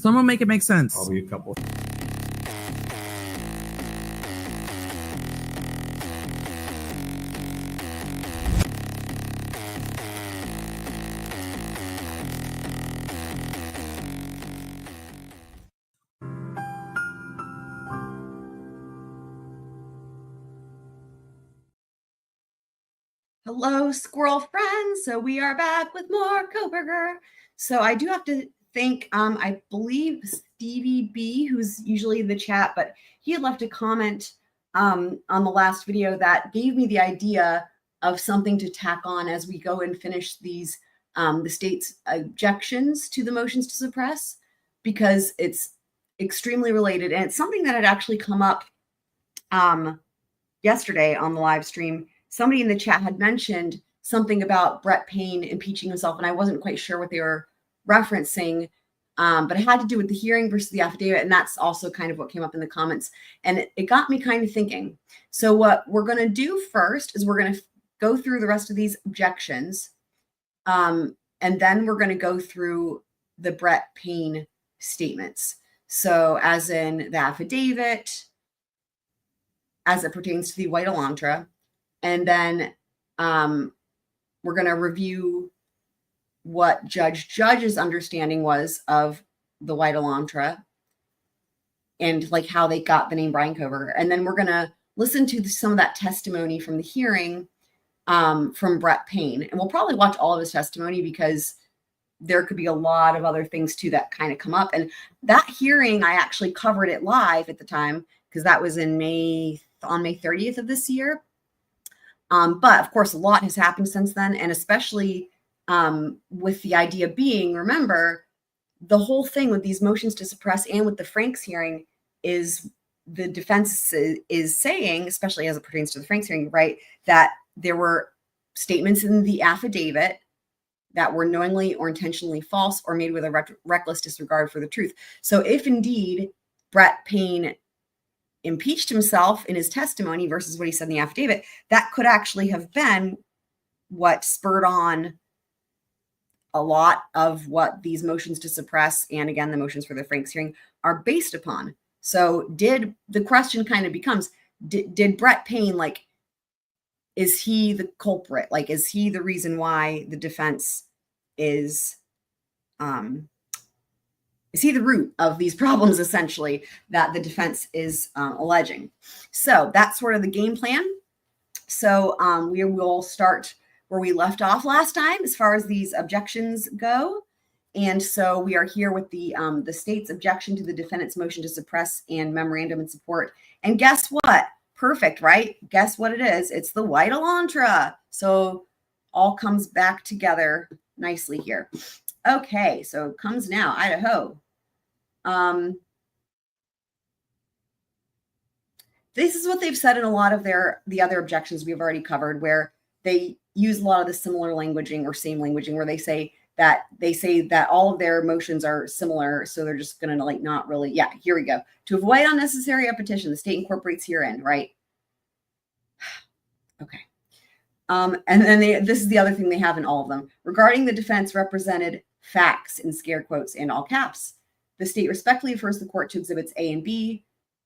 Someone make it make sense. Probably a couple. Hello, squirrel friends. So we are back with more Kohberger. So I do have to thank, I believe Stevie B, who's usually in the chat, but he had left a comment on the last video that gave me the idea of something to tack on as we go and finish these, the state's objections to the motions to suppress, because it's extremely related. And it's something that had actually come up yesterday on the live stream. Somebody in the chat had mentioned something about Brett Payne impeaching himself, and I wasn't quite sure what they were referencing, but it had to do with the hearing versus the affidavit, and that's also kind of what came up in the comments. And it got me kind of thinking. So what we're going to do first is we're going to go through the rest of these objections, and then we're going to go through the Brett Payne statements. So as in the affidavit, as it pertains to the white Elantra, and then we're going to review what Judge's understanding was of the white Elantra and like how they got the name Bryan Kohberger. And then we're going to listen to some of that testimony from the hearing from Brett Payne. And we'll probably watch all of his testimony because there could be a lot of other things too that kind of come up. And that hearing, I actually covered it live at the time because that was in on May 30th of this year. But of course, a lot has happened since then, and especially with the idea being, remember, the whole thing with these motions to suppress and with the Franks hearing is the defense is saying, especially as it pertains to the Franks hearing, right, that there were statements in the affidavit that were knowingly or intentionally false or made with a reckless disregard for the truth. So if indeed Brett Payne impeached himself in his testimony versus what he said in the affidavit, that could actually have been what spurred on a lot of what these motions to suppress and again the motions for the Franks hearing are based upon. So the question kind of becomes, did Brett Payne, like, is he the culprit? Like, is he the reason why the defense is he the root of these problems, essentially, that the defense is alleging? So that's sort of the game plan. So we will start where we left off last time as far as these objections go. And so we are here with the state's objection to the defendant's motion to suppress and memorandum in support. And guess what? Perfect, right? Guess what it is? It's the white Elantra. So all comes back together nicely here. Okay, so it comes now, Idaho. This is what they've said in a lot of the other objections we've already covered, where they use a lot of the similar languaging or same languaging, where they say that all of their motions are similar, so they're just going to like not really. Yeah, here we go. To avoid unnecessary repetition, the state incorporates herein, right? Okay. And then this is the other thing they have in all of them. Regarding the defense represented facts in scare quotes and all caps, the state respectfully refers the court to exhibits A and B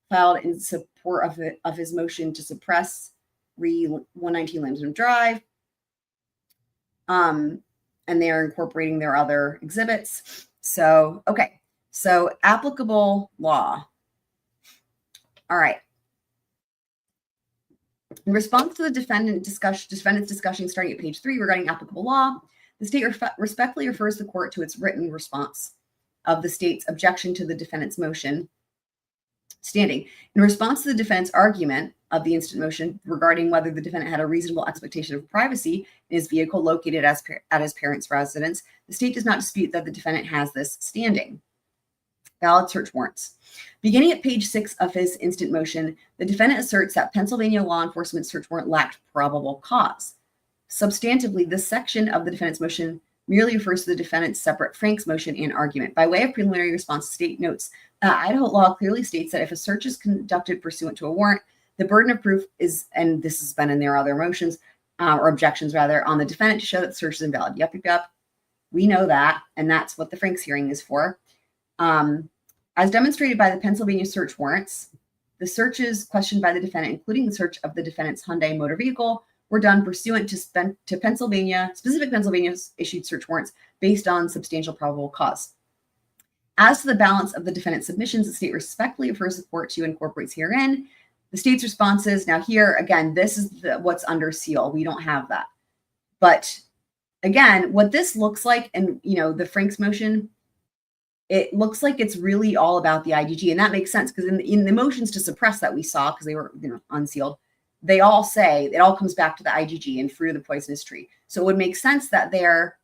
filed in support of his motion to suppress re 119 Lambton Drive. And they're incorporating their other exhibits. So, okay. So applicable law. All right. In response to the defendant's discussion starting at page 3 regarding applicable law, the state respectfully refers the court to its written response of the state's objection to the defendant's motion standing. In response to the defendant's argument of the instant motion regarding whether the defendant had a reasonable expectation of privacy in his vehicle located at his parents' residence, the state does not dispute that the defendant has this standing. Valid search warrants. Beginning at page 6 of his instant motion, the defendant asserts that Pennsylvania law enforcement search warrant lacked probable cause. Substantively, this section of the defendant's motion merely refers to the defendant's separate Franks motion and argument. By way of preliminary response, the state notes Idaho law clearly states that if a search is conducted pursuant to a warrant, the burden of proof is, and this has been in their other motions, or objections rather, on the defendant to show that the search is invalid. Yep. We know that, and that's what the Franks hearing is for. As demonstrated by the Pennsylvania search warrants, the searches questioned by the defendant, including the search of the defendant's Hyundai motor vehicle, were done pursuant to specific Pennsylvania issued search warrants based on substantial probable cause. As to the balance of the defendant's submissions, the state respectfully refers the court to incorporates herein the state's responses. Now here, again, this is what's under seal. We don't have that. But again, what this looks like, and the Franks motion, it looks like it's really all about the IGG. And that makes sense because in the motions to suppress that we saw, because they were unsealed, they all say it all comes back to the IGG and fruit of the poisonous tree. So it would make sense that they're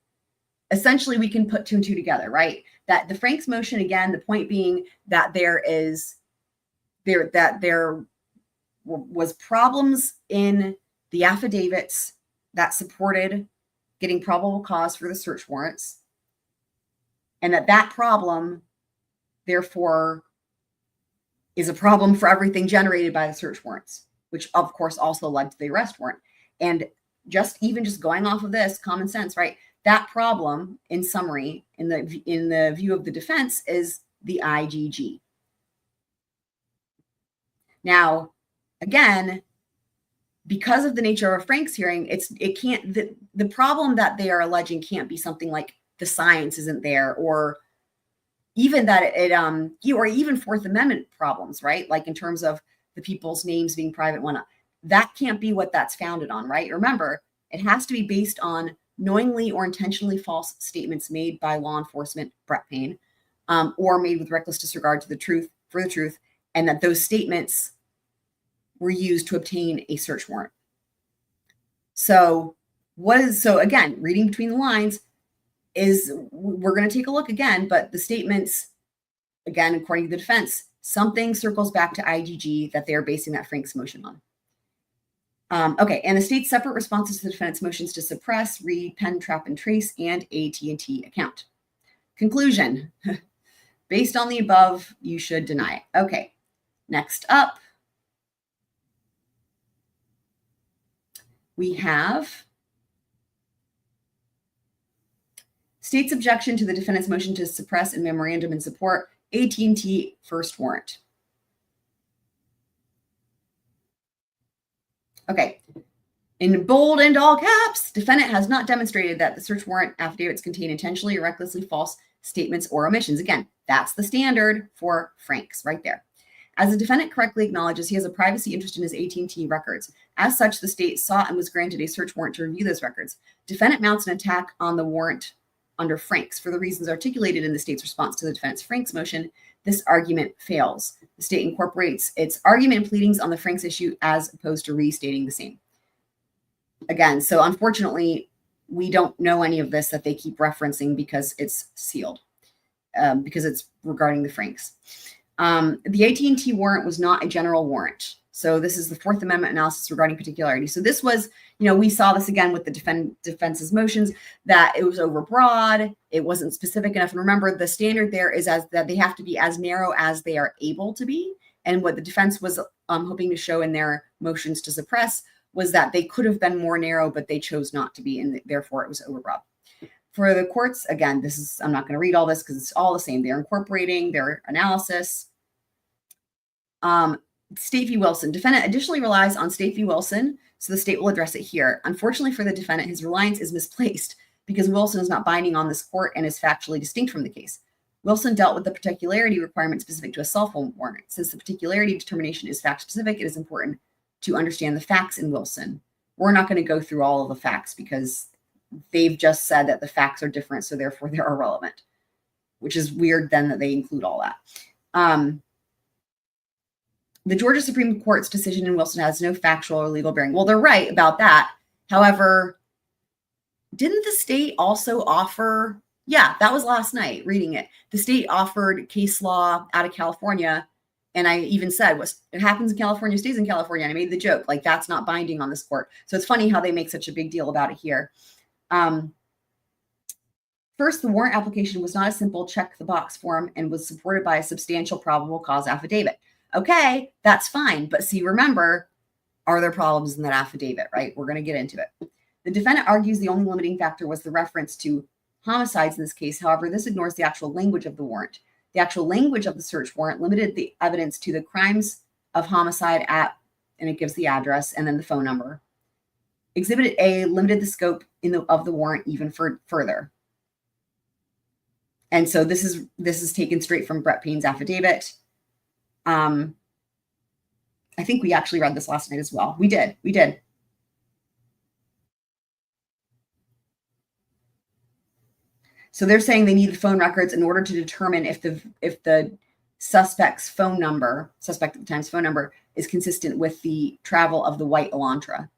essentially, we can put two and two together, right? That the Franks motion, again, the point being that there was problems in the affidavits that supported getting probable cause for the search warrants, and that problem, therefore, is a problem for everything generated by the search warrants, which of course also led to the arrest warrant. And just going off of this common sense, right? That problem, in summary, in the view of the defense, is the IGG. Now, again, because of the nature of a Franks hearing, the problem that they are alleging can't be something like the science isn't there, or even that or even Fourth Amendment problems, right? Like in terms of the people's names being private, whatnot. That can't be what that's founded on, right? Remember, it has to be based on knowingly or intentionally false statements made by law enforcement, Brett Payne, or made with reckless disregard to the truth, and that those statements were used to obtain a search warrant. So again, reading between the lines we're going to take a look again, but the statements, again, according to the defense, something circles back to IGG that they're basing that Franks motion on. Okay, and the state's separate responses to the defendant's motions to suppress, read, pen, trap, and trace, and AT&T account. Conclusion. Based on the above, you should deny it. Okay, next up, we have state's objection to the defendant's motion to suppress and memorandum in support, AT&T first warrant. Okay, in bold and all caps, defendant has not demonstrated that the search warrant affidavits contain intentionally or recklessly false statements or omissions. Again, that's the standard for Franks right there. As the defendant correctly acknowledges, he has a privacy interest in his AT&T records. As such, the state sought and was granted a search warrant to review those records. Defendant mounts an attack on the warrant under Franks. For the reasons articulated in the state's response to the defendant's Franks motion, this argument fails. The state incorporates its argument and pleadings on the Franks issue as opposed to restating the same. Again, so unfortunately, we don't know any of this that they keep referencing because it's sealed, because it's regarding the Franks. The AT&T warrant was not a general warrant. So this is the Fourth Amendment analysis regarding particularity. So this was, we saw this again with the defense's motions, that it was overbroad. It wasn't specific enough. And remember, the standard there is that they have to be as narrow as they are able to be. And what the defense was hoping to show in their motions to suppress was that they could have been more narrow, but they chose not to be, and therefore it was overbroad. For the courts, again, I'm not going to read all this because it's all the same. They're incorporating their analysis. State v. Wilson. Defendant additionally relies on State v. Wilson, so the state will address it here. Unfortunately for the defendant, his reliance is misplaced because Wilson is not binding on this court and is factually distinct from the case. Wilson dealt with the particularity requirement specific to a cell phone warrant. Since the particularity determination is fact-specific, it is important to understand the facts in Wilson. We're not going to go through all of the facts because they've just said that the facts are different, so therefore they're irrelevant, which is weird then that they include all that. The Georgia Supreme Court's decision in Wilson has no factual or legal bearing. Well, they're right about that. However, didn't the state also offer, that was last night reading it. The state offered case law out of California. And I even said, it happens in California, stays in California. And I made the joke, like that's not binding on this court. So it's funny how they make such a big deal about it here. First, the warrant application was not a simple check the box form and was supported by a substantial probable cause affidavit. Okay, that's fine. But see, remember, are there problems in that affidavit, right? We're going to get into it. The defendant argues the only limiting factor was the reference to homicides in this case. However, this ignores the actual language of the warrant. The actual language of the search warrant limited the evidence to the crimes of homicide at, and it gives the address and then the phone number. Exhibit A limited the scope of the warrant even further. And so this is taken straight from Brett Payne's affidavit. I think we actually read this last night as well. We did. So they're saying they need the phone records in order to determine if the suspect at the time's phone number is consistent with the travel of the white Elantra.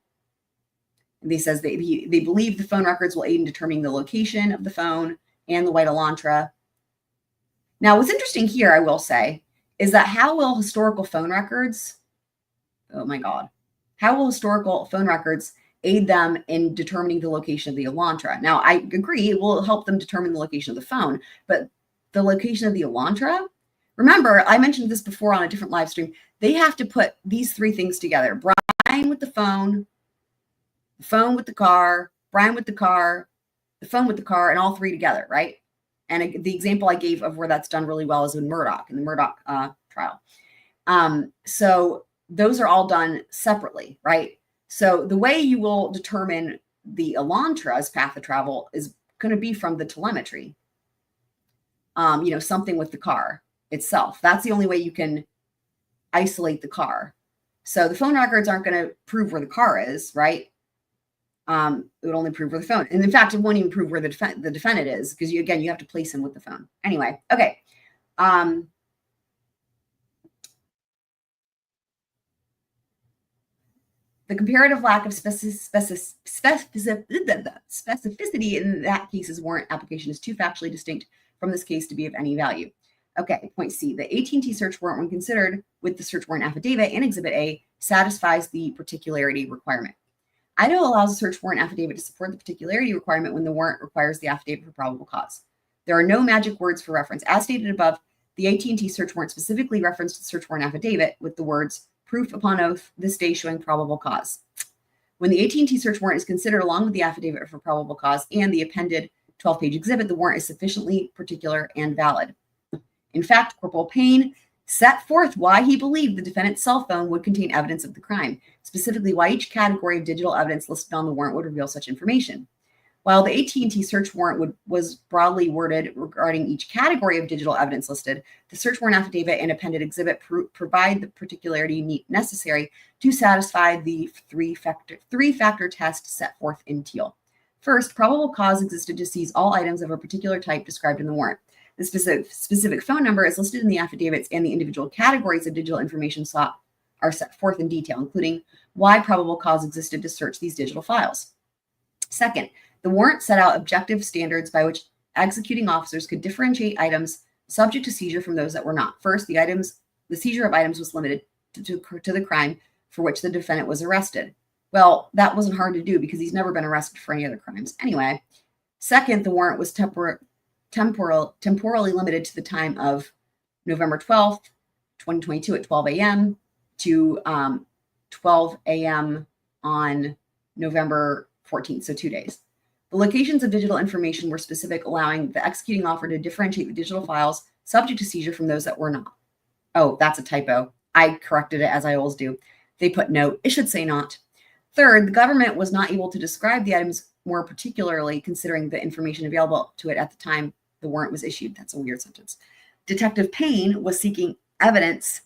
And they says they believe the phone records will aid in determining the location of the phone and the white Elantra. Now, what's interesting here, I will say, is that how will historical phone records aid them in determining the location of the Elantra? Now, I agree it will help them determine the location of the phone, but the location of the Elantra, remember, I mentioned this before on a different live stream, they have to put these three things together. Bryan with the phone with the car, Bryan with the car, the phone with the car, and all three together, right? And the example I gave of where that's done really well is in the Murdoch trial. So those are all done separately, right? So the way you will determine the Elantra's path of travel is going to be from the telemetry. Something with the car itself. That's the only way you can isolate the car. So the phone records aren't going to prove where the car is, right? It would only prove where the phone. And in fact, it won't even prove where the defendant is, because you have to place him with the phone. Anyway, okay. The comparative lack of specificity in that case's warrant application is too factually distinct from this case to be of any value. Okay, point C. The AT&T search warrant, when considered with the search warrant affidavit and Exhibit A, satisfies the particularity requirement. Idaho allows a search warrant affidavit to support the particularity requirement when the warrant requires the affidavit for probable cause. There are no magic words for reference. As stated above, the AT&T search warrant specifically referenced the search warrant affidavit with the words, proof upon oath, this day showing probable cause. When the AT&T search warrant is considered along with the affidavit for probable cause and the appended 12-page exhibit, the warrant is sufficiently particular and valid. In fact, Corporal Payne set forth why he believed the defendant's cell phone would contain evidence of the crime, specifically why each category of digital evidence listed on the warrant would reveal such information. While the AT&T search warrant was broadly worded regarding each category of digital evidence listed, the search warrant affidavit and appended exhibit provide the particularity necessary to satisfy the three-factor test set forth in Teal. First, probable cause existed to seize all items of a particular type described in the warrant. The specific phone number is listed in the affidavits, and the individual categories of digital information sought are set forth in detail, including why probable cause existed to search these digital files. Second, the warrant set out objective standards by which executing officers could differentiate items subject to seizure from those that were not. First, the seizure of items was limited to the crime for which the defendant was arrested. Well, that wasn't hard to do because he's never been arrested for any other crimes. Anyway, second, the warrant was temporally limited to the time of November 12th, 2022 at 12 a.m. to 12 a.m. on November 14th, so 2 days. The locations of digital information were specific, allowing the executing officer to differentiate the digital files subject to seizure from those that were not. Oh, that's a typo. I corrected it as I always do. They put note. It should say not. Third, the government was not able to describe the items more particularly, considering the information available to it at the time the warrant was issued. That's a weird sentence. Detective Payne was seeking evidence.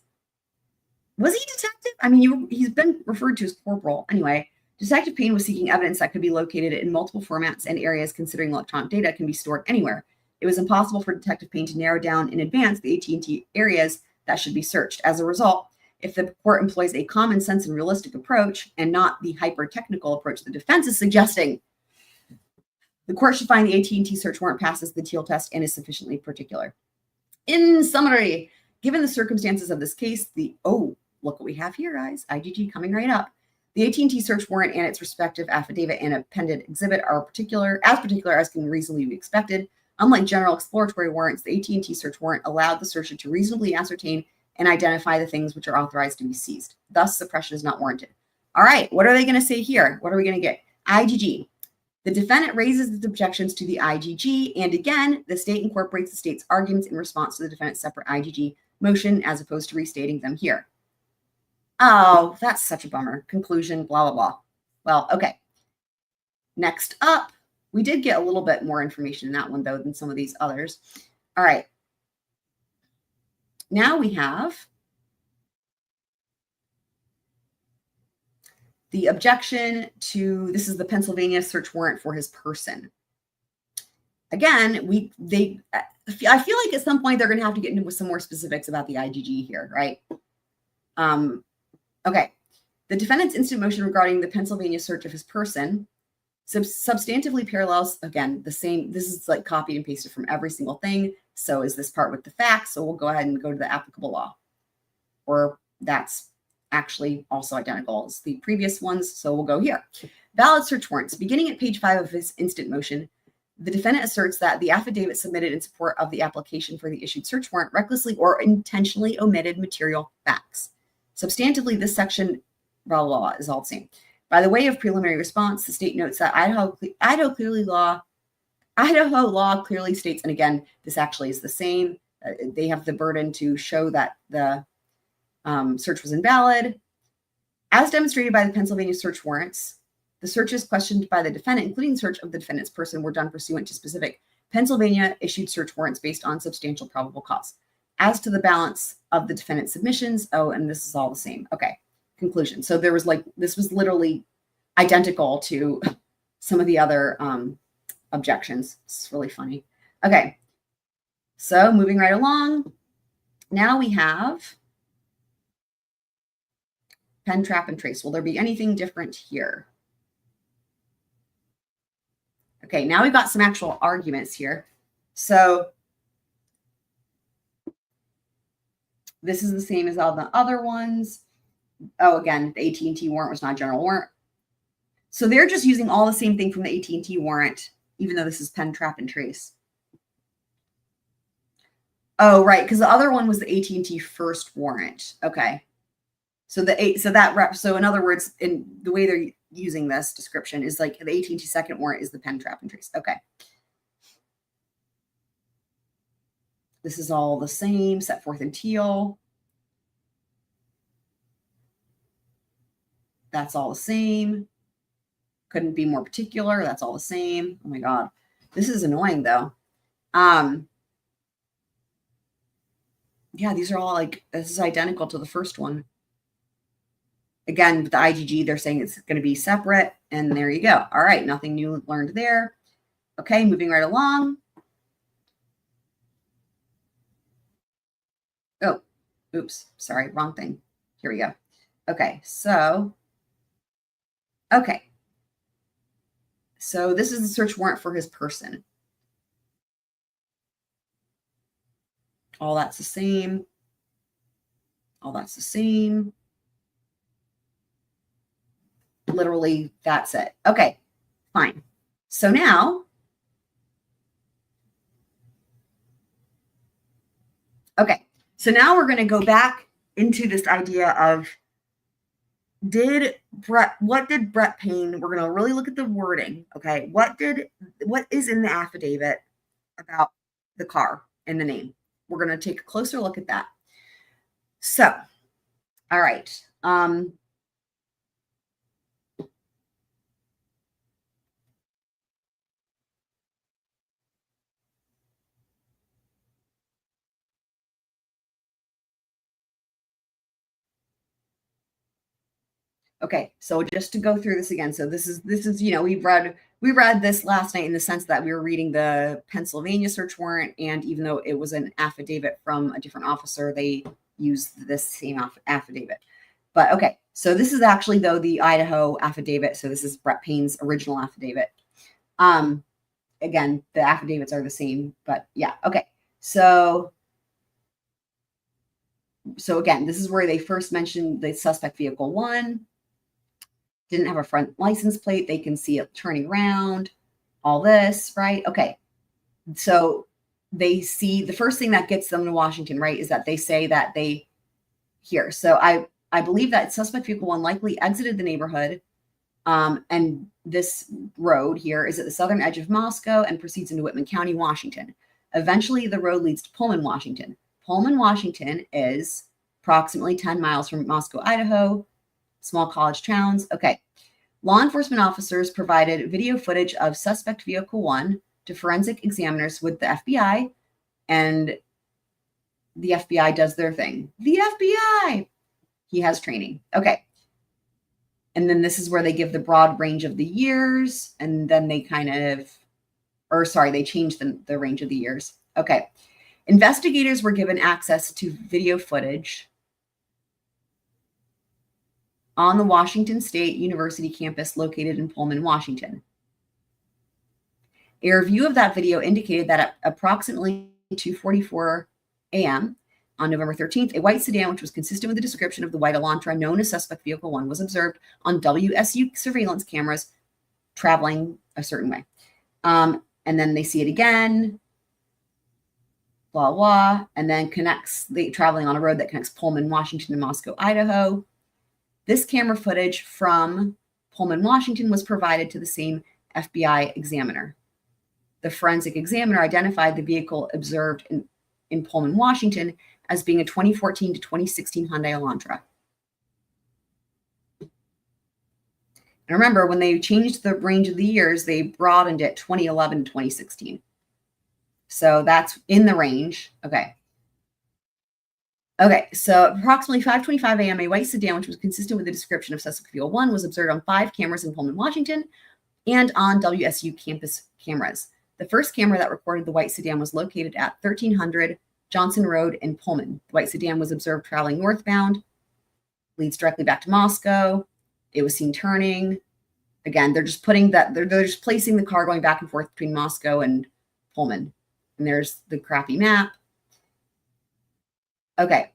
Was he detective? I mean, he's been referred to as corporal. Anyway, Detective Payne was seeking evidence that could be located in multiple formats and areas, considering electronic data can be stored anywhere. It was impossible for Detective Payne to narrow down in advance the AT&T areas that should be searched. As a result, if the court employs a common sense and realistic approach and not the hyper-technical approach the defense is suggesting, the court should find the AT&T search warrant passes the Teal test and is sufficiently particular. In summary, given the circumstances of this case, look what we have here, guys. IGG coming right up. The AT&T search warrant and its respective affidavit and appended exhibit are particular as can reasonably be expected. Unlike general exploratory warrants, the AT&T search warrant allowed the searcher to reasonably ascertain and identify the things which are authorized to be seized. Thus, suppression is not warranted. All right, what are they going to say here? What are we going to get? IGG. The defendant raises its objections to the IGG, and again, the state incorporates the state's arguments in response to the defendant's separate IGG motion as opposed to restating them here. Oh, that's such a bummer. Conclusion, blah, blah, blah. Well, okay. Next up, we did get a little bit more information in that one, though, than some of these others. All right. Now we have the objection to, this is the Pennsylvania search warrant for his person. Again, I feel like at some point they're going to have to get into some more specifics about the IGG here, right? Okay. The defendant's instant motion regarding the Pennsylvania search of his person substantively parallels, again, the same, this is like copied and pasted from every single thing. So is this part with the facts. So we'll go ahead and go to the applicable law, or that's actually also identical as the previous ones. So we'll go here. Valid search warrants. Beginning at page 5 of his instant motion, the defendant asserts that the affidavit submitted in support of the application for the issued search warrant recklessly or intentionally omitted material facts. Substantively, this section, blah, blah, blah, is all the same. By the way of preliminary response, the state notes that Idaho law clearly states, and again, this actually is the same. They have the burden to show that the search was invalid. As demonstrated by the Pennsylvania search warrants, the searches questioned by the defendant, including search of the defendant's person, were done pursuant to specific Pennsylvania issued search warrants based on substantial probable cause. As to the balance of the defendant's submissions, oh, and this is all the same. Okay, conclusion. So there was this was literally identical to some of the other objections. It's really funny. Okay, so moving right along. Now we have pen, trap, and trace. Will there be anything different here? Okay, now we've got some actual arguments here. So this is the same as all the other ones. Oh, again, the AT&T warrant was not a general warrant. So they're just using all the same thing from the AT&T warrant, even though this is pen, trap, and trace. Oh, right, because the other one was the AT&T first warrant. Okay. So so in other words, in the way they're using this description is like the AT&T second warrant is the pen, trap, and trace. Okay. This is all the same, set forth in teal. That's all the same. Couldn't be more particular. That's all the same. Oh my God. This is annoying though. Yeah, these are all like, this is identical to the first one. Again, with the IGG, they're saying it's going to be separate, and there you go. All right, nothing new learned there. Okay, moving right along. Oh, oops, sorry, wrong thing. Here we go. Okay, so this is the search warrant for his person. All that's the same. All that's the same. Literally, that's it. Okay, fine. So now, we're going to go back into this idea of what did Brett Payne, we're going to really look at the wording. Okay, what is in the affidavit about the car and the name? We're going to take a closer look at that. So, all right. Okay, so just to go through this again. So this is, we read this last night in the sense that we were reading the Pennsylvania search warrant, and even though it was an affidavit from a different officer, they used this same affidavit. But okay, so this is actually though the Idaho affidavit. So this is Brett Payne's original affidavit. Again, the affidavits are the same, but yeah, okay. So again, this is where they first mentioned the suspect vehicle 1. Didn't have a front license plate. They can see it turning around, all this, right? Okay. So they see the first thing that gets them to Washington, right, is that they say that here. So I believe that suspect vehicle 1 likely exited the neighborhood And this road here is at the southern edge of Moscow and proceeds into Whitman County, Washington. Eventually, the road leads to Pullman, Washington. Pullman, Washington is approximately 10 miles from Moscow, Idaho, small college towns. Okay. Law enforcement officers provided video footage of suspect vehicle 1 to forensic examiners with the FBI, and the FBI does their thing. The FBI! He has training. Okay. And then this is where they give the broad range of the years, and then they they changed the range of the years. Okay. Investigators were given access to video footage on the Washington State University campus located in Pullman, Washington. A review of that video indicated that at approximately 2:44 a.m. on November 13th, a white sedan, which was consistent with the description of the white Elantra known as suspect vehicle 1, was observed on WSU surveillance cameras traveling a certain way. And then they see it again, blah, blah, and then traveling on a road that connects Pullman, Washington to Moscow, Idaho. This camera footage from Pullman, Washington was provided to the same FBI examiner. The forensic examiner identified the vehicle observed in Pullman, Washington as being a 2014 to 2016 Hyundai Elantra. And remember, when they changed the range of the years, they broadened it 2011 to 2016. So that's in the range. Okay. Okay, so approximately 5:25 a.m., a white sedan, which was consistent with the description of suspect vehicle 1, was observed on 5 cameras in Pullman, Washington, and on WSU campus cameras. The first camera that recorded the white sedan was located at 1300 Johnson Road in Pullman. The white sedan was observed traveling northbound, leads directly back to Moscow. It was seen turning. Again, they're just placing the car going back and forth between Moscow and Pullman. And there's the crappy map. Okay.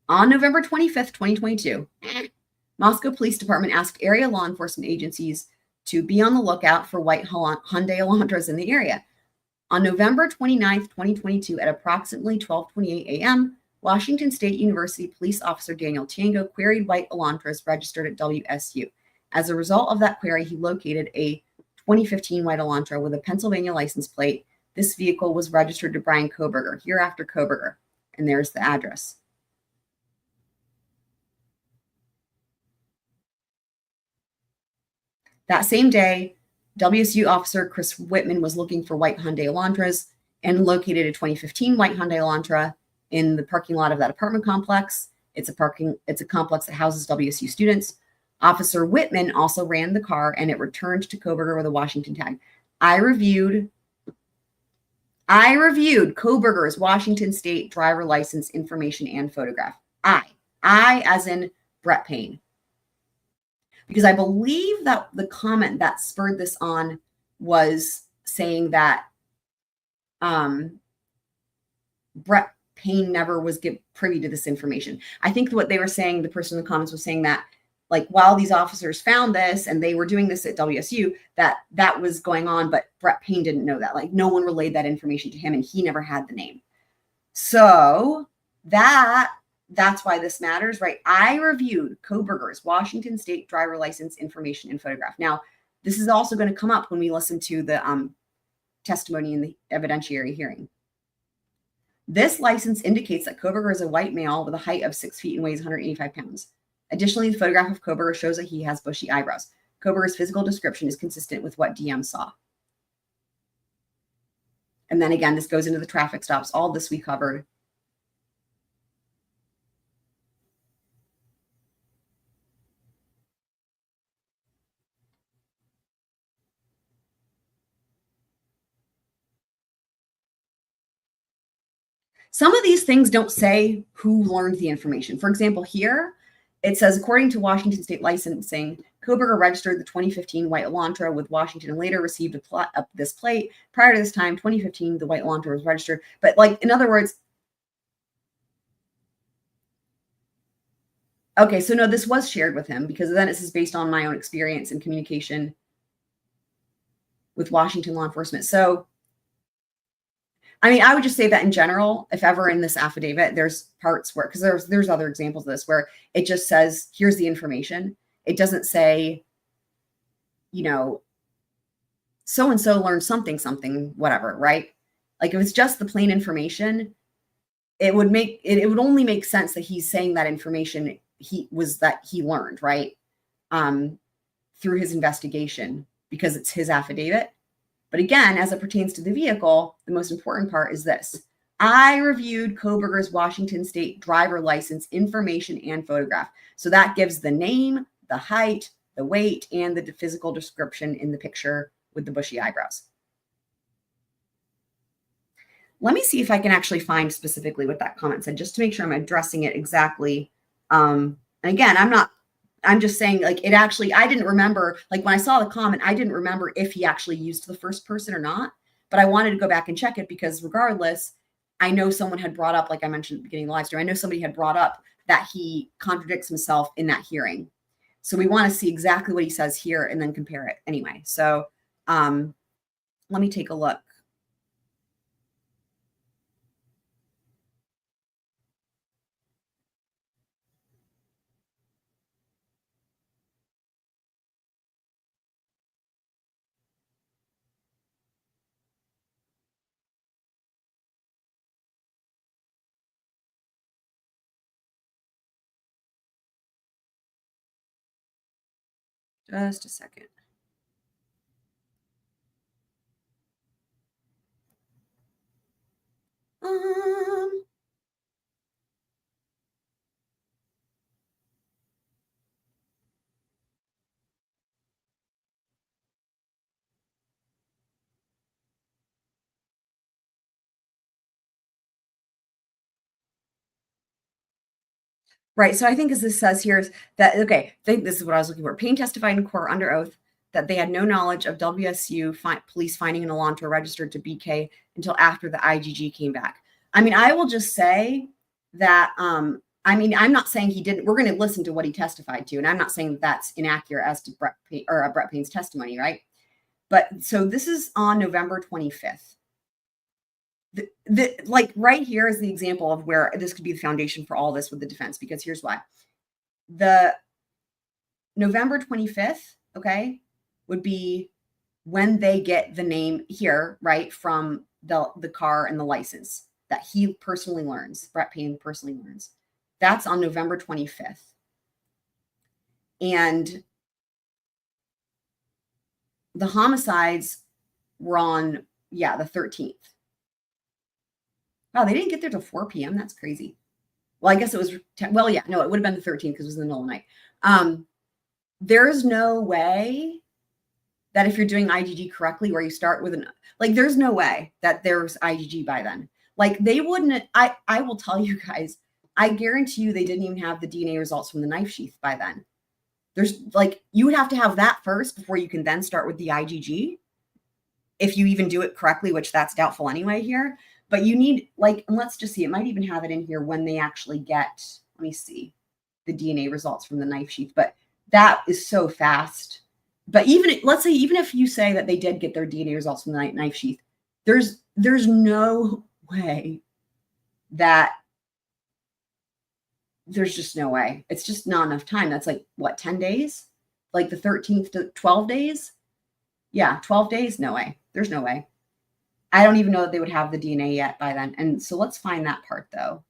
On November 25th, 2022, Moscow Police Department asked area law enforcement agencies to be on the lookout for white Hyundai Elantras in the area. On November 29th, 2022, at approximately 12:28 a.m., Washington State University police officer Daniel Tango queried white Elantras registered at WSU. As a result of that query, he located a 2015 white Elantra with a Pennsylvania license plate. This vehicle was registered to Bryan Kohberger, hereafter Kohberger, and there's the address. That same day, WSU officer Chris Whitman was looking for white Hyundai Elantras and located a 2015 white Hyundai Elantra in the parking lot of that apartment complex. It's a complex that houses WSU students. Officer Whitman also ran the car, and it returned to Kohberger with a Washington tag. I reviewed Kohberger's Washington State driver license information and photograph. I as in Brett Payne. Because I believe that the comment that spurred this on was saying that Brett Payne never was privy to this information. I think what they were saying, the person in the comments was saying that, like, while these officers found this and they were doing this at WSU, that was going on, but Brett Payne didn't know that. Like, no one relayed that information to him, and he never had the name. So that's why this matters, right? I reviewed Kohberger's Washington State driver license information and photograph. Now, this is also going to come up when we listen to the testimony in the evidentiary hearing. This license indicates that Kohberger is a white male with a height of 6 feet and weighs 185 pounds. Additionally, the photograph of Kohberger shows that he has bushy eyebrows. Kohberger's physical description is consistent with what DM saw. And then again, this goes into the traffic stops. All this we covered. Some of these things don't say who learned the information. For example, here it says, according to Washington State licensing, Kohberger registered the 2015 white Elantra with Washington and later received this plate. Prior to this time, 2015, the white Elantra was registered. But, like, in other words, okay, so no, this was shared with him, because then this is based on my own experience and communication with Washington law enforcement. So, I mean, I would just say that in general, if ever in this affidavit, there's parts where, because there's other examples of this where it just says, here's the information. It doesn't say, so-and-so learned something, whatever, right? Like if it's just the plain information, it would only make sense that he's saying that information he learned, right? Through his investigation, because it's his affidavit. But again, as it pertains to the vehicle, the most important part is this. I reviewed Kohberger's Washington State driver license information and photograph. So that gives the name, the height, the weight, and the physical description in the picture with the bushy eyebrows. Let me see if I can actually find specifically what that comment said, just to make sure I'm addressing it exactly. And again, I'm just saying, like, it actually, I didn't remember, like when I saw the comment, I didn't remember if he actually used the first person or not, but I wanted to go back and check it because regardless, I know someone had brought up, like I mentioned at the beginning of the live stream, I know somebody had brought up that he contradicts himself in that hearing. So we want to see exactly what he says here and then compare it anyway. So let me take a look. Just a second. Right. So I think as this says here is that, okay, I think this is what I was looking for. Payne testified in court under oath that they had no knowledge of WSU police finding an Elantra registered to BK until after the IGG came back. I mean, I will just say that, I'm not saying he didn't. We're going to listen to what he testified to, and I'm not saying that that's inaccurate as to Brett Payne's testimony, right? But so this is on November 25th. Like right here is the example of where this could be the foundation for all this with the defense, because here's why. The November 25th, okay, would be when they get the name here, right, from the car and the license that he personally learns, Brett Payne personally learns. That's on November 25th. And the homicides were on, the 13th. Wow, they didn't get there till 4 p.m. That's crazy. Well, I guess it was, it would have been the 13th because it was in the middle of the night. There's no way that if you're doing IGG correctly, where you start with there's no way that there's IGG by then. Like they wouldn't, I will tell you guys, I guarantee you they didn't even have the DNA results from the knife sheath by then. There's you would have to have that first before you can then start with the IGG. If you even do it correctly, which that's doubtful anyway here. But you need, and let's just see, it might even have it in here when they actually get, let me see, the DNA results from the knife sheath. But that is so fast. But let's say, even if you say that they did get their DNA results from the knife sheath, there's no way that, there's just no way. It's just not enough time. That's 10 days? Like the 13th to 12 days? Yeah, 12 days? No way. There's no way. I don't even know that they would have the DNA yet by then. And so let's find that part though.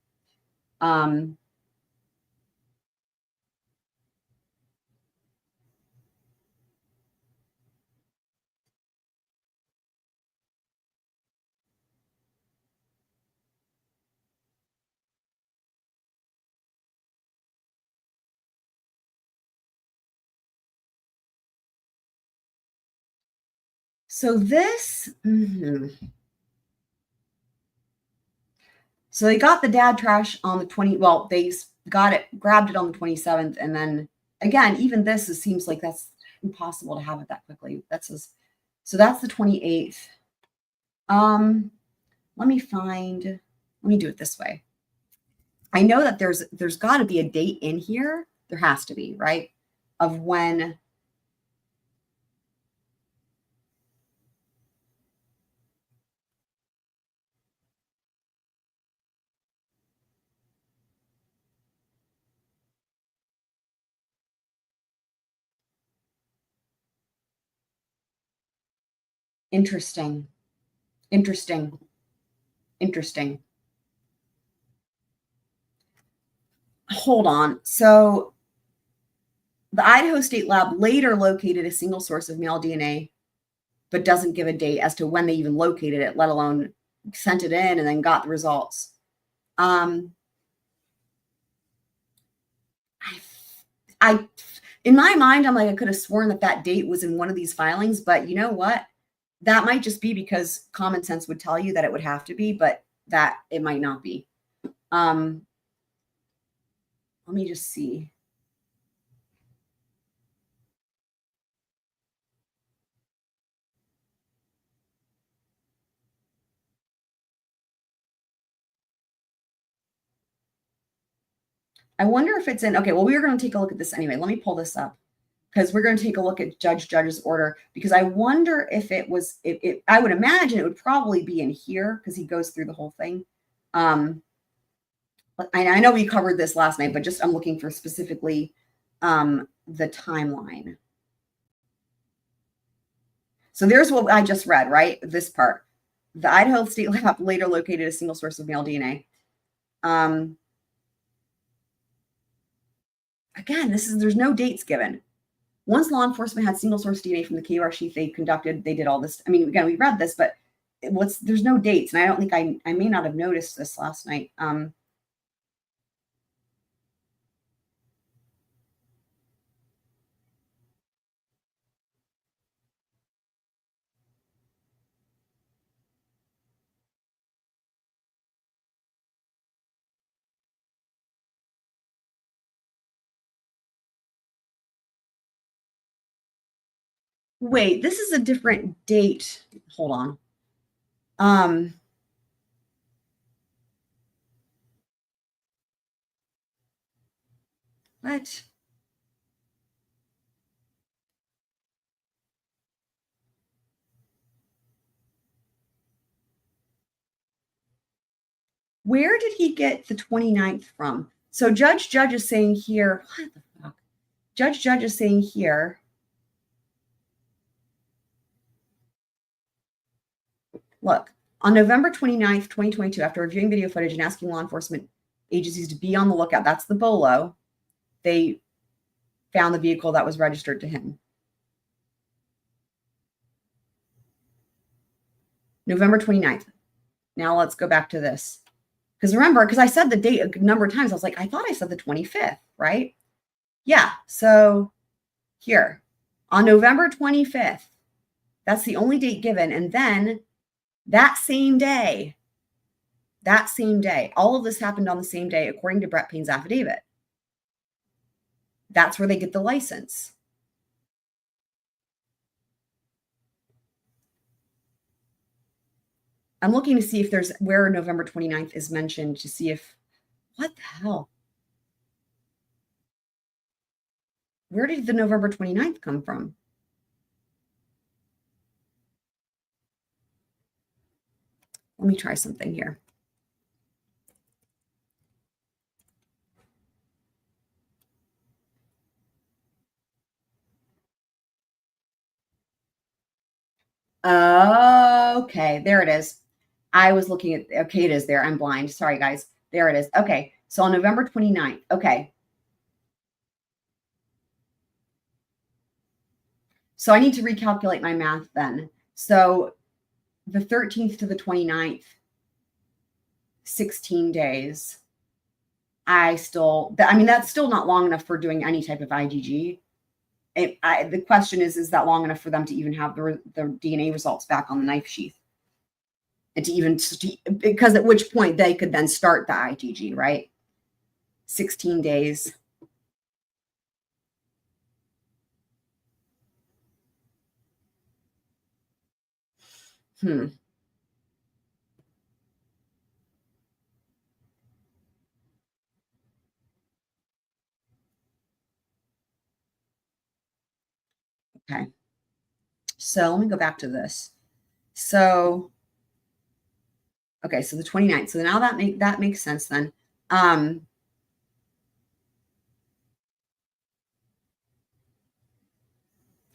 So this, so they got the dad trash on the 20, well, they grabbed it on the 27th. And then again, even this, it seems like that's impossible to have it that quickly. So that's the 28th. Let me do it this way. I know that there's got to be a date in here. There has to be, right? Of when Interesting. Interesting. Interesting. Hold on. So the Idaho State Lab later located a single source of male DNA, but doesn't give a date as to when they even located it, let alone sent it in and then got the results. I in my mind, I'm like, I could have sworn that that date was in one of these filings, but you know what? That might just be because common sense would tell you that it would have to be, but that it might not be. Let me just see. I wonder if it's in, okay, well, we were going to take a look at this anyway. Let me pull this up because we're going to take a look at Judge's order, because I wonder if it was, I would imagine it would probably be in here because he goes through the whole thing. I know we covered this last night, but just I'm looking for specifically the timeline. So there's what I just read, right? This part. The Idaho State Lab later located a single source of male DNA. Again, there's no dates given. Once law enforcement had single source DNA from the KUR sheath they conducted, they did all this. I mean, again, we read this, but there's no dates. And I don't think I may not have noticed this last night. Wait, this is a different date. Hold on. What? Where did he get the 29th from? So Judge is saying here, what the fuck? Judge is saying here, look, on November 29th, 2022, after reviewing video footage and asking law enforcement agencies to be on the lookout, that's the BOLO, they found the vehicle that was registered to him. November 29th. Now let's go back to this. Because remember, because I said the date a number of times, I was like, I thought I said the 25th, right? Yeah. So here, on November 25th, that's the only date given. And then that same day, all of this happened on the same day, according to Brett Payne's affidavit. That's where they get the license. I'm looking to see if there's where November 29th is mentioned to see if, what the hell? Where did the November 29th come from? Let me try something here. Okay, there it is. I was looking at, okay, it is there. I'm blind. Sorry, guys. There it is. Okay, so on November 29th. Okay. So I need to recalculate my math then. So the 13th to the 29th, 16 days. I mean, that's still not long enough for doing any type of IGG. The question is that long enough for them to even have the DNA results back on the knife sheath? And because at which point they could then start the IGG, right? 16 days. Okay. So let me go back to this. So, okay, so the 29th. So now that makes sense then.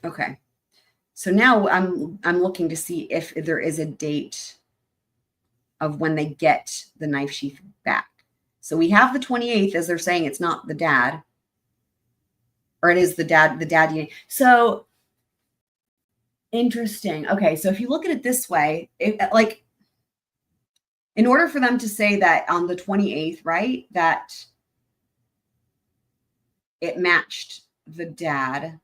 Okay. So now I'm looking to see if there is a date of when they get the knife sheath back. So we have the 28th, as they're saying it's not the dad, or it is the dad DNA. So interesting. Okay, so if you look at it this way, like in order for them to say that on the 28th, right, that it matched the dad,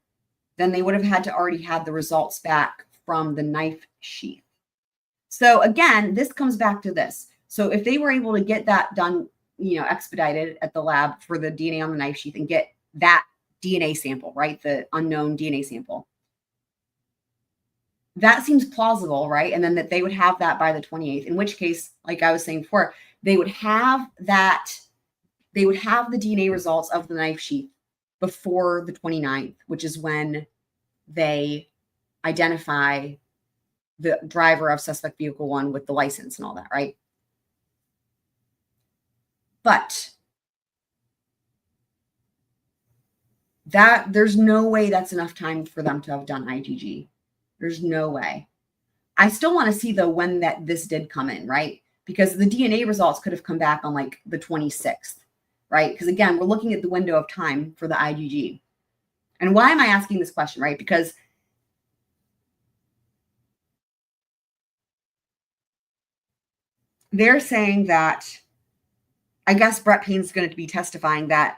then they would have had to already had the results back from the knife sheath. So again, this comes back to this. So if they were able to get that done, expedited at the lab for the DNA on the knife sheath and get that DNA sample, right, the unknown DNA sample, that seems plausible, right? And then that they would have that by the 28th, in which case, like I was saying before, they would have the DNA results of the knife sheath before the 29th, which is when they identify the driver of suspect vehicle 1 with the license and all that, right? But there's no way that's enough time for them to have done IGG. There's no way. I still want to see, though, when this did come in, right? Because the DNA results could have come back on like the 26th, right? Because again, we're looking at the window of time for the IGG. And why am I asking this question, right? Because they're saying that, I guess Brett Payne's going to be testifying that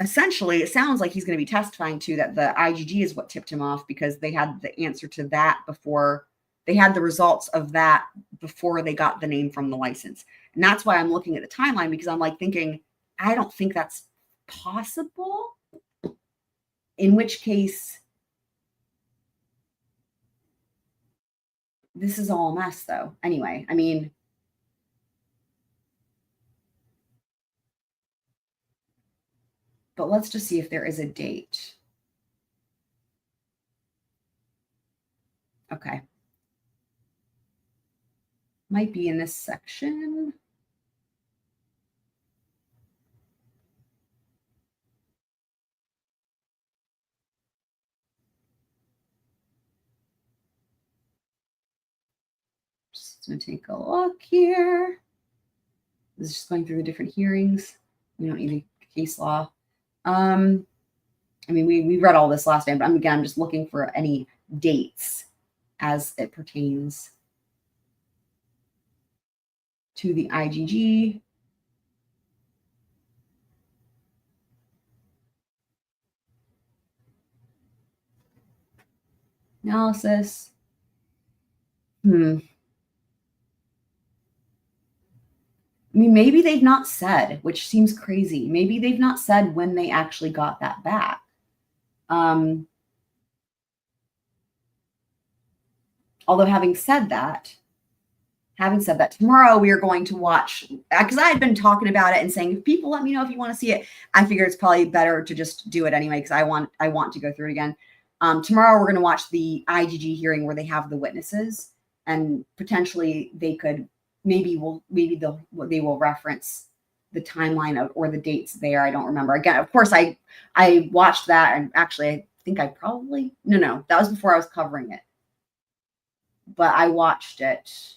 essentially it sounds like he's going to be testifying to that the IGG is what tipped him off, because they had the answer to that before they had the results of that before they got the name from the license. And that's why I'm looking at the timeline, because I'm like thinking, I don't think that's possible. In which case, this is all a mess, though. Anyway, I mean, but let's just see if there is a date. Okay. Might be in this section. Just going to take a look here. This is just going through the different hearings. We don't need a case law. I mean, we read all this last time, but I'm just looking for any dates as it pertains to the IGG. Analysis. I mean, maybe they've not said, which seems crazy. Maybe they've not said when they actually got that back. Although having said that, tomorrow we are going to watch, because I had been talking about it and saying, if people let me know if you want to see it, I figure it's probably better to just do it anyway, because I want to go through it again. Tomorrow we're going to watch the IGG hearing where they have the witnesses, and potentially they could they will reference the timeline or the dates there. I don't remember. Again, of course, I watched that, and actually I think I probably no, that was before I was covering it, but I watched it.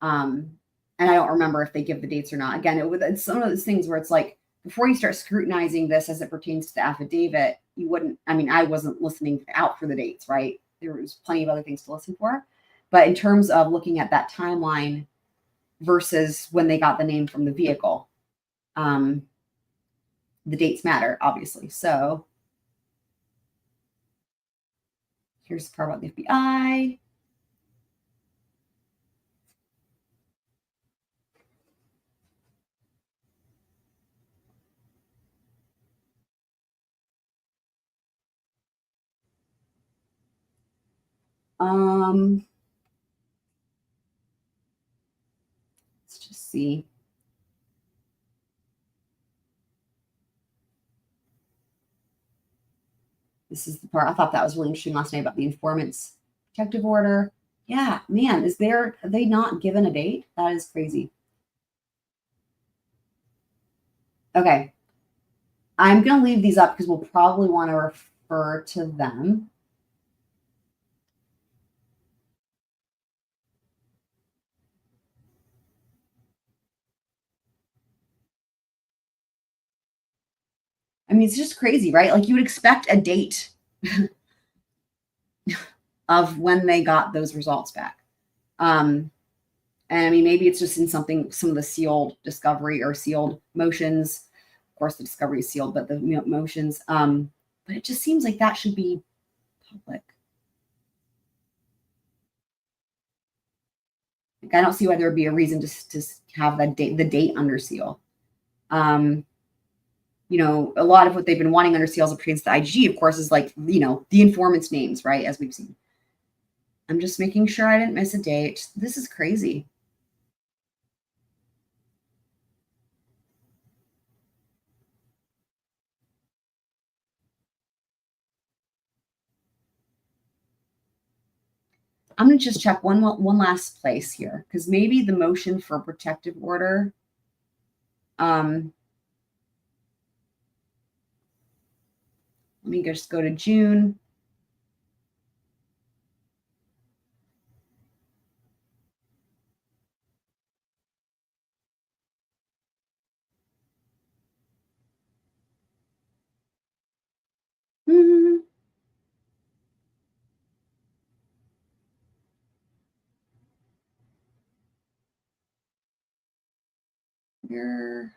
And I don't remember if they give the dates or not. Again, it's some of those things where it's like, before you start scrutinizing this as it pertains to the affidavit, I wasn't listening out for the dates, right? There was plenty of other things to listen for. But in terms of looking at that timeline versus when they got the name from the vehicle, the dates matter, obviously. So here's the part about the FBI. Let's just see. This is the part I thought that was really interesting last night about the informant's protective order. Yeah, man, are they not given a date? That is crazy. Okay. I'm going to leave these up because we'll probably want to refer to them. I mean, it's just crazy, right? Like you would expect a date of when they got those results back. And I mean, maybe it's just in some of the sealed discovery or sealed motions. Of course, the discovery is sealed, but the motions. But it just seems like that should be public. Like, I don't see why there would be a reason to have the date under seal. A lot of what they've been wanting under seal as it pertains to IGG, of course, is like, the informant's names, right? As we've seen. I'm just making sure I didn't miss a date. This is crazy. I'm going to just check one last place here, because maybe the motion for protective order. Let me just go to June. Here.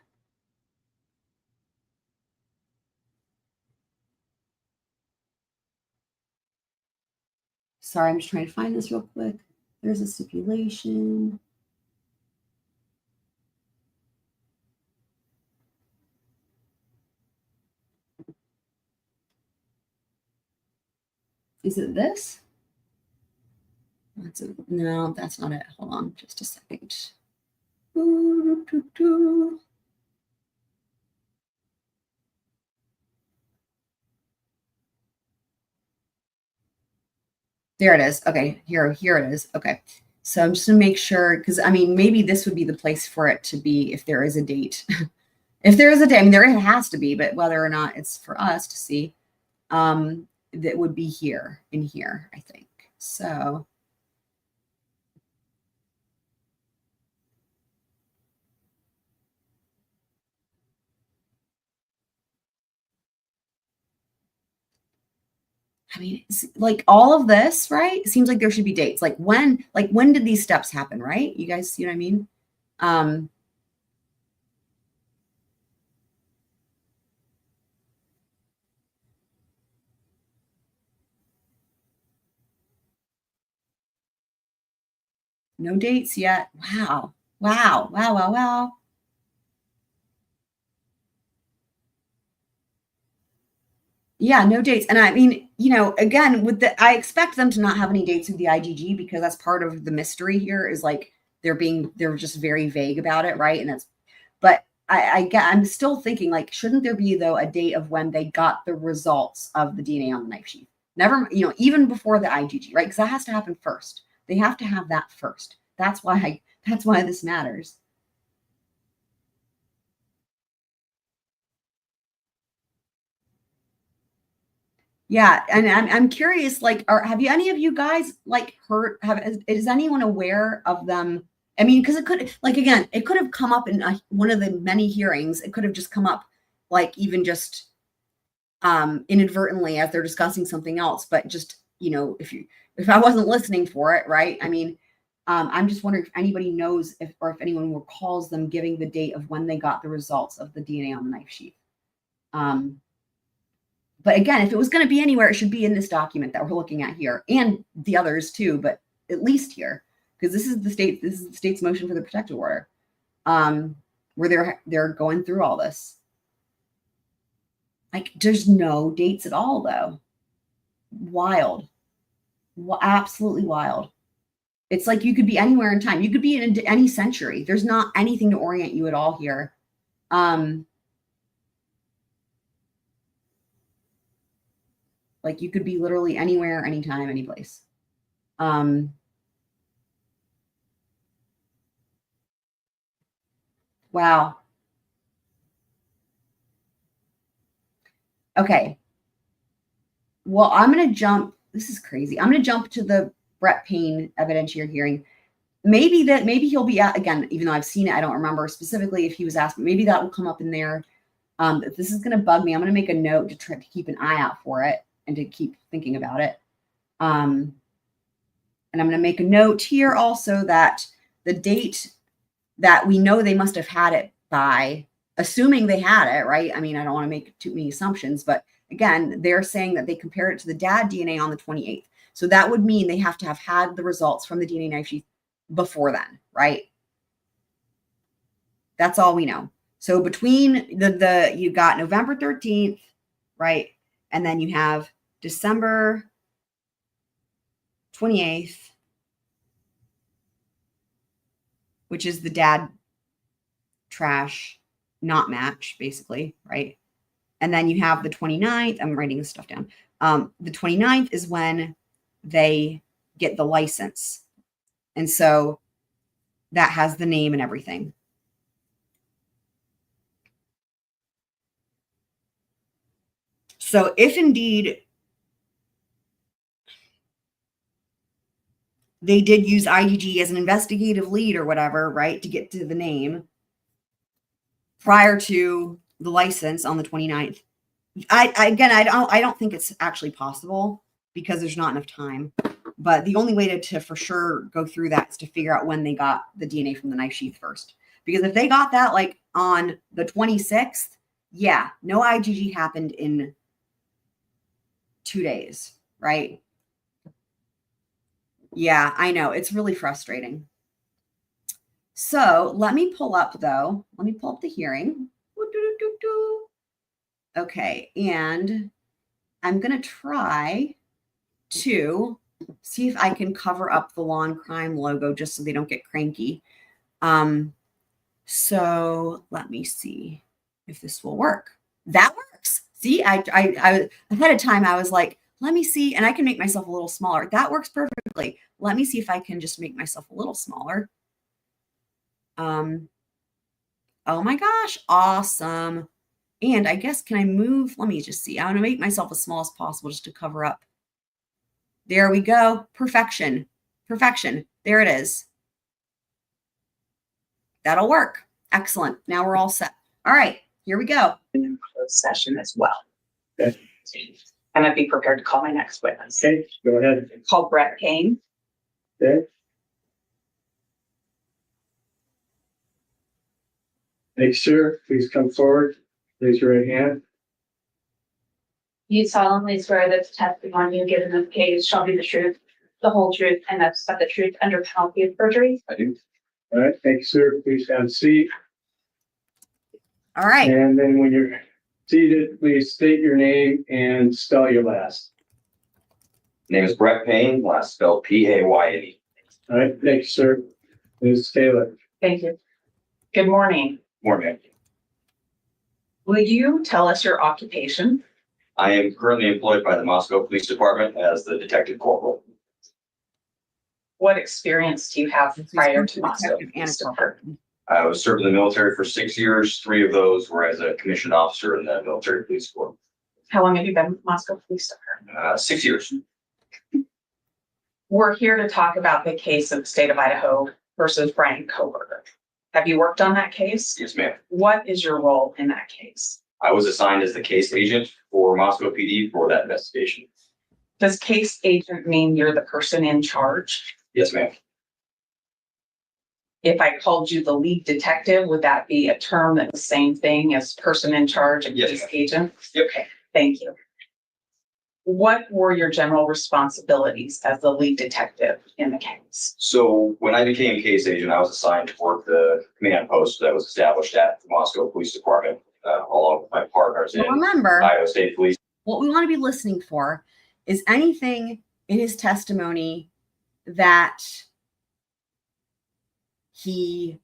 Sorry, I'm just trying to find this real quick. There's a stipulation. Is it this? No, that's not it. Hold on just a second. There it is. Okay, here it is. Okay. So I'm just gonna make sure, because I mean, maybe this would be the place for it to be if there is a date. If there is a date, I mean, there has to be, but whether or not it's for us to see, that would be here, in here, I think. So I mean, it's like all of this, right? It seems like there should be dates. Like when did these steps happen, right? You guys see what I mean? No dates yet. Wow. Wow. Wow. Wow. Wow. Yeah, no dates. And I mean, again, I expect them to not have any dates with the IGG, because that's part of the mystery here, is like they're just very vague about it, right? But I'm still thinking, like, shouldn't there be, though, a date of when they got the results of the DNA on the knife sheath? Never, even before the IGG, right? Because that has to happen first. They have to have that first. That's why this matters. Yeah, and I'm curious, like, have any of you guys like heard? Is anyone aware of them? I mean, because it could, like, again, it could have come up in one of the many hearings. It could have just come up, like, even just inadvertently as they're discussing something else. But just, if I wasn't listening for it, right? I mean, I'm just wondering if anybody knows if anyone recalls them giving the date of when they got the results of the DNA on the knife sheath. But again, if it was going to be anywhere, it should be in this document that we're looking at here, and the others too, but at least here, because this is the state's motion for the protective order, where they're going through all this. Like, there's no dates at all, though. Wild. Absolutely wild. It's like you could be anywhere in time. You could be in any century. There's not anything to orient you at all here. Like, you could be literally anywhere, anytime, any place. Wow. Okay. Well, I'm going to jump. This is crazy. I'm going to jump to the Brett Payne evidentiary hearing. Maybe he'll be at, again, even though I've seen it, I don't remember specifically if he was asked, but maybe that will come up in there. This is going to bug me. I'm going to make a note to try to keep an eye out for it and to keep thinking about it. And I'm going to make a note here also that the date that we know they must have had it by, assuming they had it, right? I mean, I don't want to make too many assumptions, but again, they're saying that they compared it to the dad DNA on the 28th. So that would mean they have to have had the results from the DNA knife sheath before then, right? That's all we know. So between you got November 13th, right? And then you have December 28th, which is the dad trash not match, basically, right? And then you have the 29th. I'm writing this stuff down. The 29th is when they get the license. And so that has the name and everything. So if indeed they did use IGG as an investigative lead or whatever, right, to get to the name prior to the license on the 29th, I don't think it's actually possible because there's not enough time. But the only way to for sure go through that is to figure out when they got the DNA from the knife sheath first. Because if they got that like on the 26th, yeah, no IGG happened in 2 days, right? Yeah, I know. It's really frustrating. So let me pull up the hearing. Okay, and I'm going to try to see if I can cover up the law and crime logo just so they don't get cranky. So let me see if this will work. That works. See, I ahead of time, I was like, let me see, and I can make myself a little smaller. That works perfectly. Let me see if I can just make myself a little smaller. Oh my gosh, awesome. And I guess, can I move? Let me just see. I want to make myself as small as possible just to cover up. There we go. Perfection. Perfection. There it is. That'll work. Excellent. Now we're all set. All right, here we go. In closed session as well. Okay. And I'd be prepared to call my next witness. Okay, go ahead. Call Brett Payne. Okay. Thanks, sir. Please come forward. Raise your right hand. You solemnly swear that the testimony you give in this case shall be the truth, the whole truth, and that's but the truth under penalty of perjury? I do. All right, thank you, sir. Please have a seat. All right. And then when you're seated, please state your name and spell your last. Name is Brett Payne, last spelled P-A-Y-N-E. All right, thank you, sir. Ms. Taylor. Thank you. Good morning. Morning. Will you tell us your occupation? I am currently employed by the Moscow Police Department as the detective corporal. What experience do you have prior to Moscow Detective Police and a Department? I was served in the military for 6 years. 3 of those were as a commissioned officer in the military police corps. How long have you been with Moscow Police Department? 6 years. We're here to talk about the case of the state of Idaho versus Bryan Kohberger. Have you worked on that case? Yes, ma'am. What is your role in that case? I was assigned as the case agent for Moscow PD for that investigation. Does case agent mean you're the person in charge? Yes, ma'am. If I called you the lead detective, would that be a term that's the same thing as person in charge and Yes, case ma'am. agent? Yep. Okay, thank you. What were your general responsibilities as the lead detective in the case? So when I became case agent, I was assigned to work the command post that was established at the Moscow Police Department, along with my partners Well, in remember, Idaho State Police. what we want to be listening for is anything in his testimony that he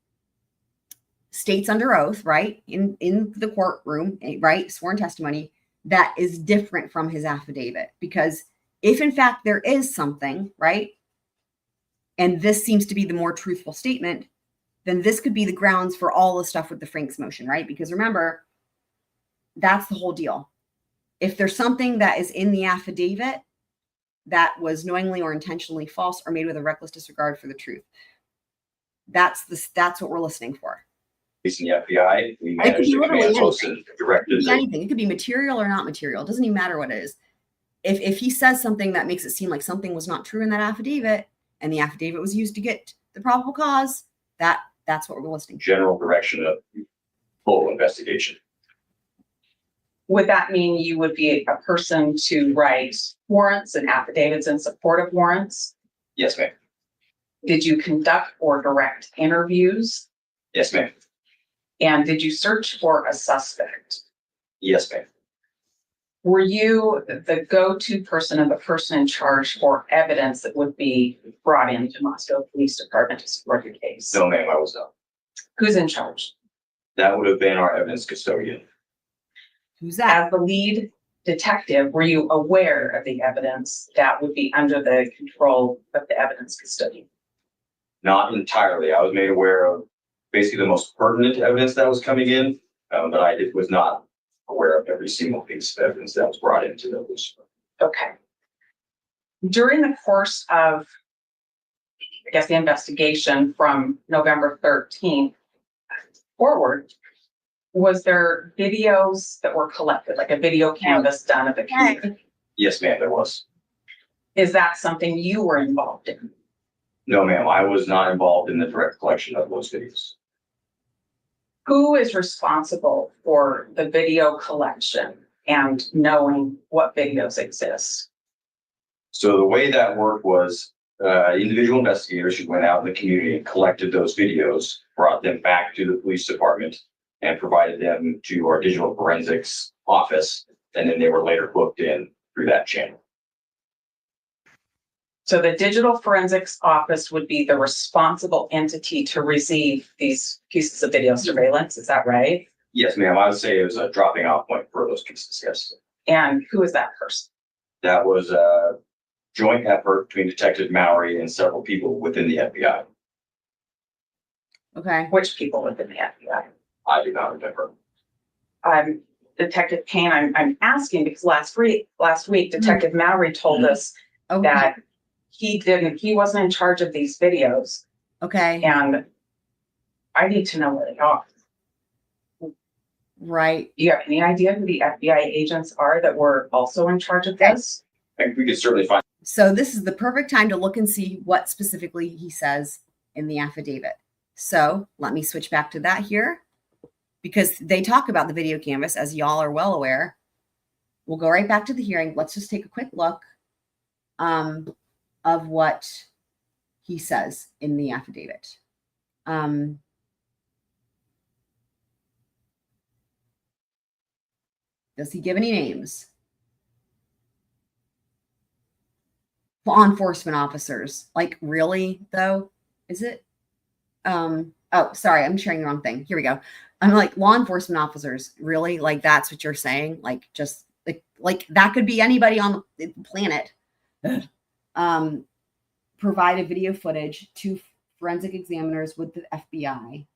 states under oath, right, in the courtroom, right, sworn testimony, that is different from his affidavit. Because if in fact there is something, right, and this seems to be the more truthful statement, then this could be the grounds for all the stuff with the Franks motion, right? Because remember, that's the whole deal. If there's something that is in the affidavit that was knowingly or intentionally false or made with a reckless disregard for the truth, that's what we're listening for. Police and the FBI, we It could managed be the literally command post anything. and It directed could be the anything. It could be material or not material. It doesn't even matter what it is. If he says something that makes it seem like something was not true in that affidavit, and the affidavit was used to get the probable cause, that's what we're listing. general direction of full investigation. Would that mean you would be a person to write warrants and affidavits in support of warrants? Yes, ma'am. Did you conduct or direct interviews? Yes, ma'am. And did you search for a suspect? Yes, ma'am. Were you the go-to person and the person in charge for evidence that would be brought into Moscow Police Department to support your case? No, ma'am, I was not. Who's in charge? That would have been our evidence custodian. Who's that? As the lead detective, were you aware of the evidence that would be under the control of the evidence custodian? Not entirely. I was made aware of basically the most pertinent evidence that was coming in, but I was not aware of every single piece of evidence that was brought into the police. Okay. During the course of, I guess, the investigation from November 13th forward, was there videos that were collected, like a video canvas done of the community? Yes, ma'am, there was. Is that something you were involved in? No, ma'am, I was not involved in the direct collection of those videos. Who is responsible for the video collection and knowing what videos exist? So the way that worked was individual investigators who went out in the community and collected those videos, brought them back to the police department and provided them to our digital forensics office. And then they were later booked in through that channel. So the digital forensics office would be the responsible entity to receive these pieces of video surveillance. Is that right? Yes, ma'am. I would say it was a dropping off point for those pieces. Yes. And who is that person? That was a joint effort between Detective Mallory and several people within the FBI. Okay. Which people within the FBI? I do not remember. Detective Payne, I'm asking because last week, Detective Mallory told us Okay. that he wasn't in charge of these videos, Okay. and I need to know where they are. Right. Do you have any idea who the FBI agents are that were also in charge of this? I think we could certainly find. So this is the perfect time to look and see what specifically he says in the affidavit. So let me switch back to that here, because they talk about the video canvas, as y'all are well aware. We'll go right back to the hearing. Let's just take a quick look of what he says in the affidavit. Does he give any names? Law enforcement officers. Like, really, though? Is it? Oh, sorry, I'm sharing the wrong thing. Here we go. I'm like, law enforcement officers, really? Like, that's what you're saying? Like, just like that could be anybody on the planet. Provided video footage to forensic examiners with the FBI.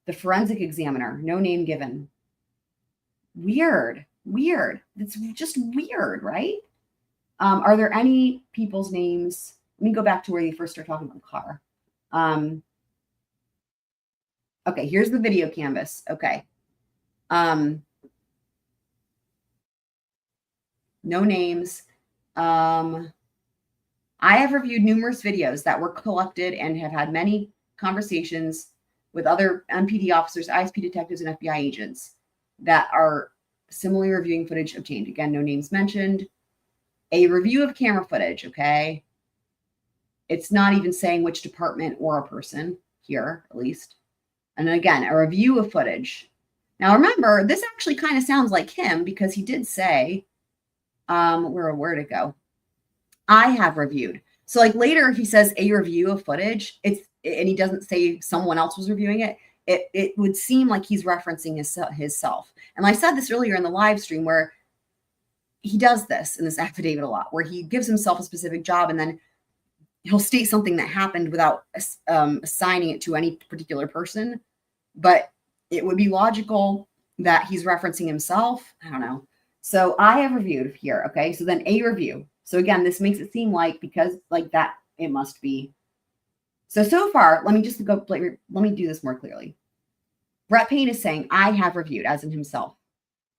The forensic examiner, no name given. Weird. It's just weird, right? Are there any people's names? Let me go back to where you first started talking about the car. Okay, here's the video canvas. Okay. No names. I have reviewed numerous videos that were collected and have had many conversations with other MPD officers, ISP detectives, and FBI agents that are similarly reviewing footage obtained. Again, no names mentioned. A review of camera footage, okay? It's not even saying which department or a person here, at least. And again, a review of footage. Now, remember, this actually kind of sounds like him because he did say, where'd it go? I have reviewed. So like later he says a review of footage, and he doesn't say someone else was reviewing it. It would seem like he's referencing himself. And I said this earlier in the live stream where he does this in this affidavit a lot, where he gives himself a specific job and then he'll state something that happened without assigning it to any particular person. But it would be logical that he's referencing himself. I don't know. So I have reviewed here. Okay. So then a review. So again, this makes it seem like because like that, it must be So far, let me just go, let me do this more clearly. Brett Payne is saying, I have reviewed, as in himself.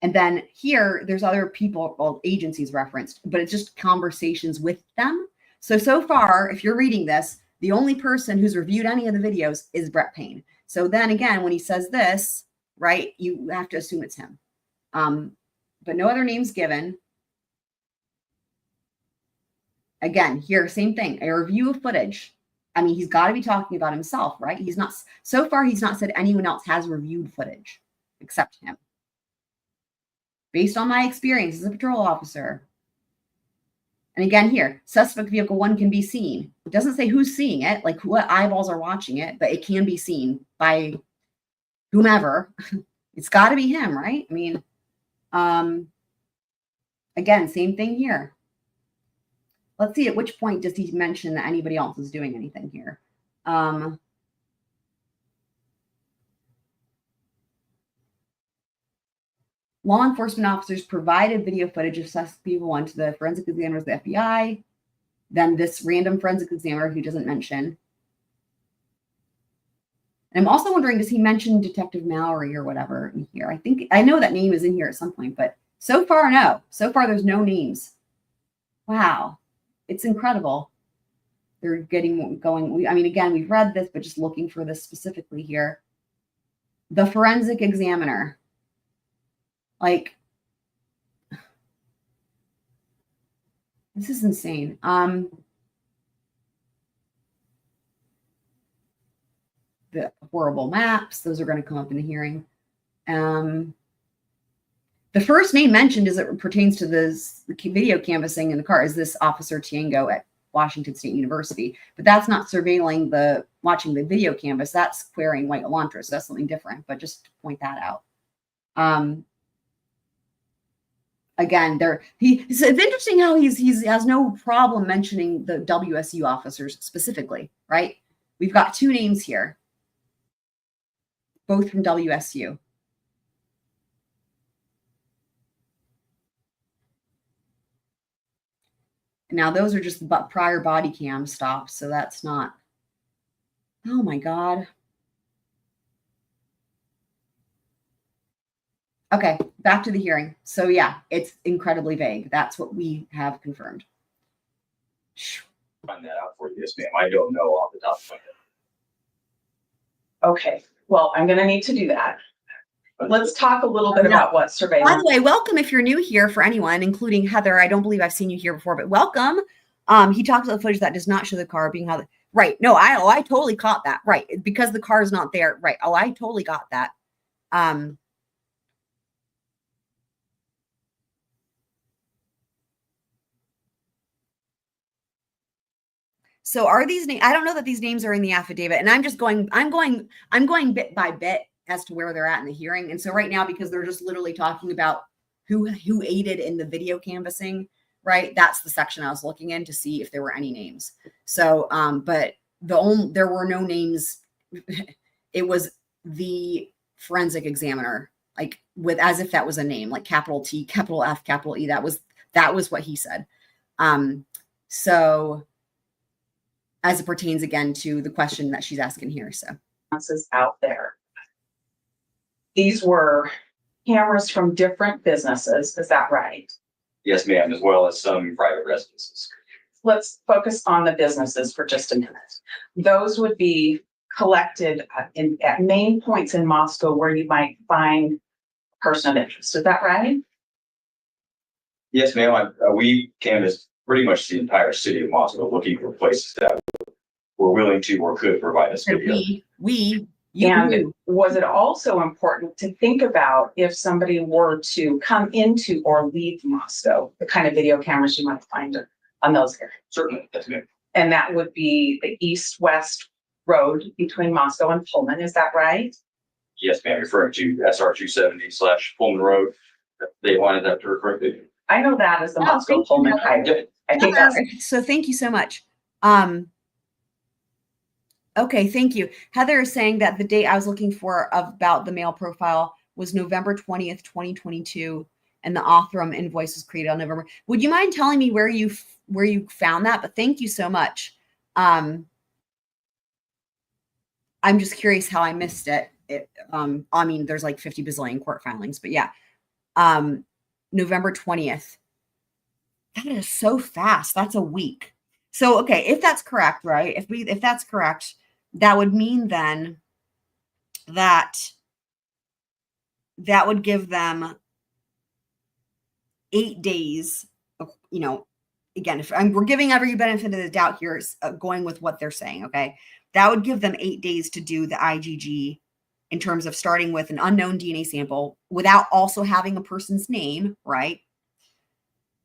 And then here, there's other people, well, agencies referenced, but it's just conversations with them. So far, if you're reading this, the only person who's reviewed any of the videos is Brett Payne. So then again, when he says this, right, you have to assume it's him. But no other names given. Again, here, same thing, a review of footage. I mean, he's got to be talking about himself, right? He's not, so far, he's not said anyone else has reviewed footage except him. Based on my experience as a patrol officer. And again, here, suspect vehicle 1 can be seen. It doesn't say who's seeing it, like what eyeballs are watching it, but it can be seen by whomever. It's got to be him, right? I mean, again, same thing here. Let's see, at which point does he mention that anybody else is doing anything here? Law enforcement officers provided video footage of suspect vehicle 1 to the forensic examiners of the FBI. Then this random forensic examiner who doesn't mention. And I'm also wondering, does he mention Detective Mallory or whatever in here? I know that name is in here at some point, but so far, no. So far, there's no names. Wow. It's incredible. They're getting going. I mean, again, we've read this, but just looking for this specifically here. The forensic examiner. Like, this is insane. The horrible maps, those are going to come up in the hearing. The first name mentioned as it pertains to this video canvassing in the car is this Officer Tiango at Washington State University, but that's not surveilling watching the video canvas. That's querying white Elantra, so that's something different, but just to point that out. Again, it's interesting how he has no problem mentioning the WSU officers specifically, right? We've got 2 names here, both from WSU. Now, those are just prior body cam stops, so that's not, oh my God. Okay, back to the hearing. So yeah, it's incredibly vague. That's what we have confirmed. Find that out for you, yes, ma'am. I don't know off the top of my head. Okay, well, I'm gonna need to do that. Let's talk a little bit about what By surveillance. the way, welcome if you're new here, for anyone, including Heather. I don't believe I've seen you here before, but welcome. He talks about the footage that does not show the car being how. Right. No, I totally caught that. Right. Because the car is not there. Right. Oh, I totally got that. So are these names? I don't know that these names are in the affidavit, and I'm going bit by bit as to where they're at in the hearing. And so right now, because they're just literally talking about who aided in the video canvassing, right? That's the section I was looking in to see if there were any names. So, but there were no names. It was the forensic examiner, like as if that was a name, like capital T, capital F, capital E. That was what he said. So as it pertains again to the question that she's asking here. So Out there. These were cameras from different businesses. Is that right? Yes, ma'am, as well as some private residences. Let's focus on the businesses for just a minute. Those would be collected at main points in Moscow where you might find a person of interest. Is that right? Yes, ma'am. We canvassed pretty much the entire city of Moscow looking for places that were willing to or could provide us video. And was it also important to think about if somebody were to come into or leave Moscow, the kind of video cameras you might find on those areas? Certainly, that's good. And that would be the east-west road between Moscow and Pullman. Is that right? Yes, ma'am. Referring to SR 270/Pullman Road. They wanted that to refer to. I know that as the Moscow Pullman highway. I think that's so. Thank you so much. Okay, thank you. Heather is saying that the date I was looking for about the mail profile was November 20th, 2022, and the Othram invoice was created on November. Would you mind telling me where you found that? But thank you so much. I'm just curious how I missed it. I mean, there's like 50 bazillion court filings, but yeah. November 20th. That is so fast. That's a week. So, okay, if that's correct, right? If that's correct, that would mean then that would give them 8 days of, again, if we're giving every benefit of the doubt here, going with what they're saying, okay? That would give them 8 days to do the IGG in terms of starting with an unknown DNA sample without also having a person's name, right?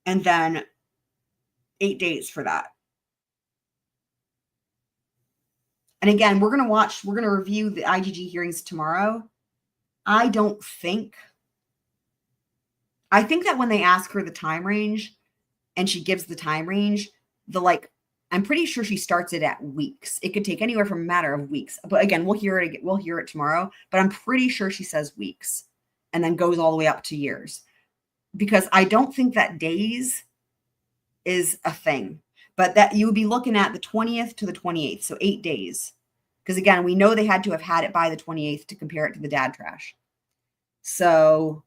And then 8 days for that. And again, we're going to review the IGG hearings tomorrow. I think that when they ask her the time range and she gives the time range, I'm pretty sure she starts it at weeks. It could take anywhere from a matter of weeks. But again, we'll hear it tomorrow, but I'm pretty sure she says weeks and then goes all the way up to years, because I don't think that days is a thing, but that you would be looking at the 20th to the 28th. So 8 days. Because again, we know they had to have had it by the 28th to compare it to the dad trash. So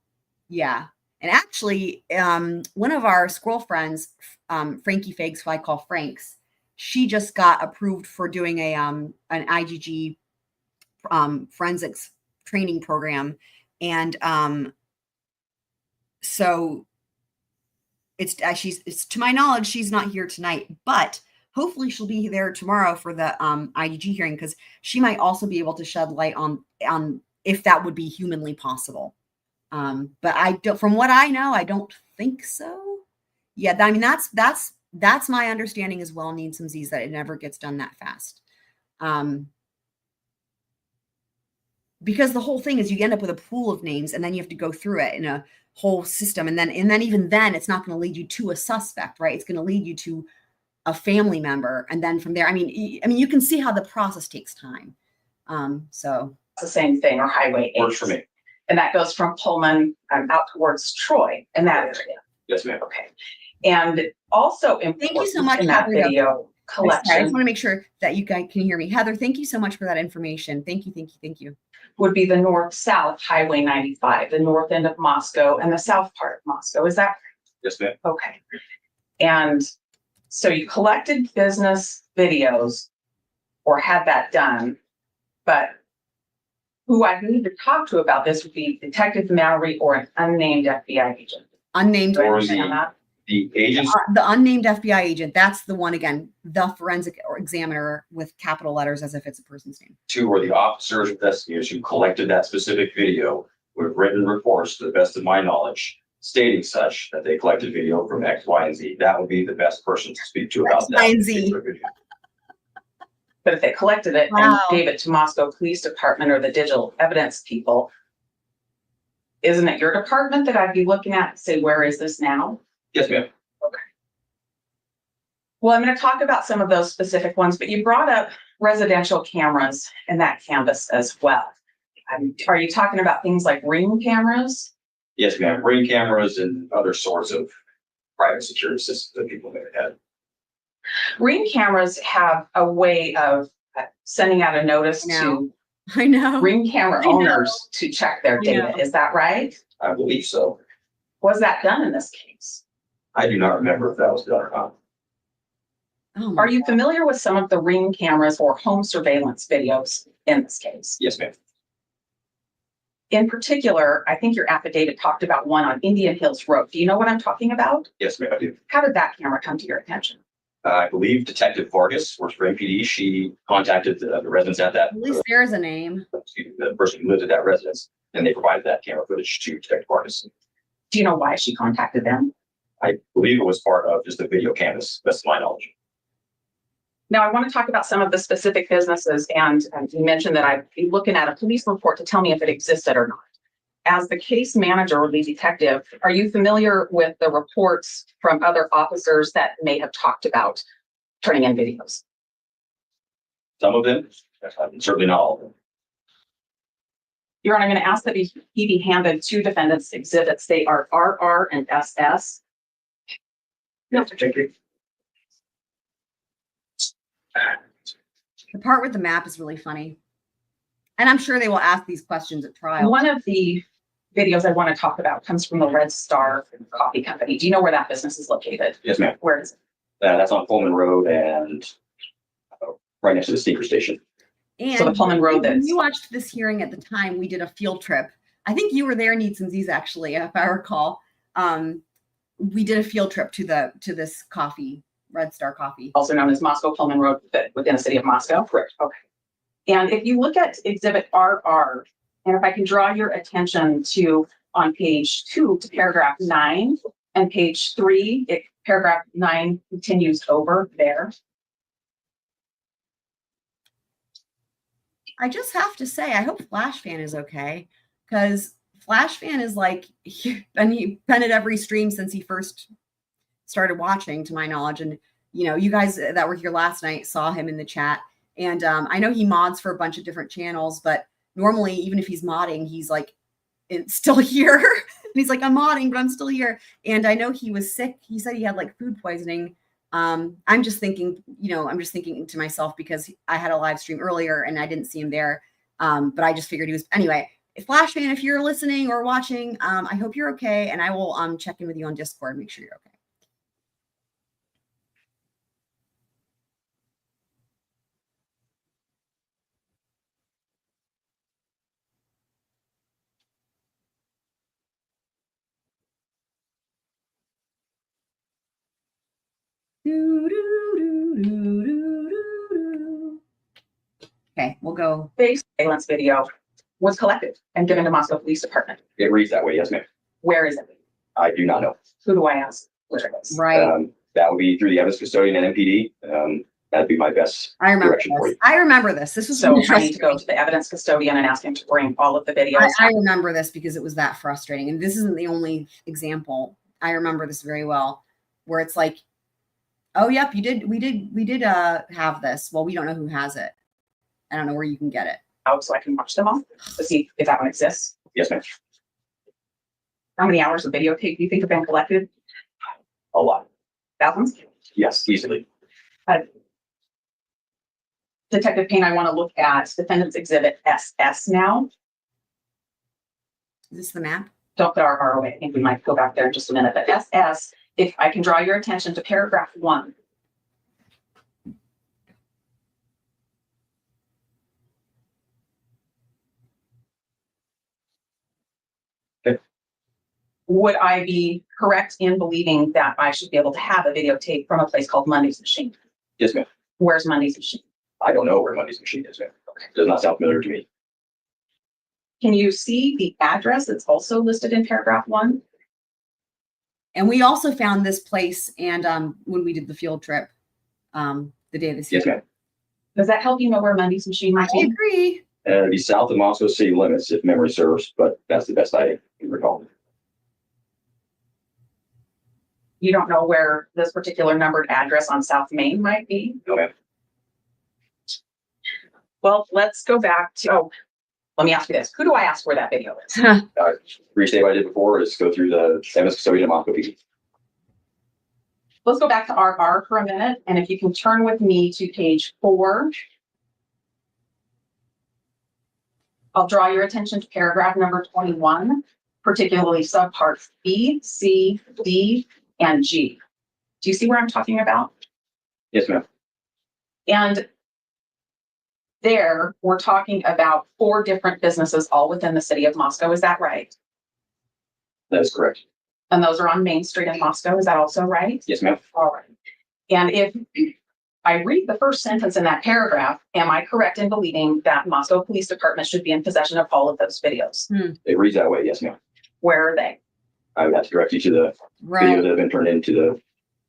yeah. And actually, one of our squirrel friends, Frankie Figs, who I call Franks, she just got approved for doing an IGG forensics training program. And so it's to my knowledge, she's not here tonight, but hopefully she'll be there tomorrow for the IGG hearing, because she might also be able to shed light on if that would be humanly possible. But from what I know, I don't think so. Yeah, I mean, that's my understanding as well, needs some Z's, that it never gets done that fast. Because the whole thing is you end up with a pool of names and then you have to go through it in a whole system. And then even then it's not going to lead you to a suspect, right? It's going to lead you to a family member. And then from there, I mean, you can see how the process takes time. So It's the same thing, or Highway 8. Works for me. And that goes from Pullman out towards Troy in that area. Yes, ma'am. Okay. And also thank you so important much, in that Heather. video I collection just want to make sure that you guys can hear me. Heather, thank you so much for that information. Thank you. would be the north-south Highway 95, the north end of Moscow and the south part of Moscow. Is that Yes, ma'am. okay? And so you collected business videos or had that done, but who I need to talk to about this would be Detective Mallory or an unnamed FBI agent. Unnamed. Do I Or understand that? The agents, The unnamed FBI agent, that's the one, again, the forensic examiner with capital letters as if it's a person's name. two or the officers, investigators who collected that specific video with written reports, to the best of my knowledge, stating such that they collected video from X, Y, and Z. That would be the best person to speak to about X, Y, and Z. particular video. But if they collected it Wow. and gave it to Moscow Police Department or the digital evidence people, isn't it your department that I'd be looking at and say, where is this now? Yes, ma'am. Well, I'm going to talk about some of those specific ones, but you brought up residential cameras in that canvas as well. Are you talking about things like Ring cameras? Yes, ma'am. Ring cameras and other sorts of private security systems that people may have had. Ring cameras have a way of sending out a notice to I know. Ring camera I know. owners to check their I data. know. Is that right? I believe so. Was that done in this case? I do not remember if that was done or not. Oh my Are you familiar with some of the Ring cameras or home surveillance videos in this case? Yes, ma'am. In particular, I think your affidavit talked about one on Indian Hills Road. Do you know what I'm talking about? Yes, ma'am, I do. How did that camera come to your attention? I believe Detective Vargas works for MPD. She contacted the residents at that, At least there's a name. the person who lived at that residence, and they provided that camera footage to Detective Vargas. Do you know why she contacted them? I believe it was part of just the video canvas, best of my knowledge. Now, I want to talk about some of the specific businesses, and you mentioned that I'd be looking at a police report to tell me if it existed or not. As the case manager or the detective, are you familiar with the reports from other officers that may have talked about turning in videos? Some of them, certainly not all of them. Your Honor, I'm going to ask that he be handed two defendants' exhibits. They are RR and SS. No, particularly. The part with the map is really funny. And I'm sure they will ask these questions at trial. One of the videos I want to talk about comes from the Red Star Coffee Company. Do you know where that business is located? Yes, ma'am. Where is it? That's on Pullman Road and right next to the sneaker station. And So the Pullman Road when that's- you watched this hearing at the time, we did a field trip. I think you were there, Needs and Z's, actually, if I recall. We did a field trip to this coffee, Red Star Coffee. Also known as Moscow Pullman Road within the city of Moscow? Correct. Okay. And if you look at Exhibit RR, and if I can draw your attention to on page 2 to paragraph 9 and page 3, paragraph 9 continues over there. I just have to say, I hope Flash Fan is okay, because Flash Fan is like, he's been at every stream since he first started watching, to my knowledge. And, you know, you guys that were here last night saw him in the chat. And I know he mods for a bunch of different channels, but normally, even if he's modding, he's like, it's still here. And he's like, I'm modding, but I'm still here. And I know he was sick. He said he had like food poisoning. I'm just thinking, you know, I'm just thinking to myself because I had a live stream earlier and I didn't see him there. But I just figured he was, anyway, Flash Fan, if you're listening or watching, I hope you're okay. And I will check in with you on Discord and make sure you're okay. Okay, we'll go. Base surveillance video was collected and given to Moscow Police Department. It reads that way. Yes, ma'am. Where is it? I do not know. Who do I ask? Where it is? Right. That would be through the evidence custodian and MPD. That'd be my best I remember direction for this. you. I remember this. This was So really I need to go frustrating. to the evidence custodian and ask him to bring all of the videos. I remember this because it was that frustrating. And this isn't the only example. I remember this very well, where it's like, oh, yep, we did have this. Well, we don't know who has it. I don't know where you can get it. Out so I can watch them all to see if that one exists. Yes, ma'am. How many hours of videotape do you think have been collected? A lot. Thousands? Yes, easily. Detective Payne, I want to look at Defendant's Exhibit SS now. Is this the map? Don't put our away. I think we might go back there in just a minute. But SS, if I can draw your attention to paragraph 1. Okay. Would I be correct in believing that I should be able to have a videotape from a place called Monday's Machine? Yes, ma'am. Where's Monday's Machine? I don't know where Monday's machine is, ma'am. Does not sound familiar to me. Can you see the address that's also listed in paragraph 1? And we also found this place and when we did the field trip the day of this Yes, year. ma'am. Does that help you know where Monday's Machine might I be? agree. It'd be south of Moscow city limits if memory serves, but that's the best I can recall. You don't know where this particular numbered address on South Main might be? No, ma'am. Well, let's go back to, let me ask you this. Who do I ask where that video is? Restate what I did before is go through the evidence custodian and Moscow PD. Let's go back to RR for a minute. And if you can turn with me to page 4. I'll draw your attention to paragraph number 21, particularly subparts B, C, D, and G. Do you see where I'm talking about? Yes, ma'am. And there, we're talking about 4 different businesses all within the city of Moscow. Is that right? That is correct. And those are on Main Street in Moscow. Is that also right? Yes, ma'am. All right. And if I read the first sentence in that paragraph, am I correct in believing that Moscow Police Department should be in possession of all of those videos? It reads that way. Yes, ma'am. Where are they? I would have to direct you to the video Right. that have been turned into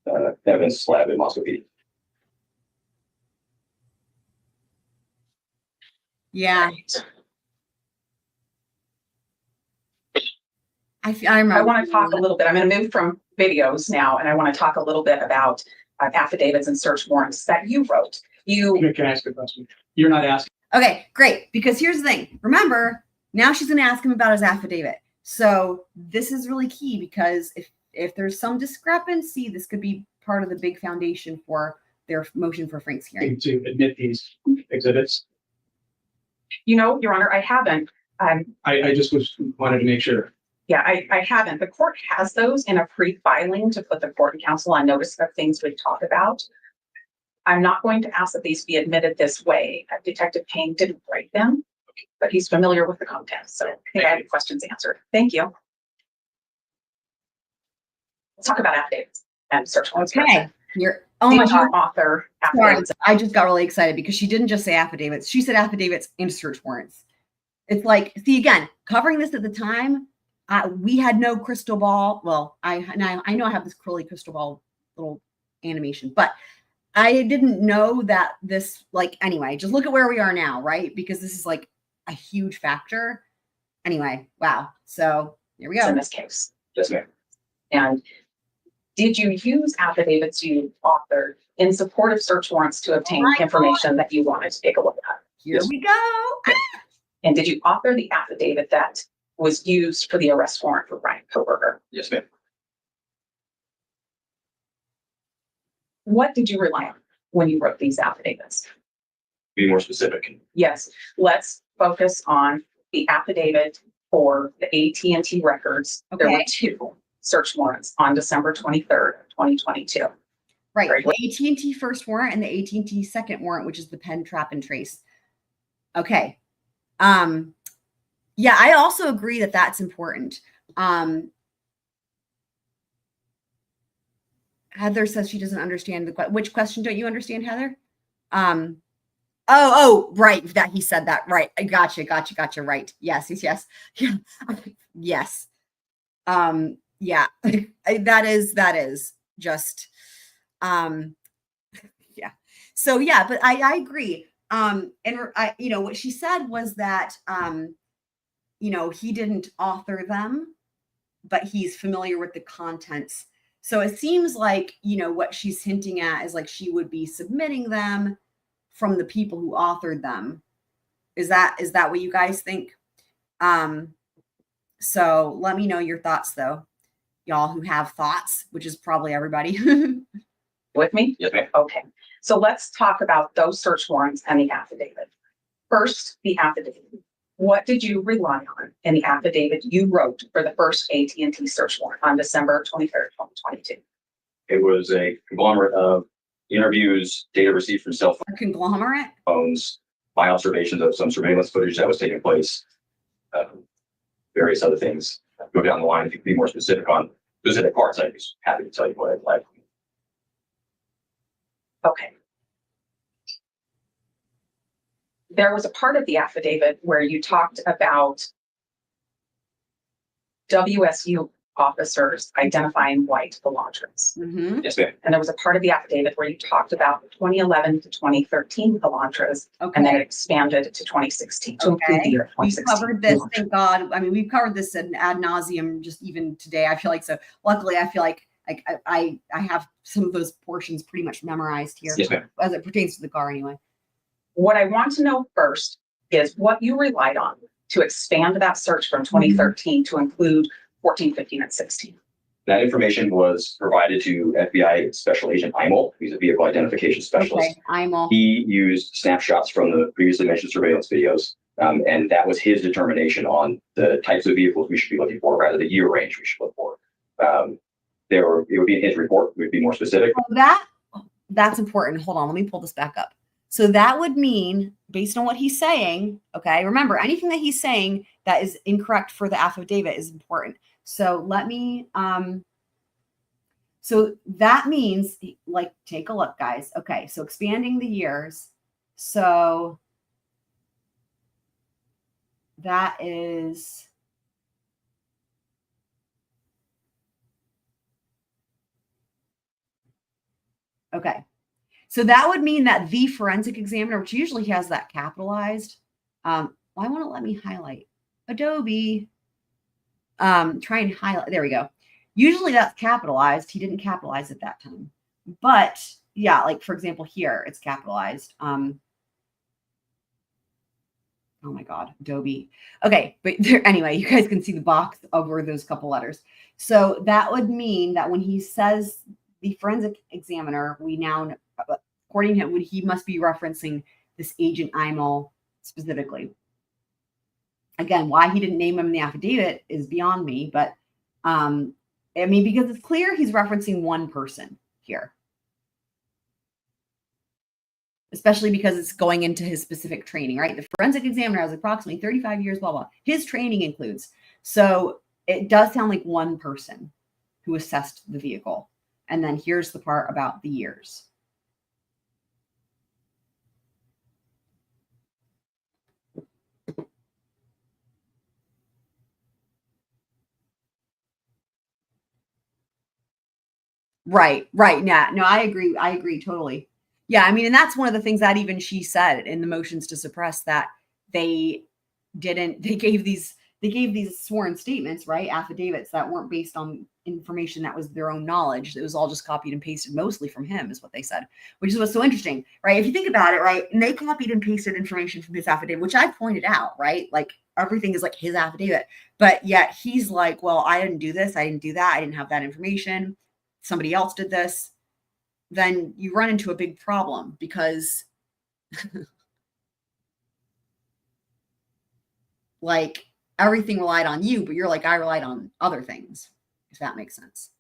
the evidence lab in Moscow PD. Yeah. I remember. I want to talk a little bit. I'm going to move from videos now, and I want to talk a little bit about affidavits and search warrants that you wrote. Can I ask a question? You're not asking. Okay, great. Because here's the thing. Remember, now she's going to ask him about his affidavit. So this is really key because if there's some discrepancy, this could be part of the big foundation for their motion for Frank's hearing. To admit these exhibits. Your Honor, I haven't. I just wanted to make sure. Yeah, I haven't. The court has those in a pre-filing to put the court and counsel on notice of things we talk about. I'm not going to ask that these be admitted this way. Detective Payne didn't write them, but he's familiar with the contents. So I think I have your questions answered. Thank you. Let's talk about affidavits and search warrants. Okay. Oh my Did you God. author Sorry, affidavits? I just got really excited because she didn't just say affidavits. She said affidavits and search warrants. It's like, see, again, covering this at the time, we had no crystal ball. Well, I know I have this curly crystal ball little animation, but I didn't know that this, anyway, just look at where we are now, right? Because this is like a huge factor. Anyway, wow. So here we go. In this case. Yes, ma'am. And did you use affidavits you authored in support of search warrants to obtain information that you wanted to take a look at? Here we go. And did you author the affidavit that was used for the arrest warrant for Bryan Kohberger? Yes, ma'am. What did you rely on when you wrote these affidavits? Be more specific. Yes, let's focus on the affidavit for the AT&T records. There were Okay. 2 search warrants on December 23rd, 2022. Right. Very The AT&T first warrant and the AT&T second warrant, which is the pen, trap, and trace. Okay. Yeah, I also agree that that's important. Heather says she doesn't understand which question don't you understand, Heather? Oh, right. That he said that. Right. I gotcha. Right. Yes. Yeah. Yes. Yeah. that is just, yeah. So yeah, but I agree. And what she said was that, he didn't author them, but he's familiar with the contents. So it seems like, what she's hinting at is like she would be submitting them from the people who authored them. Is that what you guys think? So let me know your thoughts though. Y'all who have thoughts, which is probably everybody. With me? Yes, ma'am. Okay. So let's talk about those search warrants and the affidavit. First, the affidavit. What did you rely on in the affidavit you wrote for the first AT&T search warrant on December 23rd, 2022? It was a conglomerate of interviews, data received from cell A conglomerate? phones, my observations of some surveillance footage that was taking place, various other things. Go down the line. If you could be more specific on specific parts, I'd be happy to tell you what I'd like. Okay. There was a part of the affidavit where you talked about WSU officers identifying white Elantras. Mm-hmm. Yes, ma'am. And there was a part of the affidavit where you talked about 2011 to 2013 Elantras, and then Okay. it expanded to 2016 to include the Okay. year We 2016. covered this, thank God. I mean, we've covered this ad nauseum just even today. I feel like so. Luckily, I feel like I have some of those portions pretty much memorized here Yes, ma'am. as it pertains to the car anyway. What I want to know first is what you relied on to expand that search from 2013 to include 14, 15, and 16. That information was provided to FBI Special Agent Imel. He's a vehicle identification specialist. Okay, I'm all. He used snapshots from the previously mentioned surveillance videos, and that was his determination on the types of vehicles we should be looking for, rather the year range we should look for. It would be in his report. We'd be more specific. That's important. Hold on, let me pull this back up. So that would mean, based on what he's saying, okay, remember anything that he's saying that is incorrect for the affidavit is important. So let me, so that means, like, take a look, guys. Okay, so expanding the years. So that is, okay. So that would mean that the forensic examiner, which usually has that capitalized, why won't it let me highlight? Adobe, try and highlight, there we go. Usually that's capitalized. He didn't capitalize it that time. But yeah, like for example, here it's capitalized. Oh my God, Adobe. Okay, but there, anyway, you guys can see the box over those couple letters. So that would mean that when he says the forensic examiner, we now, according to him, he must be referencing this Agent Imel specifically. Again, why he didn't name him in the affidavit is beyond me, but I mean, because it's clear he's referencing one person here, especially because it's going into his specific training, right? The forensic examiner has approximately 35 years, blah, blah. His training includes. So it does sound like one person who assessed the vehicle. And then here's the part about the years. Right. Yeah, no, I agree totally. Yeah, I mean, and that's one of the things that even she said in the motions to suppress, that they gave these sworn statements, right? Affidavits that weren't based on information that was their own knowledge. It was all just copied and pasted mostly from him, is what they said, which is what's so interesting, right? If you think about it, right? And they copied and pasted information from his affidavit, which I pointed out, right? Like everything is like his affidavit, but yet he's like, well, I didn't do this. I didn't do that. I didn't have that information. Somebody else did this. Then you run into a big problem because like everything relied on you, but you're like, I relied on other things, if that makes sense.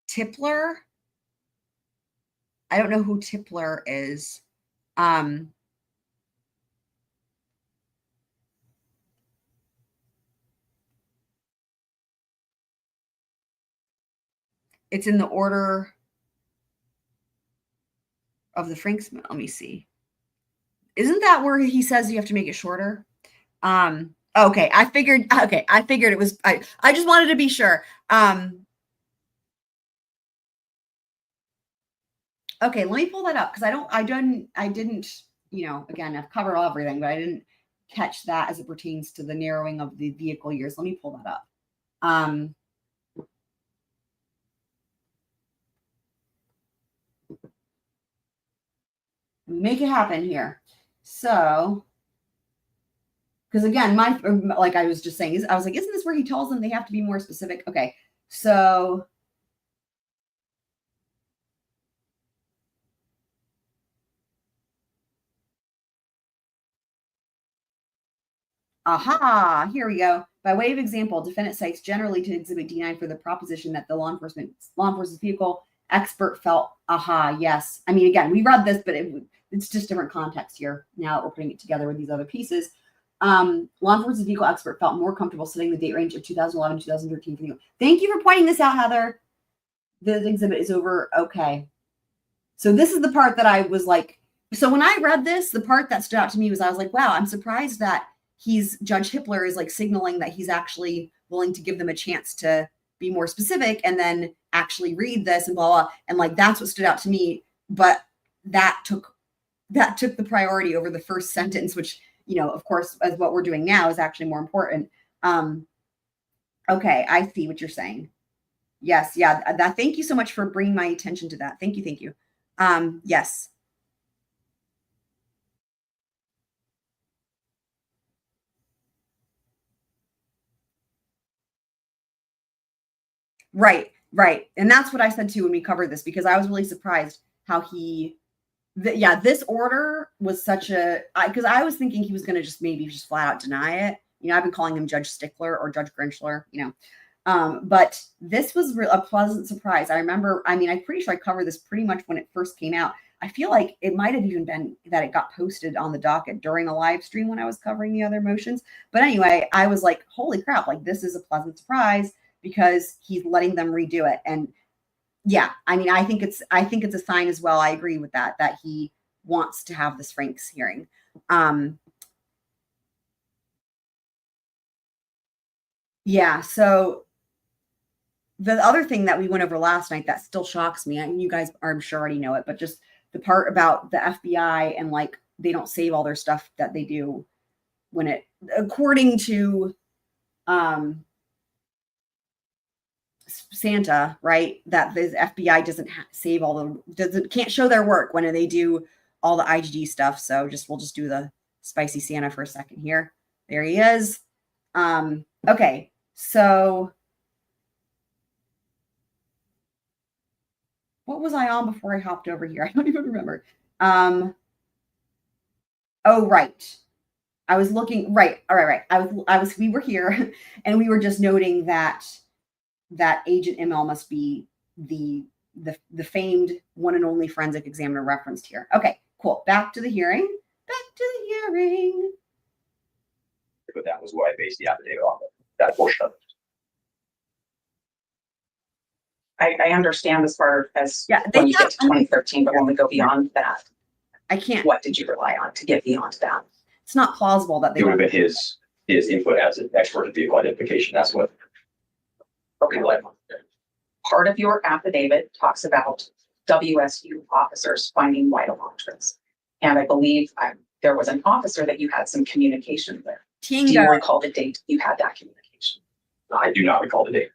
Tipler. I don't know who Tipler is. It's in the order of the Franks. Let me see. Isn't that where he says you have to make it shorter? Okay. I figured it was, I just wanted to be sure. Okay, let me pull that up because I didn't, again, I've covered everything, but I didn't catch that as it pertains to the narrowing of the vehicle years. Let me pull that up. Make it happen here. So, because again, like I was just saying, I was like, isn't this where he tells them they have to be more specific? Okay, so. Aha, here we go. By way of example, defendant cites generally to Exhibit D9 for the proposition that the law enforcement vehicle expert felt, yes. I mean, again, we read this, but it's just different context here. Now we're putting it together with these other pieces. Law enforcement vehicle expert felt more comfortable setting the date range of 2011, 2013 for you. Thank you for pointing this out, Heather. The exhibit is over. Okay. So this is the part that I was like, so when I read this, the part that stood out to me was, I was like, wow, I'm surprised that Judge Hippler is like signaling that he's actually willing to give them a chance to be more specific and then actually read this and blah, blah. And like, that's what stood out to me. But that took the priority over the first sentence, which, of course, as what we're doing now is actually more important. Okay. I see what you're saying. Yes. Yeah. Thank you so much for bringing my attention to that. Thank you. Yes. Right. And that's what I said too when we covered this, because I was really surprised how this order was such because I was thinking he was going to just maybe just flat out deny it. I've been calling him Judge Stickler or Judge Grinchler, but this was a pleasant surprise. I remember, I'm pretty sure I covered this pretty much when it first came out. I feel like it might have even been that it got posted on the docket during a live stream when I was covering the other motions. But anyway, I was like, holy crap, like this is a pleasant surprise because he's letting them redo it. And yeah, I think it's a sign as well. I agree with that he wants to have this Franks hearing. Yeah. So the other thing that we went over last night that still shocks me, and you guys I'm sure already know it, but just the part about the FBI and like they don't save all their stuff that they do when it, according to Santa, right? That the FBI doesn't save can't show their work when they do all the IGG stuff. So we'll just do the spicy Santa for a second here. There he is. Okay, so what was I on before I hopped over here? I don't even remember. Oh, right. I was looking, right. All right. We were here and we were just noting that Agent ML must be the famed one and only forensic examiner referenced here. Okay, cool. Back to the hearing. But that was what I based the affidavit on, that portion of it. I understand as far as Yeah, when you get to 2013, but when we go beyond that, I can't. what did you rely on to get beyond that? It's not plausible that they It would have don't. been his input as an expert in vehicle identification. That's what. Okay, part of your affidavit talks about WSU officers finding white Elantras. And I believe there was an officer that you had some communication with. Do you Tinga. recall the date you had that communication? I do not recall the date.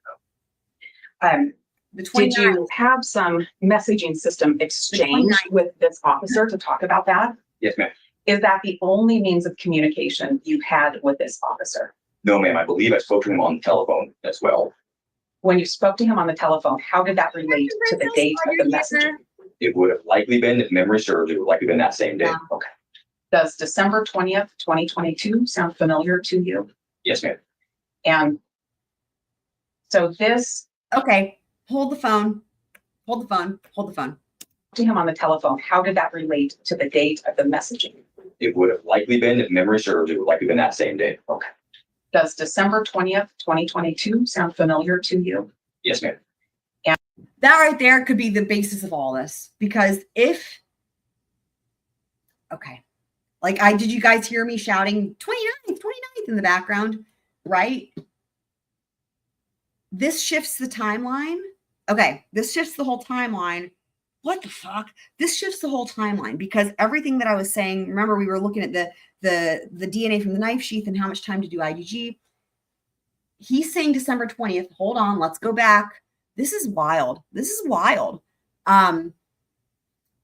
The Did 29th. you have some messaging system exchange 29th. with this officer to talk about that? Yes, ma'am. Is that the only means of communication you had with this officer? No, ma'am. I believe I spoke to him on the telephone as well. When you spoke to him on the telephone, how did that relate to the date of the messaging? It would have likely been, if memory serves, it would likely been that same day. Yeah. Okay. Does December 20th, 2022 sound familiar to you? Yes, ma'am. And so this, Okay, hold the phone. to him on the telephone, how did that relate to the date of the messaging? It would have likely been, if memory serves, it would likely been that same day. Okay. Does December 20th, 2022 sound familiar to you? Yes, ma'am. That right there could be the basis of all this, because did you guys hear me shouting 29th in the background, right? This shifts the timeline. Okay, this shifts the whole timeline. What the fuck? This shifts the whole timeline because everything that I was saying, remember we were looking at the DNA from the knife sheath and how much time to do IGG. He's saying December 20th. Hold on, let's go back. This is wild.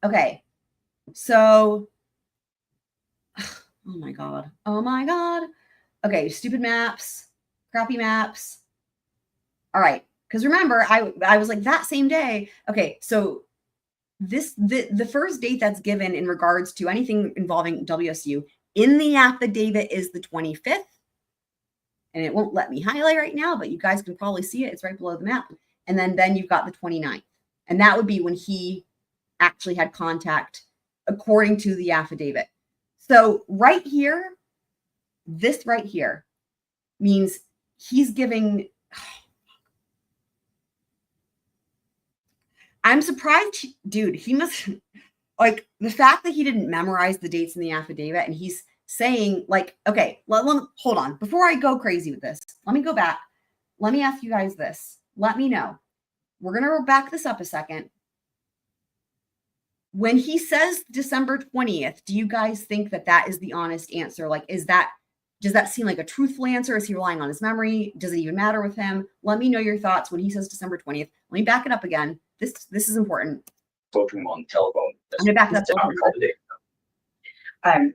Okay. So oh my God. Okay, stupid maps, crappy maps. All right. Because remember, I was like that same day. Okay, so the first date that's given in regards to anything involving WSU in the affidavit is the 25th. And it won't let me highlight right now, but you guys can probably see it. It's right below the map. And then you've got the 29th. And that would be when he actually had contact according to the affidavit. So right here, this right here means he's giving. I'm surprised, dude. He must like the fact that he didn't memorize the dates in the affidavit and he's saying like, okay, hold on. Before I go crazy with this, let me go back. Let me ask you guys this. Let me know. We're going to back this up a second. When he says December 20th, do you guys think that is the honest answer? Like, does that seem like a truthful answer? Is he relying on his memory? Does it even matter with him? Let me know your thoughts when he says December 20th. Let me back it up again. This is important. Spoke to him on the telephone. I'm going to back it up. I don't recall the date.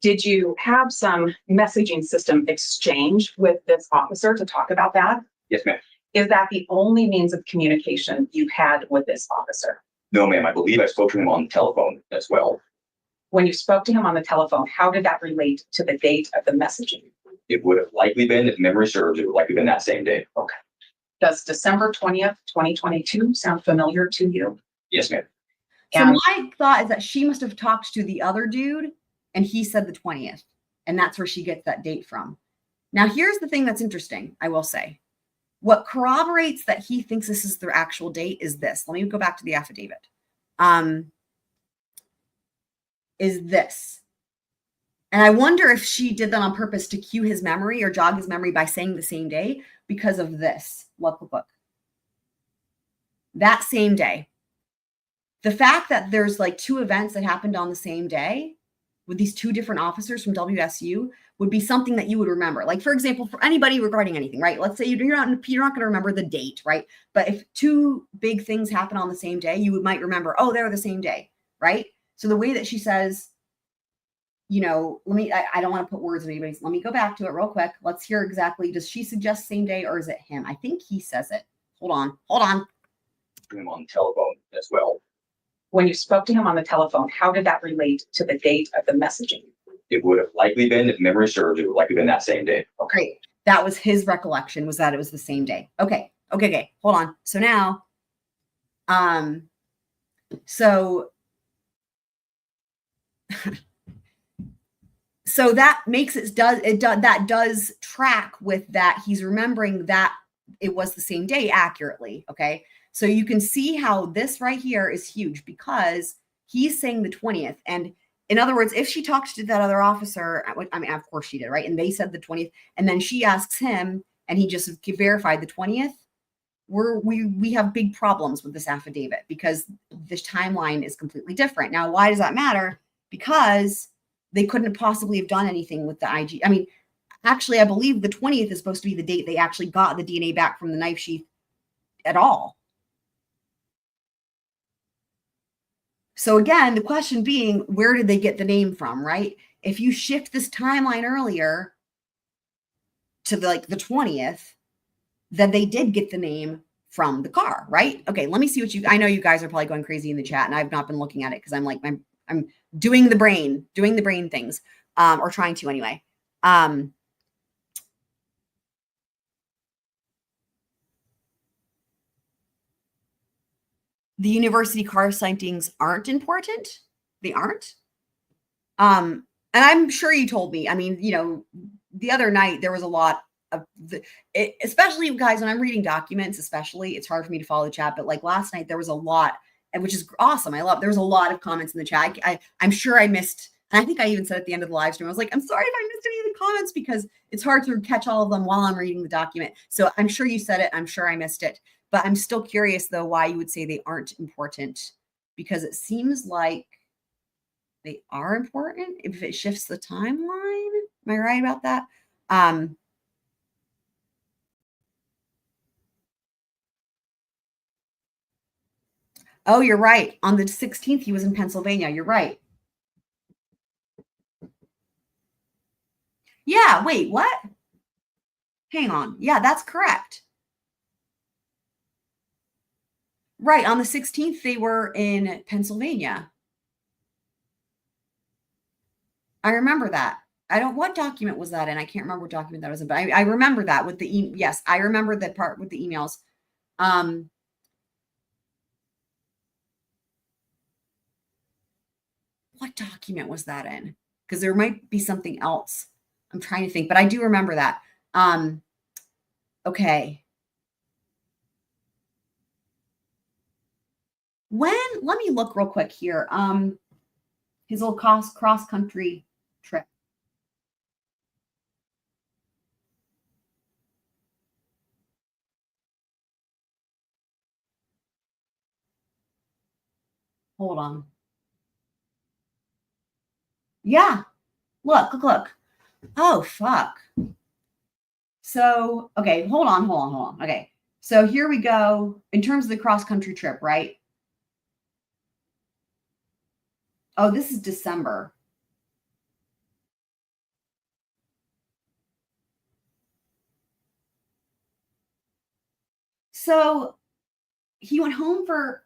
Did you have some messaging system exchange with this officer to talk about that? Yes, ma'am. Is that the only means of communication you had with this officer? No, ma'am. I believe I spoke to him on the telephone as well. When you spoke to him on the telephone, how did that relate to the date of the messaging? It would have likely been, if memory serves, it would likely been that same day. Okay. Does December 20th, 2022 sound familiar to you? Yes, ma'am. So And my thought is that she must have talked to the other dude and he said the 20th. And that's where she gets that date from. Now, here's the thing that's interesting, I will say. What corroborates that he thinks this is the actual date is this. Let me go back to the affidavit. Is this. And I wonder if she did that on purpose to cue his memory or jog his memory by saying the same day because of this. Look. That same day. The fact that there's like two events that happened on the same day with these two different officers from WSU would be something that you would remember. Like, for example, for anybody regarding anything, right? Let's say you're not going to remember the date, right? But if two big things happen on the same day, you might remember, oh, they're the same day, right? So the way that she says you know, I don't want to put words in anybody's, let me go back to it real quick. Let's hear exactly, does she suggest same day or is it him? I think he says it. Hold on. Him on telephone as well. When you spoke to him on the telephone, how did that relate to the date of the messaging? It would have likely been, if memory serves, it would likely been that same day. Okay. That was his recollection, was that it was the same day. Okay. Hold on. So now, so that makes that does track with that. He's remembering that it was the same day accurately. Okay. So you can see how this right here is huge because he's saying the 20th. And in other words, if she talked to that other officer, I mean, of course she did, right? And they said the 20th, and then she asks him and he just verified the 20th. We have big problems with this affidavit because this timeline is completely different. Now, why does that matter? Because they couldn't possibly have done anything with the IG. I mean, actually, I believe the 20th is supposed to be the date they actually got the DNA back from the knife sheath at all. So again, the question being, where did they get the name from, right? If you shift this timeline earlier to the 20th, then they did get the name from the car, right? Okay, let me see what I know you guys are probably going crazy in the chat and I've not been looking at it because I'm doing the brain things, or trying to anyway. The university car sightings aren't important. They aren't. And I'm sure you told me, I mean, you know, the other night there was a lot of especially guys, when I'm reading documents, especially, it's hard for me to follow the chat, but like last night there was a lot, and which is awesome. There was a lot of comments in the chat. I'm sure I missed, and I think I even said at the end of the live stream, I was like, I'm sorry if I missed any of the comments because it's hard to catch all of them while I'm reading the document. So I'm sure you said it. I'm sure I missed it, but I'm still curious though, why you would say they aren't important, because it seems like they are important if it shifts the timeline. Am I right about that? Oh, you're right. On the 16th, he was in Pennsylvania. You're right. Yeah, wait, what? Hang on. Yeah, that's correct. Right, on the 16th, they were in Pennsylvania. I remember that. What document was that in? I can't remember what document that was in, but I remember that with the, yes, I remember that part with the emails. What document was that in? Because there might be something else. I'm trying to think, but I do remember that. Okay. Let me look real quick here. His little cross country trip. Hold on. Yeah. Look. Oh, fuck. So, okay, hold on. Okay. So here we go. In terms of the cross country trip, right? Oh, this is December. So he went home for,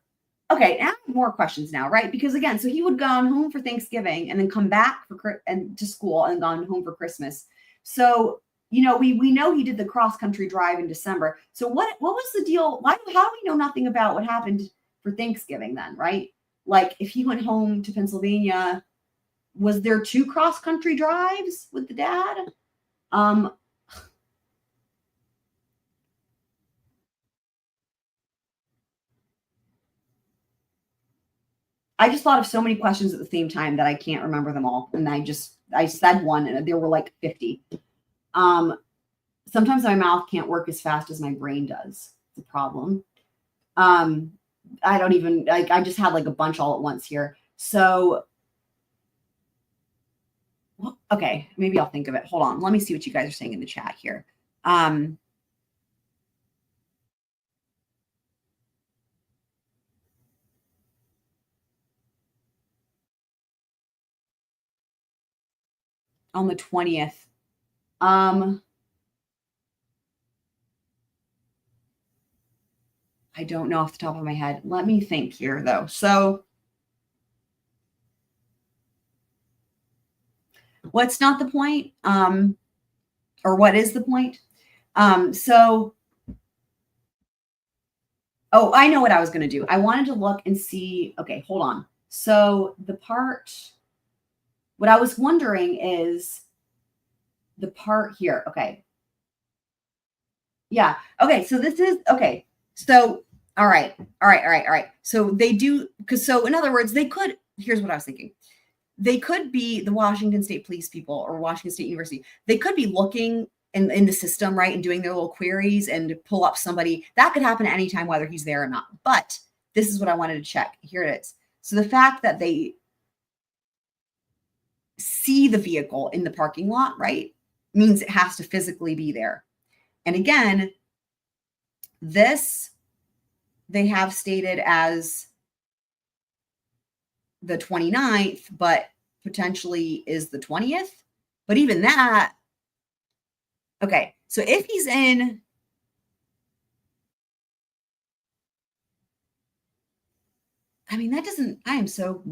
okay, I have more questions now, right? Because again, so he would gone home for Thanksgiving and then come back to school and gone home for Christmas. So, you know, we know he did the cross country drive in December. So what was the deal? How do we know nothing about what happened for Thanksgiving then, right? Like if he went home to Pennsylvania, was there 2 cross country drives with the dad? I just thought of so many questions at the same time that I can't remember them all. And I said one and there were like 50. Sometimes my mouth can't work as fast as my brain does. It's a problem. I don't even, I just had like a bunch all at once here. So, okay, maybe I'll think of it. Hold on. Let me see what you guys are saying in the chat here. on the 20th. I don't know off the top of my head. Let me think here though. So what's not the point? Or what is the point? Oh, I know what I was going to do. I wanted to look and see. Okay, hold on. So what I was wondering is the part here. Okay. Yeah. Okay. So this is, okay. So, all right. So they do, so in other words, here's what I was thinking. They could be the Washington State Police people or Washington State University. They could be looking in the system, right, and doing their little queries and pull up somebody. That could happen at any time, whether he's there or not. But this is what I wanted to check. Here it is. So the fact that they see the vehicle in the parking lot, right, means it has to physically be there. And again, this they have stated as the 29th, but potentially is the 20th. But even that, okay, so if he's in, I mean, that doesn't, I am so,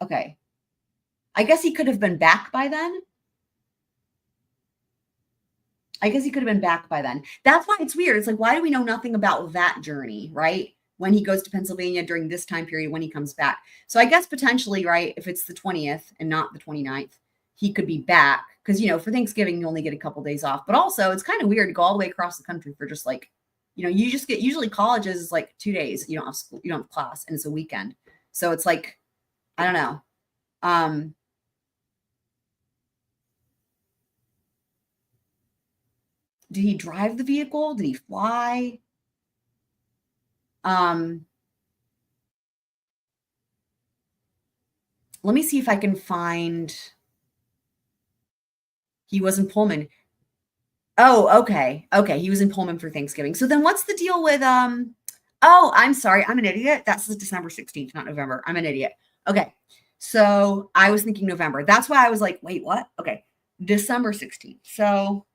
okay. I guess he could have been back by then. That's why it's weird. It's like, why do we know nothing about that journey, right? When he goes to Pennsylvania during this time period, when he comes back. So I guess potentially, right, if it's the 20th and not the 29th, he could be back. Because, for Thanksgiving, you only get a couple days off. But also, it's kind of weird to go all the way across the country for just like, you just get, usually colleges is like 2 days. You don't have school, you don't have class, and it's a weekend. So it's like, I don't know. Did he drive the vehicle? Did he fly? Let me see if I can find. He was in Pullman. Oh, okay. He was in Pullman for Thanksgiving. So then what's the deal with, oh, I'm sorry. I'm an idiot. That's December 16th, not November. I'm an idiot. Okay. So I was thinking November. That's why I was like, wait, what? Okay. December 16th. So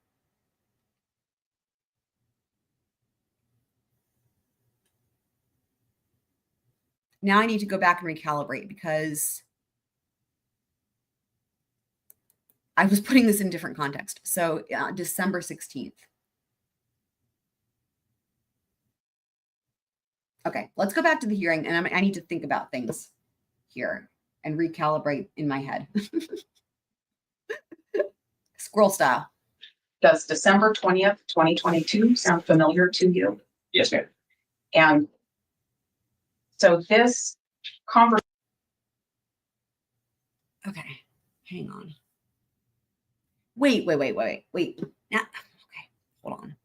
now I need to go back and recalibrate because I was putting this in different context. So December 16th. Okay, let's go back to the hearing, and I need to think about things here and recalibrate in my head. Squirrel style. Does December 20th, 2022 sound familiar to you? Yes, ma'am. And so this conversation. Okay, hang on. Wait. Now, okay, hold on.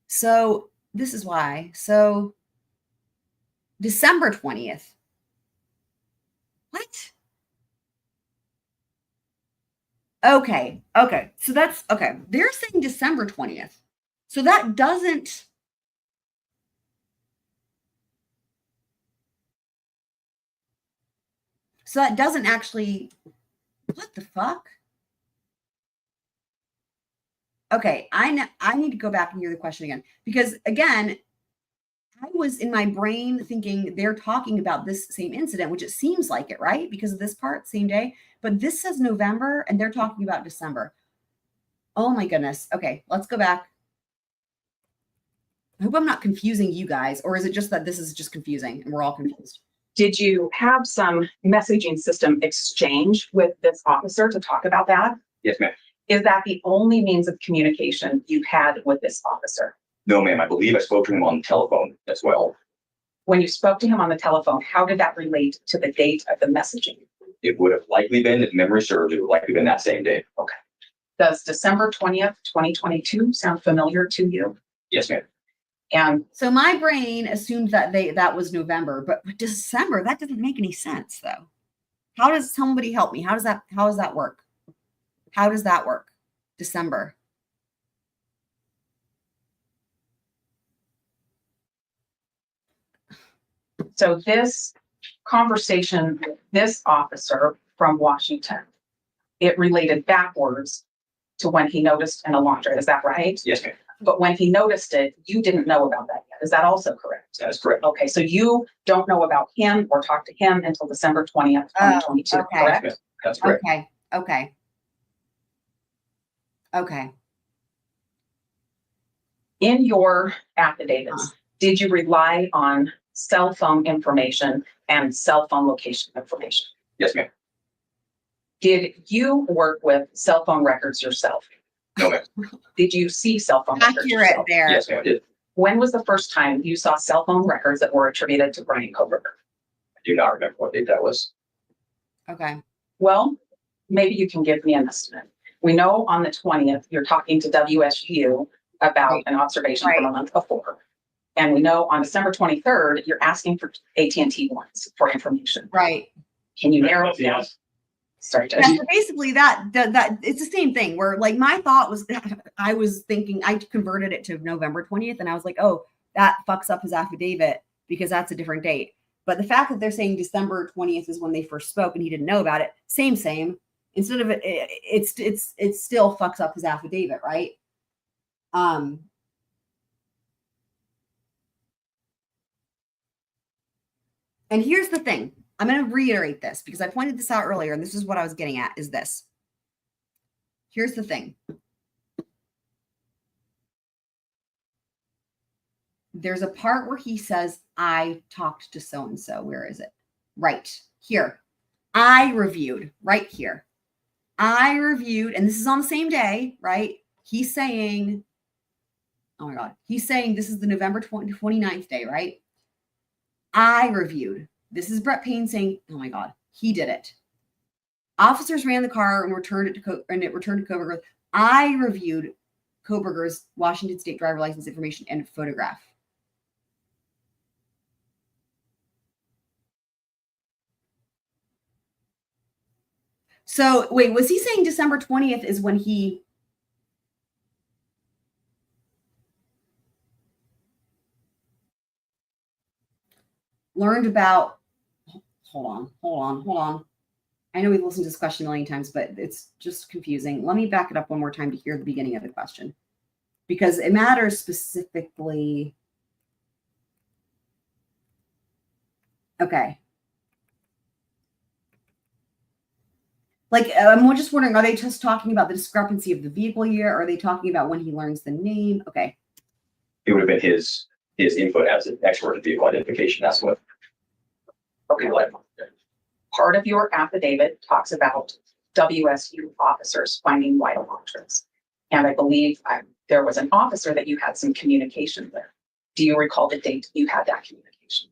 So this is why. So December 20th. What? Okay. So that's okay. They're saying December 20th. So that doesn't. So that doesn't actually. What the fuck? Okay, I need to go back and hear the question again because again, I was in my brain thinking they're talking about this same incident, which it seems like it, right? Because of this part, same day. But this says November and they're talking about December. Oh my goodness. Okay, let's go back. I hope I'm not confusing you guys, or is it just that this is just confusing and we're all confused? Did you have some messaging system exchange with this officer to talk about that? Yes, ma'am. Is that the only means of communication you had with this officer? No, ma'am. I believe I spoke to him on the telephone as well. When you spoke to him on the telephone, how did that relate to the date of the messaging? It would have likely been, if memory serves, it would likely been that same day. Okay. Does December 20th, 2022 sound familiar to you? Yes, ma'am. And so my brain assumed that was November, but December, that doesn't make any sense though. How does somebody help me? How does that work? How does that work? December. So this conversation with this officer from Washington, it related backwards to when he noticed an Elantra. Is that right? Yes, ma'am. But when he noticed it, you didn't know about that yet. Is that also correct? That is correct. Okay, so you don't know about him or talk to him until December 20th, 2022, okay. correct? That's correct. Okay. In your affidavits, did you rely on cell phone information and cell phone location information? Yes, ma'am. Did you work with cell phone records yourself? No, ma'am. Did you see cell phone records Accurate yourself? there. Yes, ma'am. I did. When was the first time you saw cell phone records that were attributed to Bryan Kohberger? I do not remember what date that was. Okay. Well, maybe you can give me an estimate. We know on the 20th, you're talking to WSU about Right. an observation from Right. a month before. And we know on December 23rd, you're asking for AT&T warrants for information. Right. Can you narrow it down? Yes. Sorry, Yeah, Judge. so basically that it's the same thing where like my thought was I was thinking I converted it to November 20th and I was like, oh, that fucks up his affidavit because that's a different date. But the fact that they're saying December 20th is when they first spoke and he didn't know about it, same. Instead of it still fucks up his affidavit, right? And here's the thing. I'm going to reiterate this because I pointed this out earlier, and this is what I was getting at, is this. Here's the thing. There's a part where he says, I talked to so-and-so. Where is it? Right here. I reviewed, right here. I reviewed, and this is on the same day, right? He's saying, oh my God, he's saying this is the November 29th day, right? I reviewed. This is Brett Payne saying, oh my God, he did it. Officers ran the car and returned it to Kohberger. I reviewed Kohberger's Washington State driver license information and photograph. So wait, was he saying December 20th is when he learned about, hold on. I know we've listened to this question a million times, but it's just confusing. Let me back it up one more time to hear the beginning of the question because it matters specifically. Okay. Like, I'm just wondering, are they just talking about the discrepancy of the vehicle year? Or are they talking about when he learns the name? Okay. It would have been his input as an expert in vehicle identification. That's what. Okay. Part of your affidavit talks about WSU officers finding white Elantras. And I believe there was an officer that you had some communication with. Do you recall the date you had that communication?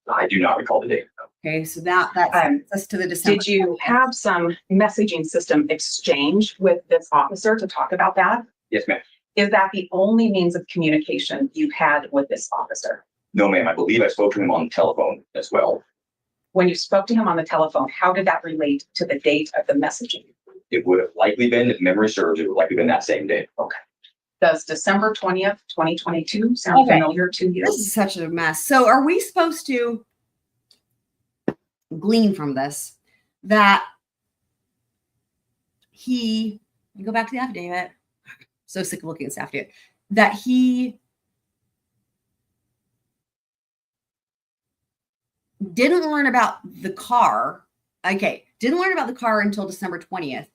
I do not recall the date. Okay. So that sends us to the December. Did you have some messaging system exchange with this officer to talk about that? Yes, ma'am. Is that the only means of communication you had with this officer? No, ma'am. I believe I spoke to him on the telephone as well. When you spoke to him on the telephone, how did that relate to the date of the messaging? It would have likely been, if memory serves, it would likely been that same day. Okay. Does December 20th, 2022 sound familiar to you? This is such a mess. So are we supposed to glean from this that he, go back to the affidavit, so sick of looking at this affidavit, that he didn't learn about the car. Okay. Didn't learn about the car until December 20th.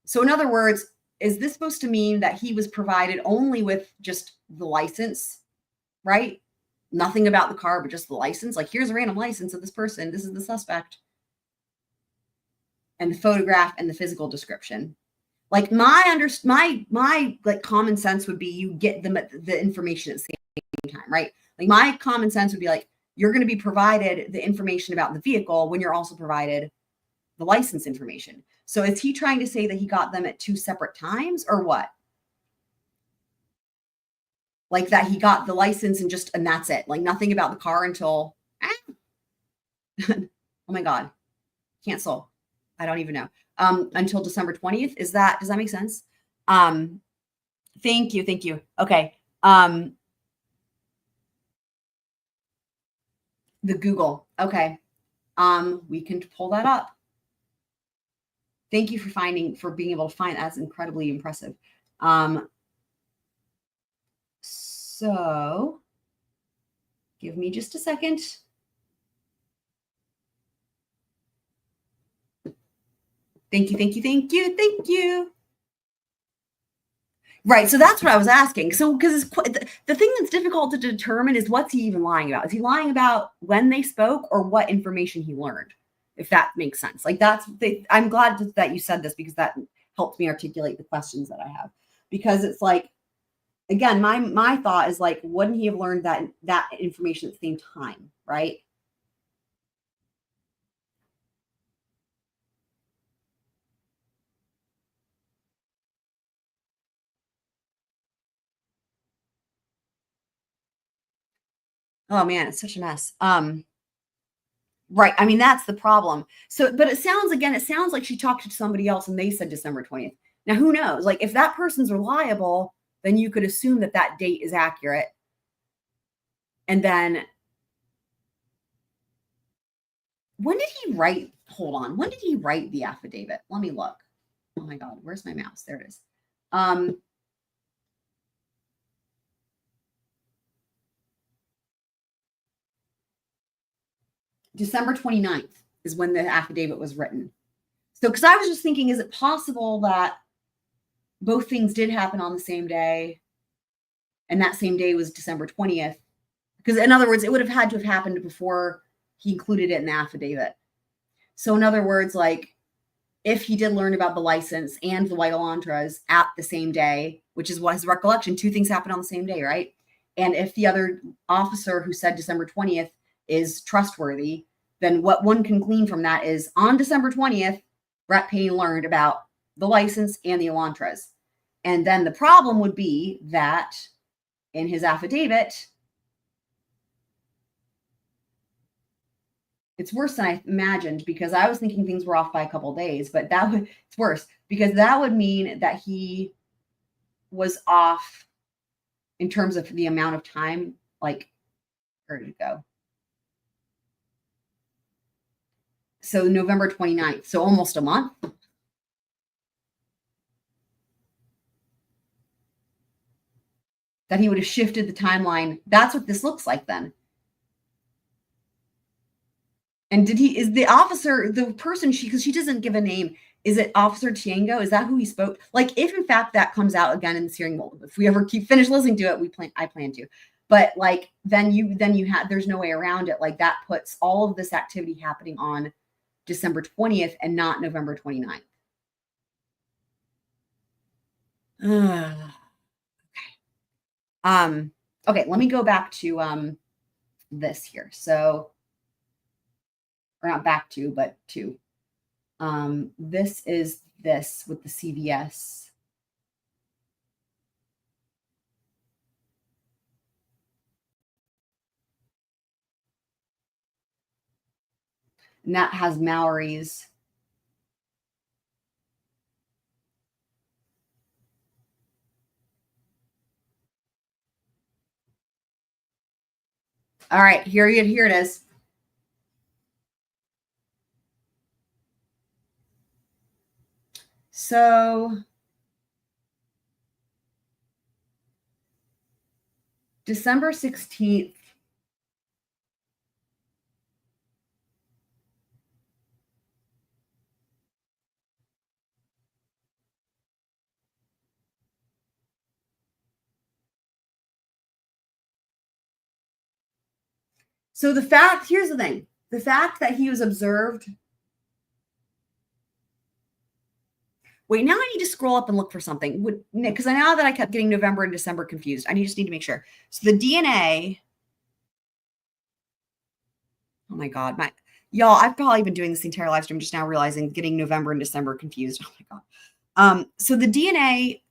So in other words, is this supposed to mean that he was provided only with just the license, right? Nothing about the car, but just the license. Like, here's a random license of this person. This is the suspect. And the photograph and the physical description. Like my like common sense would be you get the information at the same time, right? Like my common sense would be like, you're going to be provided the information about the vehicle when you're also provided the license information. So is he trying to say that he got them at two separate times or what? Like that he got the license and that's it. Like nothing about the car until, oh my God, cancel. I don't even know. Until December 20th. Does that make sense? Thank you. Okay. The Google. Okay. We can pull that up. Thank you for being able to find. That's incredibly impressive. So give me just a second. Thank you. Right. So that's what I was asking. So, because the thing that's difficult to determine is what's he even lying about? Is he lying about when they spoke or what information he learned? If that makes sense. Like I'm glad that you said this because that helps me articulate the questions that I have. Because it's like, again, my thought is like, wouldn't he have learned that information at the same time, right? Oh man, it's such a mess. Right. I mean, that's the problem. So, but it sounds like she talked to somebody else and they said December 20th. Now, who knows? Like, if that person's reliable, then you could assume that that date is accurate. And then when did he write? Hold on. When did he write the affidavit? Let me look. Oh my God, where's my mouse? There it is. December 29th is when the affidavit was written. So, because I was just thinking, is it possible that both things did happen on the same day and that same day was December 20th? Because in other words, it would have had to have happened before he included it in the affidavit. So in other words, like if he did learn about the license and the white Elantras at the same day, which is what his recollection, two things happened on the same day, right? And if the other officer who said December 20th is trustworthy, then what one can glean from that is on December 20th, Brett Payne learned about the license and the Elantras. And then the problem would be that in his affidavit, it's worse than I imagined because I was thinking things were off by a couple of days, but it's worse because that would mean that he was off in terms of the amount of time, like, where did it go? So November 29th, so almost a month. That he would have shifted the timeline. That's what this looks like then. And is the officer, the person because she doesn't give a name, is it Officer Tiango? Is that who he spoke? Like if in fact that comes out again in this hearing, well, if we ever finish listening to it, I plan to. But like then you have, there's no way around it. Like that puts all of this activity happening on December 20th and not November 29th. Okay, let me go back to this here. So, or not back to, but to this is this with the CVS. And that has Mallory's. All right, here it is. So December 16th. So here's the thing. The fact that he was observed. Wait, now I need to scroll up and look for something. Because I know that I kept getting November and December confused. I just need to make sure. So the DNA. Oh my God. Y'all, I've probably been doing this the entire live stream, just now realizing getting November and December confused. Oh my God. So the DNA,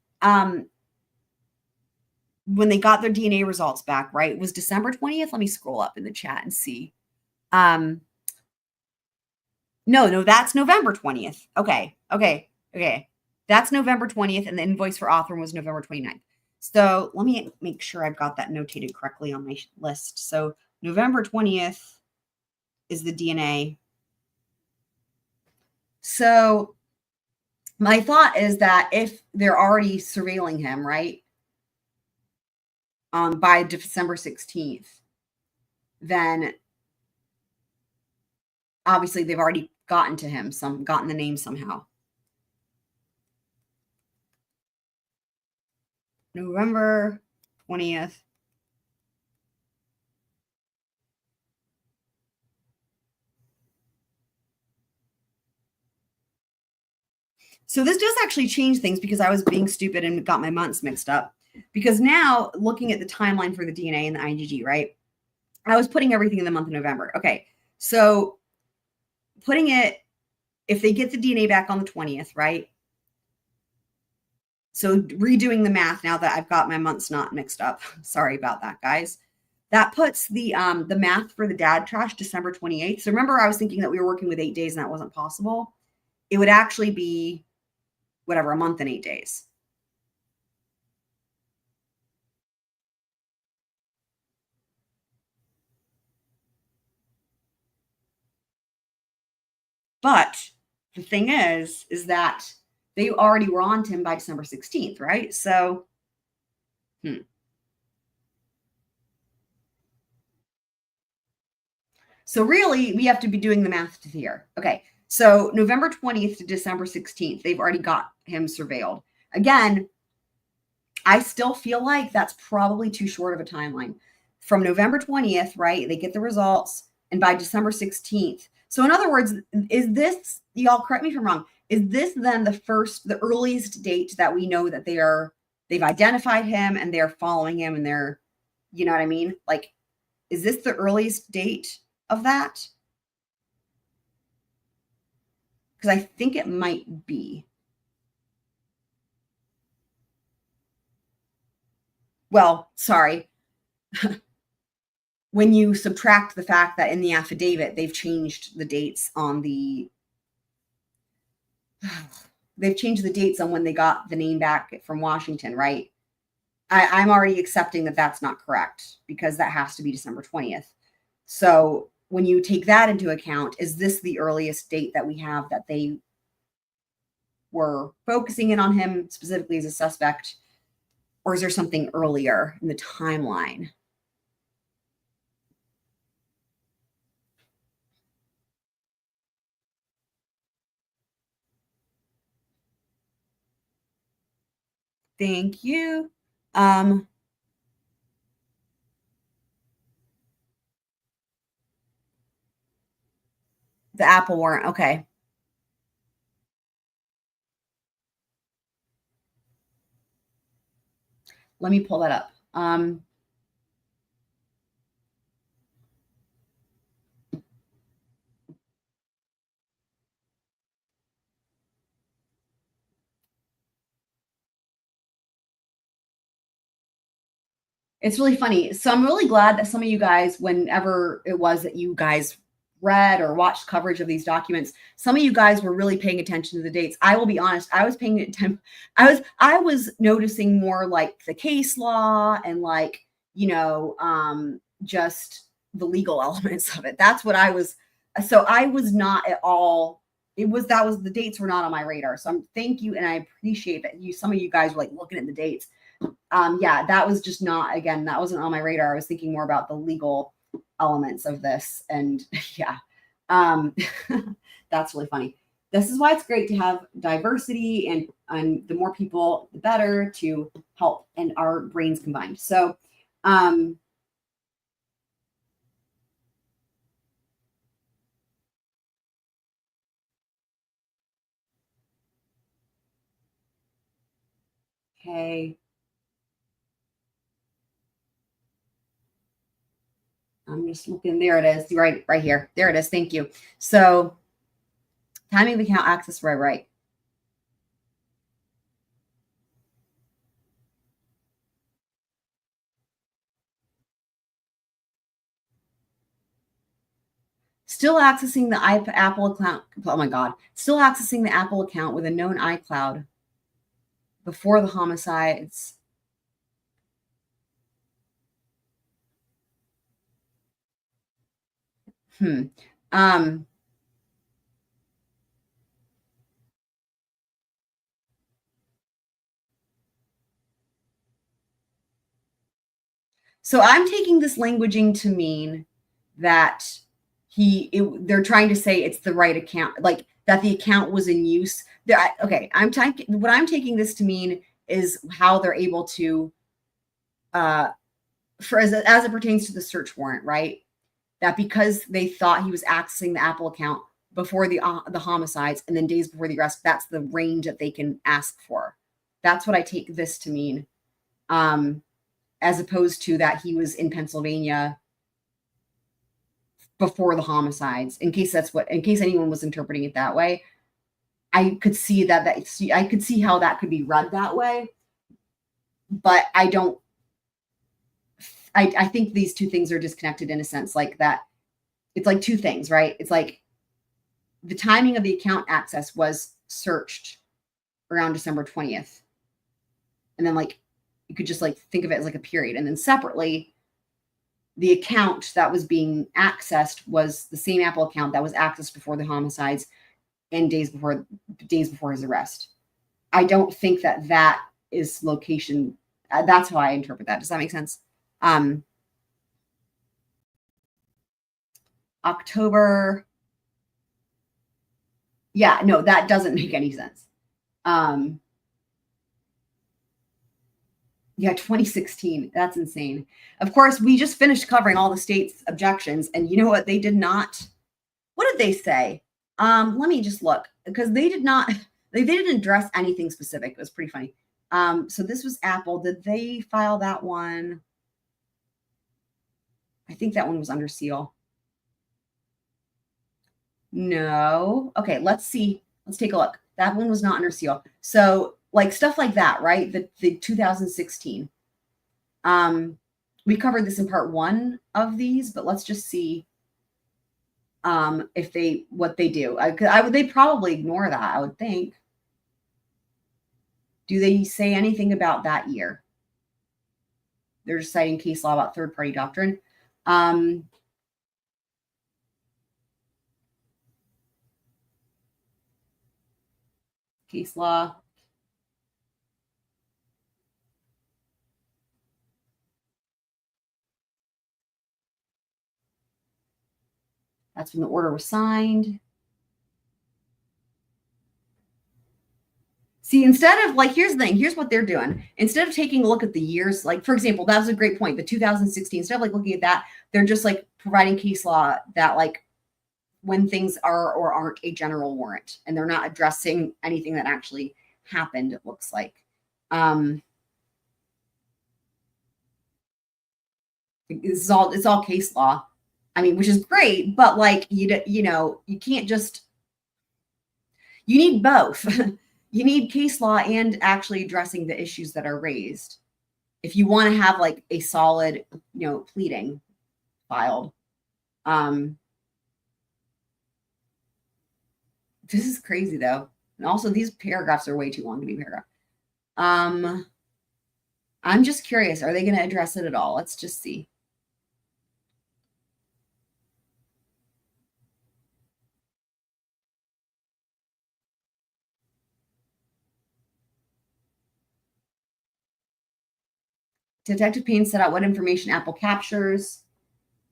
when they got their DNA results back, right, was December 20th. Let me scroll up in the chat and see. No, that's November 20th. Okay. That's November 20th, and the invoice for authoring was November 29th. So let me make sure I've got that notated correctly on my list. So November 20th is the DNA. So My thought is that if they're already surveilling him, right, by December 16th, then obviously they've already gotten to him, gotten the name somehow. November 20th. So this does actually change things because I was being stupid and got my months mixed up. Because now looking at the timeline for the DNA and the IGG, right? I was putting everything in the month of November. Okay. So putting it, if they get the DNA back on the 20th, right? So redoing the math now that I've got my months not mixed up. Sorry about that, guys. That puts the math for the dad trash December 28th. So remember, I was thinking that we were working with 8 days and that wasn't possible. It would actually be whatever, a month and 8 days. But the thing is that they already were on to him by December 16th, right? So, So really, we have to be doing the math to here. Okay, so November 20th to December 16th, they've already got him surveilled. Again, I still feel like that's probably too short of a timeline. From November 20th, right, they get the results, and by December 16th. So in other words, is this, y'all correct me if I'm wrong, is this then the earliest date that we know that they've identified him and they're following him and they're, you know what I mean? Like, is this the earliest date of that? Because I think it might be. Well, sorry. When you subtract the fact that in the affidavit, they've changed the dates on they've changed the dates on when they got the name back from Washington, right? I'm already accepting that that's not correct because that has to be December 20th. So when you take that into account, is this the earliest date that we have that they were focusing in on him specifically as a suspect? Or is there something earlier in the timeline? Thank you. The Apple warrant. Okay. Let me pull that up. It's really funny. So I'm really glad that some of you guys, whenever it was that you guys read or watched coverage of these documents, some of you guys were really paying attention to the dates. I will be honest, I was paying attention. I was noticing more like the case law and like, you know, just the legal elements of it. That's what I was. So I was not at all. The dates were not on my radar. So thank you. And I appreciate that some of you guys were like looking at the dates. Yeah, that was just not, again, that wasn't on my radar. I was thinking more about the legal elements of this. And yeah, that's really funny. This is why it's great to have diversity and the more people, the better to help and our brains combined. So, okay. I'm just looking. There it is. Right here. There it is. Thank you. So timing of account access, right. Still accessing the Apple account. Oh my God. Still accessing the Apple account with a known iCloud before the homicides. So I'm taking this languaging to mean that they're trying to say it's the right account, like that the account was in use. Okay, what I'm taking this to mean is how they're able to, as it pertains to the search warrant, right? That because they thought he was accessing the Apple account before the homicides and then days before the arrest, that's the range that they can ask for. That's what I take this to mean, as opposed to that he was in Pennsylvania before the homicides. In case anyone was interpreting it that way, I could see I could see how that could be read that way, but I don't. I think these two things are disconnected in a sense, like that. It's like two things, right? It's like the timing of the account access was searched around December 20th. And then like, you could just like think of it as like a period. And then separately, the account that was being accessed was the same Apple account that was accessed before the homicides and days before his arrest. I don't think that is location. That's how I interpret that. Does that make sense? October. Yeah, no, that doesn't make any sense. Yeah, 2016. That's insane. Of course, we just finished covering all the state's objections, and you know what? They did not. What did they say? Let me just look, because they did not. They didn't address anything specific. It was pretty funny. So this was Apple. Did they file that one? I think that one was under seal. No. Okay, let's see. Let's take a look. That one was not under seal. So like stuff like that, right? The 2016. We covered this in part 1 of these, but let's just see what they do. They probably ignore that, I would think. Do they say anything about that year? They're just citing case law about third-party doctrine. Case law. That's when the order was signed. See, instead of like, here's the thing, here's what they're doing. Instead of taking a look at the years, like, for example, that was a great point. The 2016, instead of like looking at that, they're just like providing case law that like when things are or aren't a general warrant, and they're not addressing anything that actually happened, it looks like. It's all case law. I mean, which is great, but like, you know, you can't just, you need both. You need case law and actually addressing the issues that are raised if you want to have like a solid, you know, pleading filed. This is crazy though. And also these paragraphs are way too long to be paragraph. I'm just curious, are they going to address it at all? Let's just see. Detective Payne set out what information Apple captures.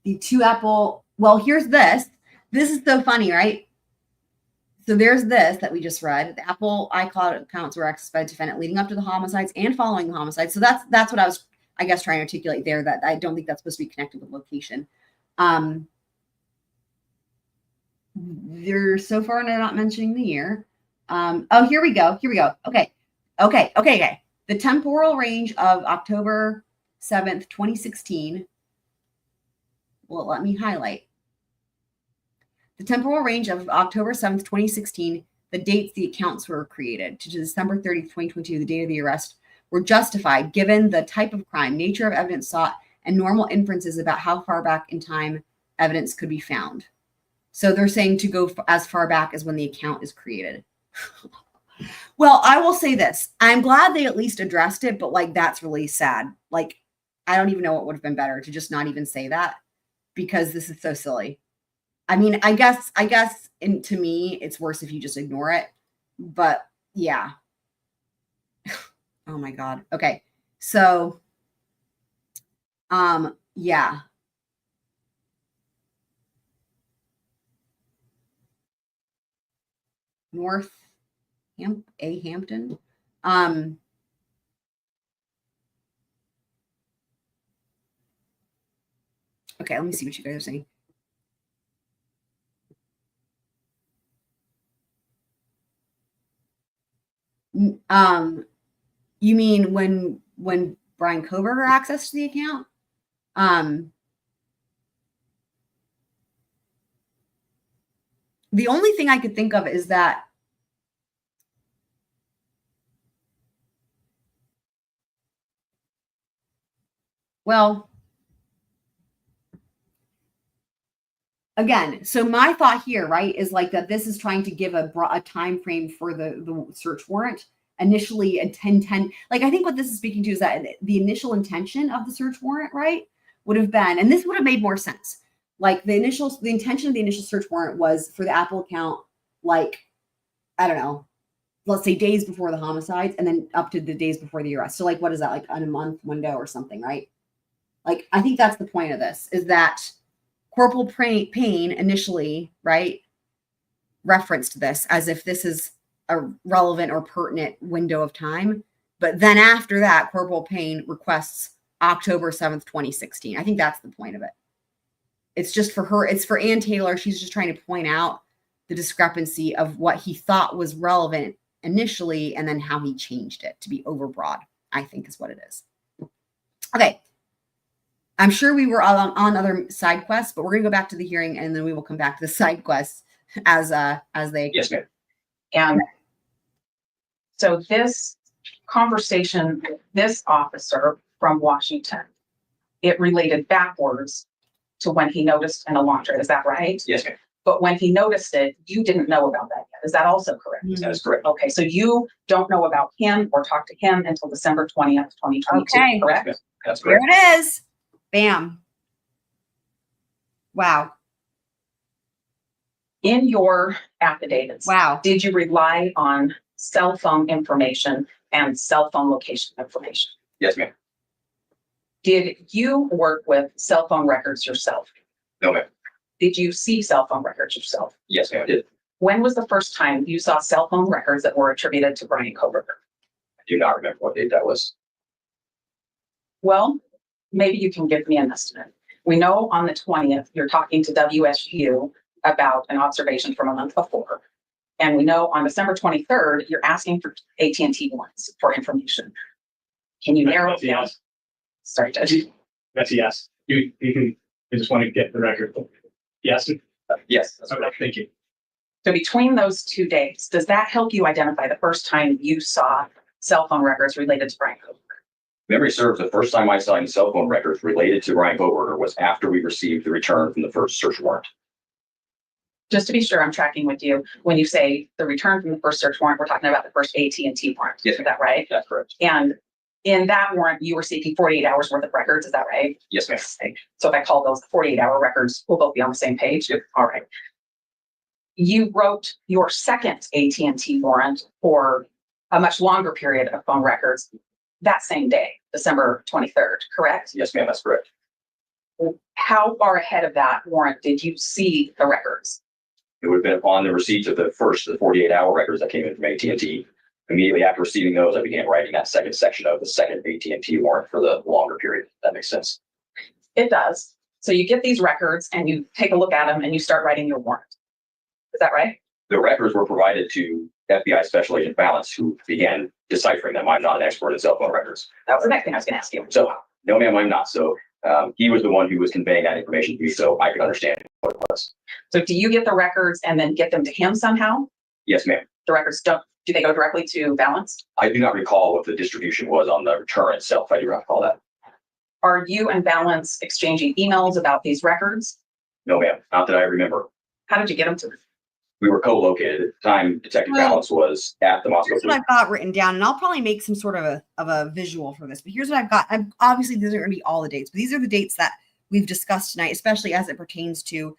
The two Apple, well, here's this. This is so funny, right? So there's this that we just read. The Apple iCloud accounts were accessed by the defendant leading up to the homicides and following the homicides. So that's what I was, I guess, trying to articulate there, that I don't think that's supposed to be connected with location. They're so far not mentioning the year. Oh, here we go. Okay. The temporal range of October 7th, 2016. Well, let me highlight. The temporal range of October 7th, 2016, the dates the accounts were created, to December 30th, 2022, the date of the arrest, were justified given the type of crime, nature of evidence sought, and normal inferences about how far back in time evidence could be found. So they're saying to go as far back as when the account is created. Well, I will say this. I'm glad they at least addressed it, but like, that's really sad. Like, I don't even know what would have been better, to just not even say that, because this is so silly. I mean, I guess to me, it's worse if you just ignore it, but yeah. Oh my God. Okay. So Yeah. Hampton. Okay, let me see what you guys are saying. You mean when Bryan Kohberger accessed the account? The only thing I could think of is that again, so my thought here, right, is like that this is trying to give a time frame for the search warrant. Initially, a 10-10, like I think what this is speaking to is that the initial intention of the search warrant, right, would have been, and this would have made more sense. Like the intention of the initial search warrant was for the Apple account, like, I don't know, let's say days before the homicides and then up to the days before the arrest. So like, what is that, like on a month window or something, right? Like, I think that's the point of this, is that Corporal Payne initially, right, referenced this as if this is a relevant or pertinent window of time. But then after that, Corporal Payne requests October 7th, 2016. I think that's the point of it. It's just for her. It's for Ann Taylor. She's just trying to point out the discrepancy of what he thought was relevant initially and then how he changed it to be overbroad, I think is what it is. Okay. I'm sure we were all on other side quests, but we're going to go back to the hearing and then we will come back to the side quests as they. Yes, ma'am. And so this conversation with this officer from Washington, it related backwards to when he noticed an Elantra. Is that right? Yes, ma'am. But when he noticed it, you didn't know about that yet. Is that also correct? That is correct. Okay, so you don't know about him or talk to him until December 20th, 2022, Okay. correct? That's There correct. it is. Bam. Wow. In your affidavits, Wow. did you rely on cell phone information and cell phone location information? Yes, ma'am. Did you work with cell phone records yourself? No, ma'am. Did you see cell phone records yourself? Yes, ma'am. I did. When was the first time you saw cell phone records that were attributed to Bryan Kohberger? I do not remember what date that was. Well, maybe you can give me an estimate. We know on the 20th, you're talking to WSU about an observation from a month before. And we know on December 23rd, you're asking for AT&T warrants for information. Can you narrow it down? Yes. Sorry, Judge. That's a yes. You can, I just want to get the record. Yes. Yes, that's Okay, correct. thank you. So between those 2 dates, does that help you identify the first time you saw cell phone records related to Bryan Kohberger? Memory serves, the first time I saw any cell phone records related to Bryan Kohberger was after we received the return from the first search warrant. Just to be sure I'm tracking with you, when you say the return from the first search warrant, we're talking about the first AT&T warrant. Yes. Is that right? That's correct. And in that warrant, you were seeking 48 hours worth of records. Is that right? Yes, ma'am. So if I call those 48-hour records, we'll both be on the same page. Yep. All right. You wrote your second AT&T warrant for a much longer period of phone records that same day, December 23rd, correct? Yes, ma'am. That's correct. How far ahead of that warrant did you see the records? It would have been upon the receipt of the 48-hour records that came in from AT&T. Immediately after receiving those, I began writing that second section of the second AT&T warrant for the longer period. If that makes sense. It does. So you get these records and you take a look at them and you start writing your warrant. Is that right? The records were provided to FBI Special Agent Balance, who began deciphering them. I'm not an expert in cell phone records. That was the next thing I was going to ask you. So, no, ma'am, I'm not. So he was the one who was conveying that information to me so I could understand what it was. So do you get the records and then get them to him somehow? Yes, ma'am. The records do they go directly to Balance? I do not recall what the distribution was on the return itself. I do not recall that. Are you and Balance exchanging emails about these records? No, ma'am. Not that I remember. How did you get them to? We were co-located at the time. Detective Balance was at the Moscow. Here's what I've got written down, and I'll probably make some sort of a visual for this. But here's what I've got. Obviously, these aren't going to be all the dates, but these are the dates that we've discussed tonight, especially as it pertains to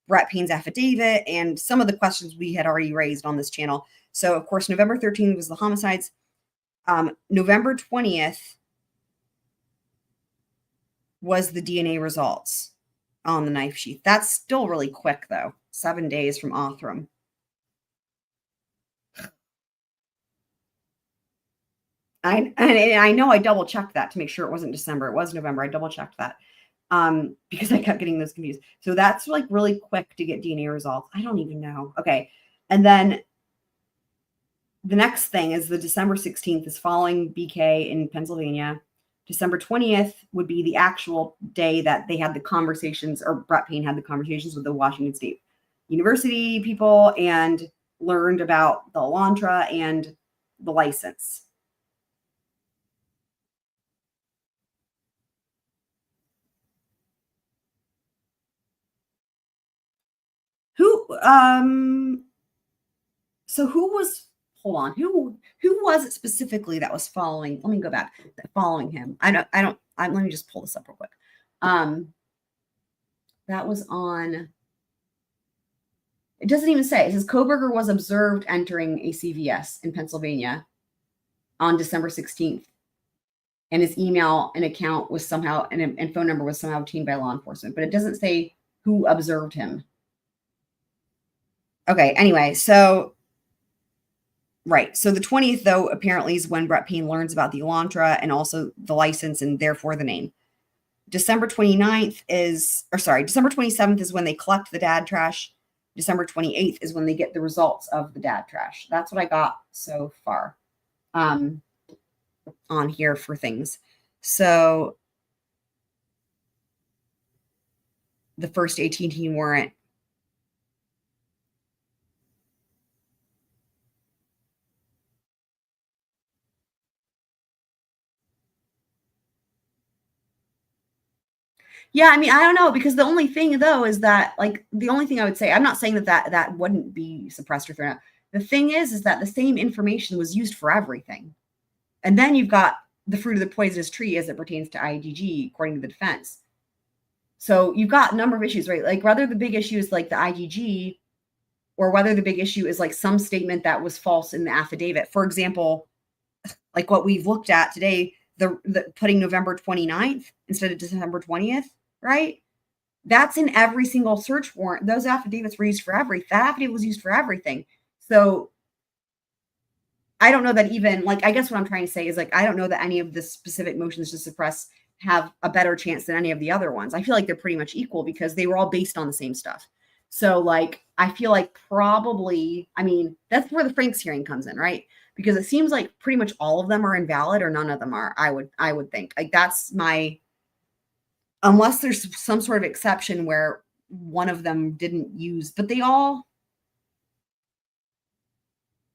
Brett Payne's affidavit and some of the questions we had already raised on this channel. So, of course, November 13th was the homicides. November 20th was the DNA results on the knife sheath. That's still really quick, though. 7 days from Othram. I know I double checked that to make sure it wasn't December. It was November. I double checked that because I kept getting those confused. So that's like really quick to get DNA results. I don't even know. Okay. And then the next thing is the December 16th is following BK in Pennsylvania. December 20th would be the actual day that they had the conversations, or Brett Payne had the conversations with the Washington State University people and learned about the Elantra and the license. So who was, hold on, who was it specifically that was following? Let me go back. Following him. Let me just pull this up real quick. That was on, it doesn't even say. It says Kohberger was observed entering a CVS in Pennsylvania on December 16th. And his email and account was somehow, and phone number was somehow obtained by law enforcement, but it doesn't say who observed him. Okay, anyway, so, right. So the 20th, though, apparently is when Brett Payne learns about the Elantra and also the license and therefore the name. December 27th is when they collect the dad trash. December 28th is when they get the results of the dad trash. That's what I got so far on here for things. So the first AT&T warrant. Yeah, I mean, I don't know, because the only thing, though, is that, like, the only thing I would say, I'm not saying that wouldn't be suppressed or thrown out. The thing is that the same information was used for everything. And then you've got the fruit of the poisonous tree as it pertains to IGG, according to the defense. So you've got a number of issues, right? Like, whether the big issue is like the IGG, or whether the big issue is like some statement that was false in the affidavit. For example, like what we've looked at today, the putting November 29th instead of December 20th. Right? That's in every single search warrant. Those affidavits were used for everything. That affidavit was used for everything. So I don't know that even, like, I guess what I'm trying to say is, like, I don't know that any of the specific motions to suppress have a better chance than any of the other ones. I feel like they're pretty much equal because they were all based on the same stuff. So, like, I feel like probably, I mean, that's where the Franks hearing comes in, right? Because it seems like pretty much all of them are invalid or none of them are, I would think. Like, that's my, unless there's some sort of exception where one of them didn't use, but they all,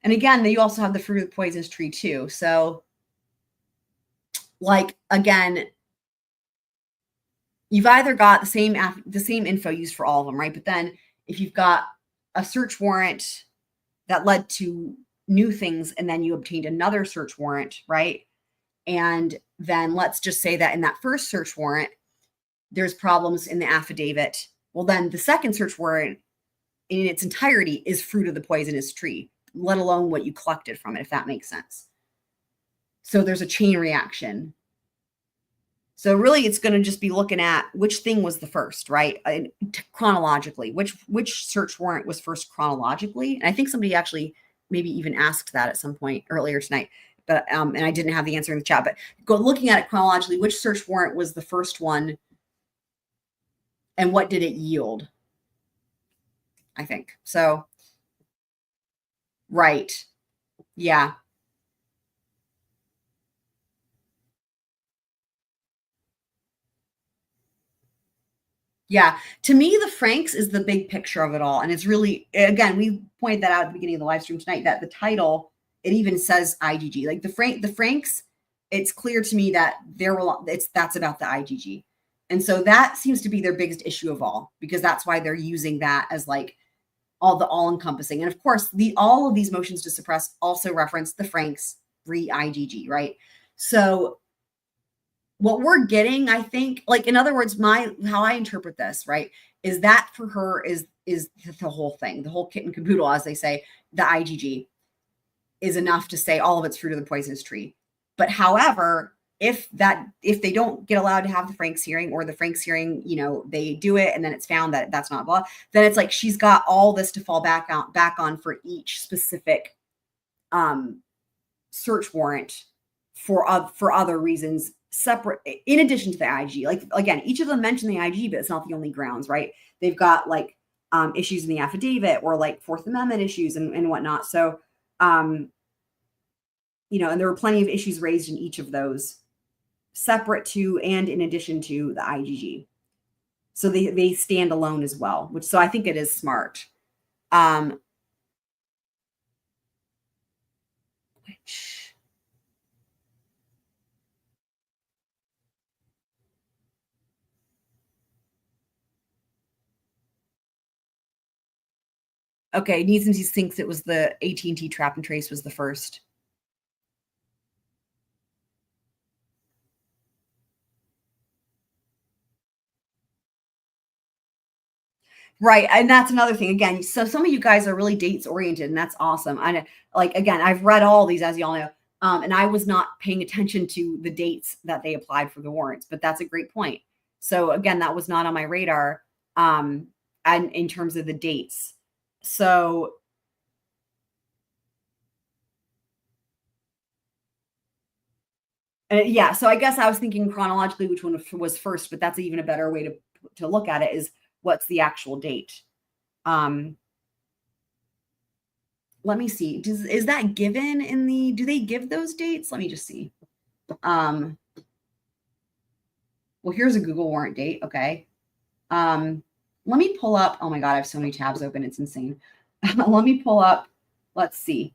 and again, you also have the fruit of the poisonous tree too. So, like, again, you've either got the same info used for all of them, right? But then if you've got a search warrant that led to new things and then you obtained another search warrant, right? And then let's just say that in that first search warrant, there's problems in the affidavit. Well, then the second search warrant in its entirety is fruit of the poisonous tree, let alone what you collected from it, if that makes sense. So there's a chain reaction. So really, it's going to just be looking at which thing was the first, right? Chronologically, which search warrant was first chronologically. And I think somebody actually maybe even asked that at some point earlier tonight, but and I didn't have the answer in the chat. But looking at it chronologically, which search warrant was the first one? And what did it yield? I think. So, right. Yeah. Yeah. To me, the Franks is the big picture of it all. And it's really, again, we pointed that out at the beginning of the live stream tonight, that the title, it even says IGG. Like the Franks, it's clear to me that that's about the IGG. And so that seems to be their biggest issue of all, because that's why they're using that as like all-encompassing. And of course, all of these motions to suppress also reference the Franks re-IGG, right? So what we're getting, I think, like, in other words, how I interpret this, right, is that for her is the whole thing, the whole kit and caboodle, as they say, the IGG is enough to say all of it's fruit of the poisonous tree. But however, if they don't get allowed to have the Franks hearing, or the Franks hearing, you know, they do it and then it's found that that's not blah, then it's like she's got all this to fall back on for each specific search warrant for other reasons separate, in addition to the IG. Like, again, each of them mention the IG, but it's not the only grounds, right? They've got like issues in the affidavit, or like Fourth Amendment issues and whatnot. So, you know, and there were plenty of issues raised in each of those, separate to and in addition to the IGG. So they stand alone as well, which, so I think it is smart. Which, okay, Needs and Sees thinks it was the AT&T trap and trace was the first. Right. And that's another thing. Again, so some of you guys are really dates oriented, and that's awesome. I like, again, I've read all these, as y'all know, and I was not paying attention to the dates that they applied for the warrants, but that's a great point. So again, that was not on my radar, and in terms of the dates. So yeah, so I guess I was thinking chronologically which one was first, but that's even a better way to look at it, is what's the actual date. Let me see. Is that given in the, do they give those dates? Let me just see. Well, here's a Google warrant date. Okay. Let me pull up. Oh my God, I have so many tabs open. It's insane. Let me pull up. Let's see.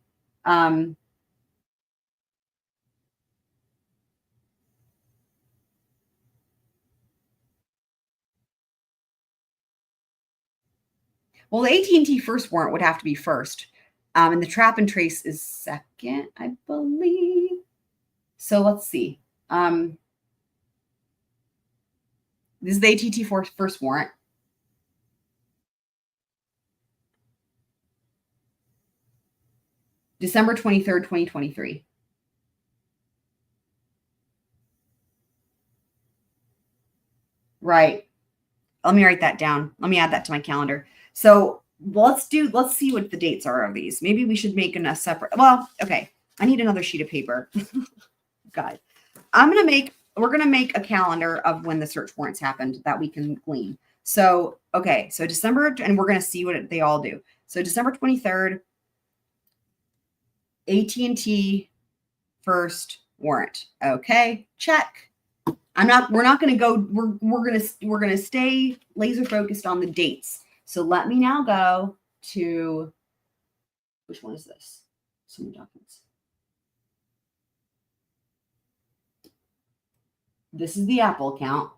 Well, the AT&T first warrant would have to be first. And the trap and trace is second, I believe. So let's see. This is the AT&T first warrant. December 23rd, 2023. Right. Let me write that down. Let me add that to my calendar. So let's see what the dates are of these. Maybe we should make a separate, well, okay. I need another sheet of paper. God, we're going to make a calendar of when the search warrants happened that we can glean. So, okay. So December, and we're going to see what they all do. So December 23rd, AT&T first warrant. Okay. Check. We're not going to go, we're going to stay laser focused on the dates. So let me now go to, which one is this? So many documents. This is the Apple account.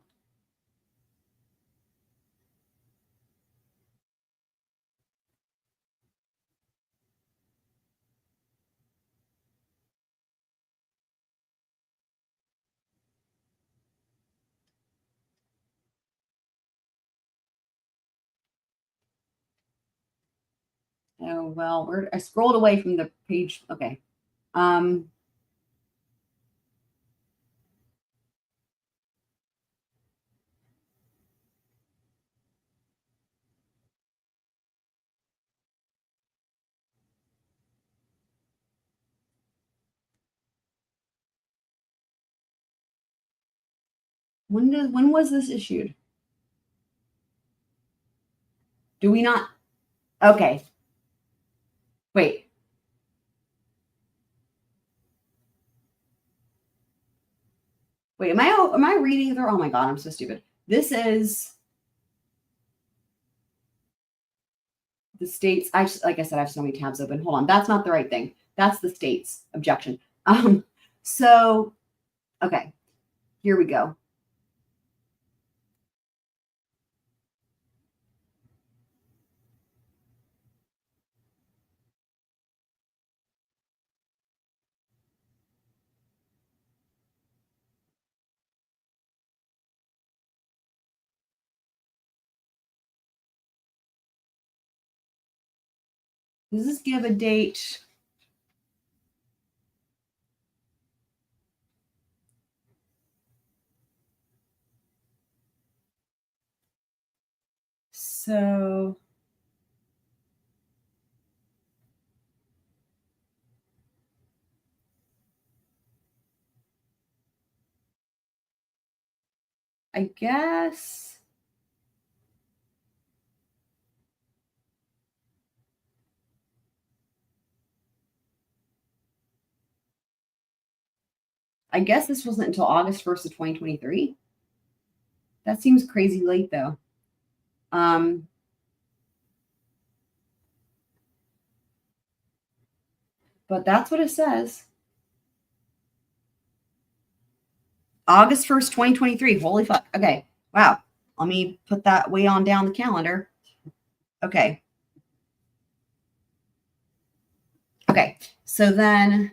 Oh, well, I scrolled away from the page. Okay. When was this issued? Do we not? Okay. Wait. Wait, am I reading through? Oh my God, I'm so stupid. This is the states. Like I said, I have so many tabs open. Hold on. That's not the right thing. That's the states objection. So, okay, here we go. Does this give a date? So I guess this wasn't until August 1st of 2023. That seems crazy late though. But that's what it says. August 1st, 2023. Holy fuck. Okay. Wow. Let me put that way on down the calendar. Okay. Okay. So then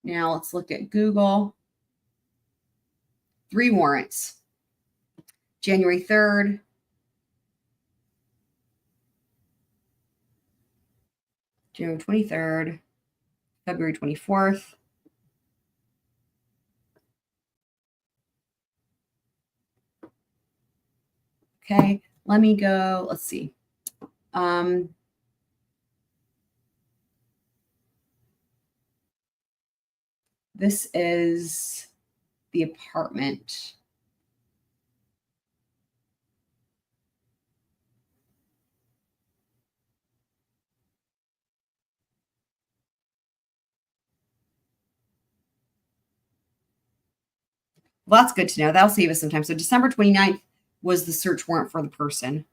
now let's look at Google. 3 warrants. January 3rd. January 23rd. February 24th. Okay, let me go. Let's see. This is the apartment. Well, that's good to know. That'll save us some time. So December 29th was the search warrant for the person.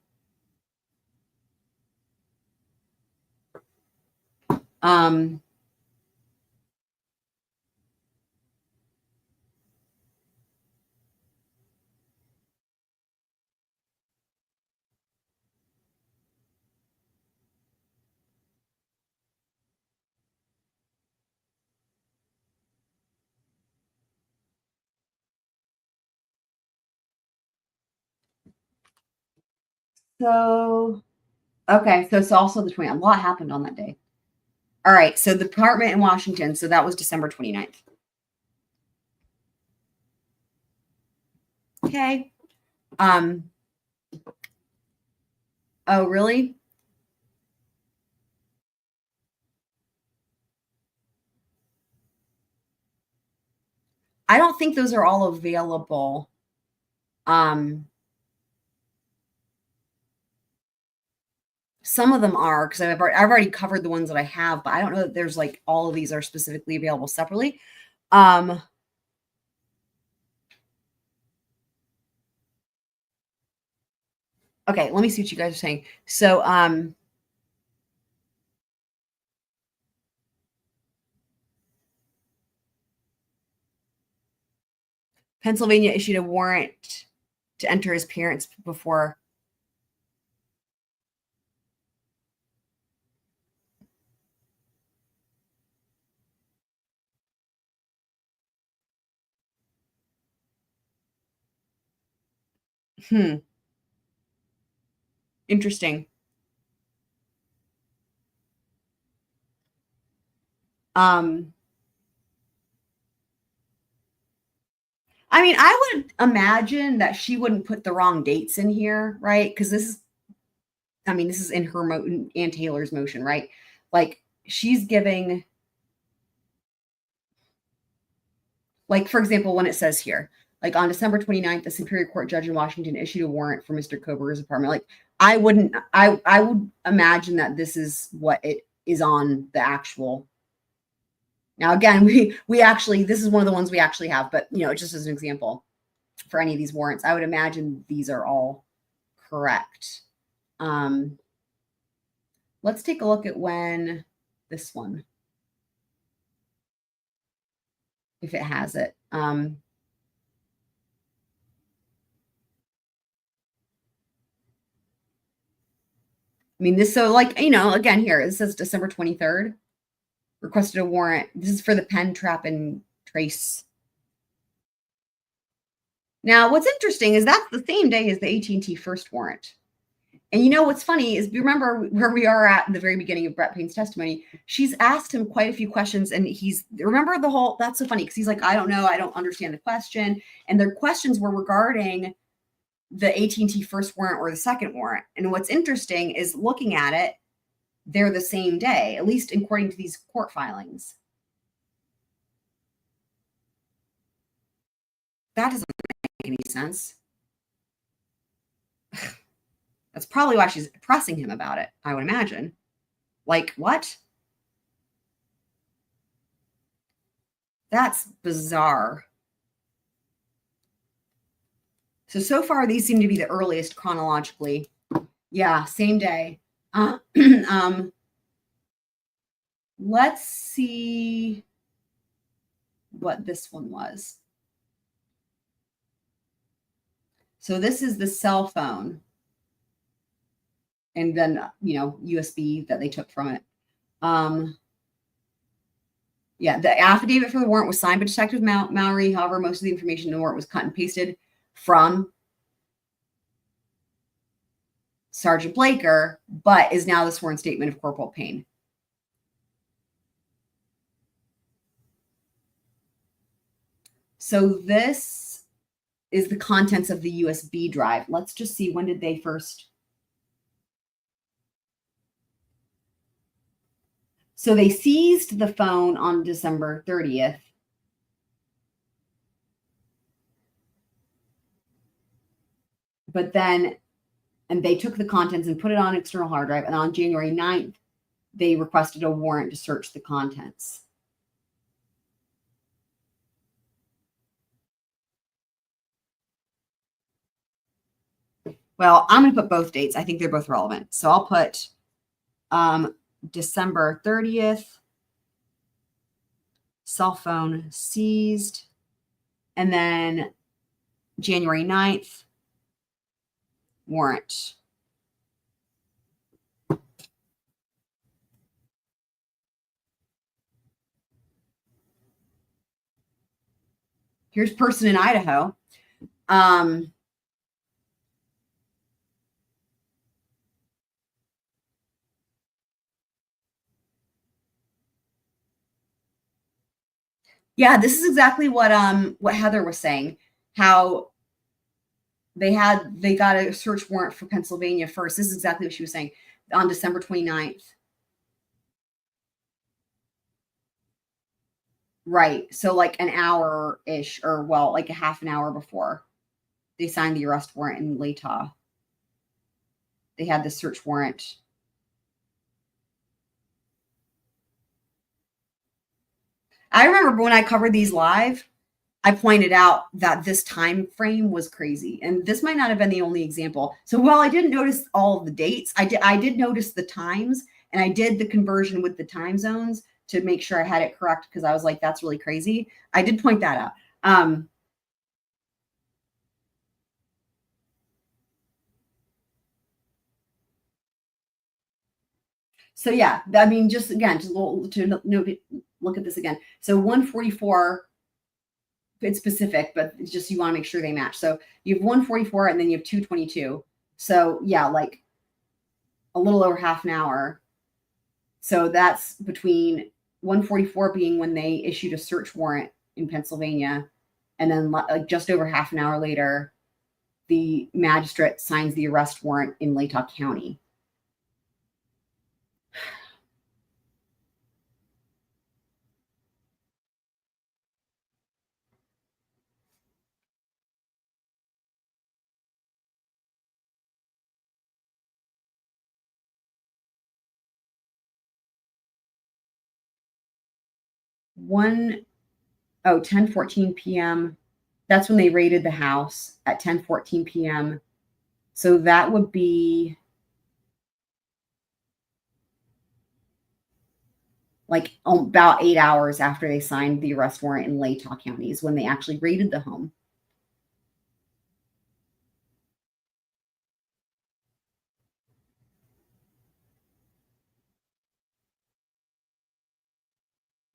So, okay. So it's also the 20th. A lot happened on that day. All right. So the apartment in Washington. So that was December 29th. Okay. Oh, really? I don't think those are all available. Some of them are, because I've already covered the ones that I have, but I don't know that there's like all of these are specifically available separately. Okay, let me see what you guys are saying. So, Pennsylvania issued a warrant to enter his parents before. Interesting. I mean, I would imagine that she wouldn't put the wrong dates in here, right? Because this is in her Ann Taylor's motion, right? Like she's giving, like, for example, when it says here, like on December 29th, the Superior Court judge in Washington issued a warrant for Mr. Kohberger's apartment. Like I would imagine that this is what it is on the actual. Now, again, we actually, this is one of the ones we actually have, but just as an example for any of these warrants, I would imagine these are all correct. Let's take a look at when this one, if it has it. I mean, this, so like, again, here, it says December 23rd. Requested a warrant. This is for the pen, trap, and trace. Now, what's interesting is that's the same day as the AT&T first warrant. And you know what's funny is, you remember where we are at the very beginning of Brett Payne's testimony. She's asked him quite a few questions, and remember the whole, that's so funny because he's like, I don't know, I don't understand the question. And their questions were regarding the AT&T first warrant or the second warrant. And what's interesting is, looking at it, they're the same day, at least according to these court filings. That doesn't make any sense. That's probably why she's pressing him about it, I would imagine. Like, what? That's bizarre. So far, these seem to be the earliest chronologically. Yeah, same day. Let's see what this one was. So this is the cell phone. And then, USB that they took from it. Yeah, the affidavit for the warrant was signed by Detective Mowry. However, most of the information in the warrant was cut and pasted from Sergeant Blaker, but is now the sworn statement of Corporal Payne. So this is the contents of the USB drive. Let's just see, when did they first... So they seized the phone on December 30th. But then, and they took the contents and put it on external hard drive. And on January 9th, they requested a warrant to search the contents. Well, I'm going to put both dates. I think they're both relevant. So I'll put December 30th, cell phone seized, and then January 9th, warrant. Here's person in Idaho. Yeah, this is exactly what Heather was saying. How they got a search warrant for Pennsylvania first. This is exactly what she was saying on December 29th. Right. So like an hour-ish, or well, like a half an hour before they signed the arrest warrant in Latah. They had the search warrant. I remember when I covered these live, I pointed out that this time frame was crazy, and this might not have been the only example. So while I didn't notice all of the dates, I did notice the times, and I did the conversion with the time zones to make sure I had it correct, because I was like, that's really crazy. I did point that out. So yeah, I mean, just again, to look at this again. So 144, it's specific, but it's just, you want to make sure they match. So you have 144 and then you have 222. So yeah, like a little over half an hour. So that's between 144 being when they issued a search warrant in Pennsylvania, and then like just over half an hour later, the magistrate signs the arrest warrant in Latah County. Oh, 10:14 p.m. That's when they raided the house at 10:14 p.m. So that would be like about 8 hours after they signed the arrest warrant in Latah County is when they actually raided the home.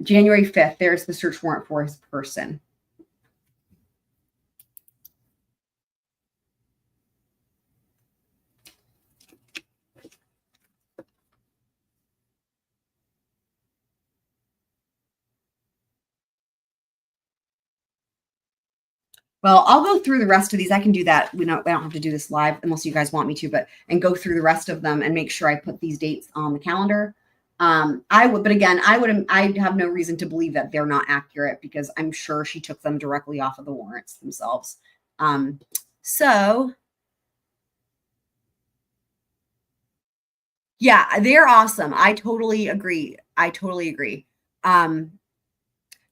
January 5th, there's the search warrant for his person. Well, I'll go through the rest of these. I can do that. I don't have to do this live unless you guys want me to, and go through the rest of them and make sure I put these dates on the calendar. But again, I have no reason to believe that they're not accurate because I'm sure she took them directly off of the warrants themselves. So yeah, they're awesome. I totally agree.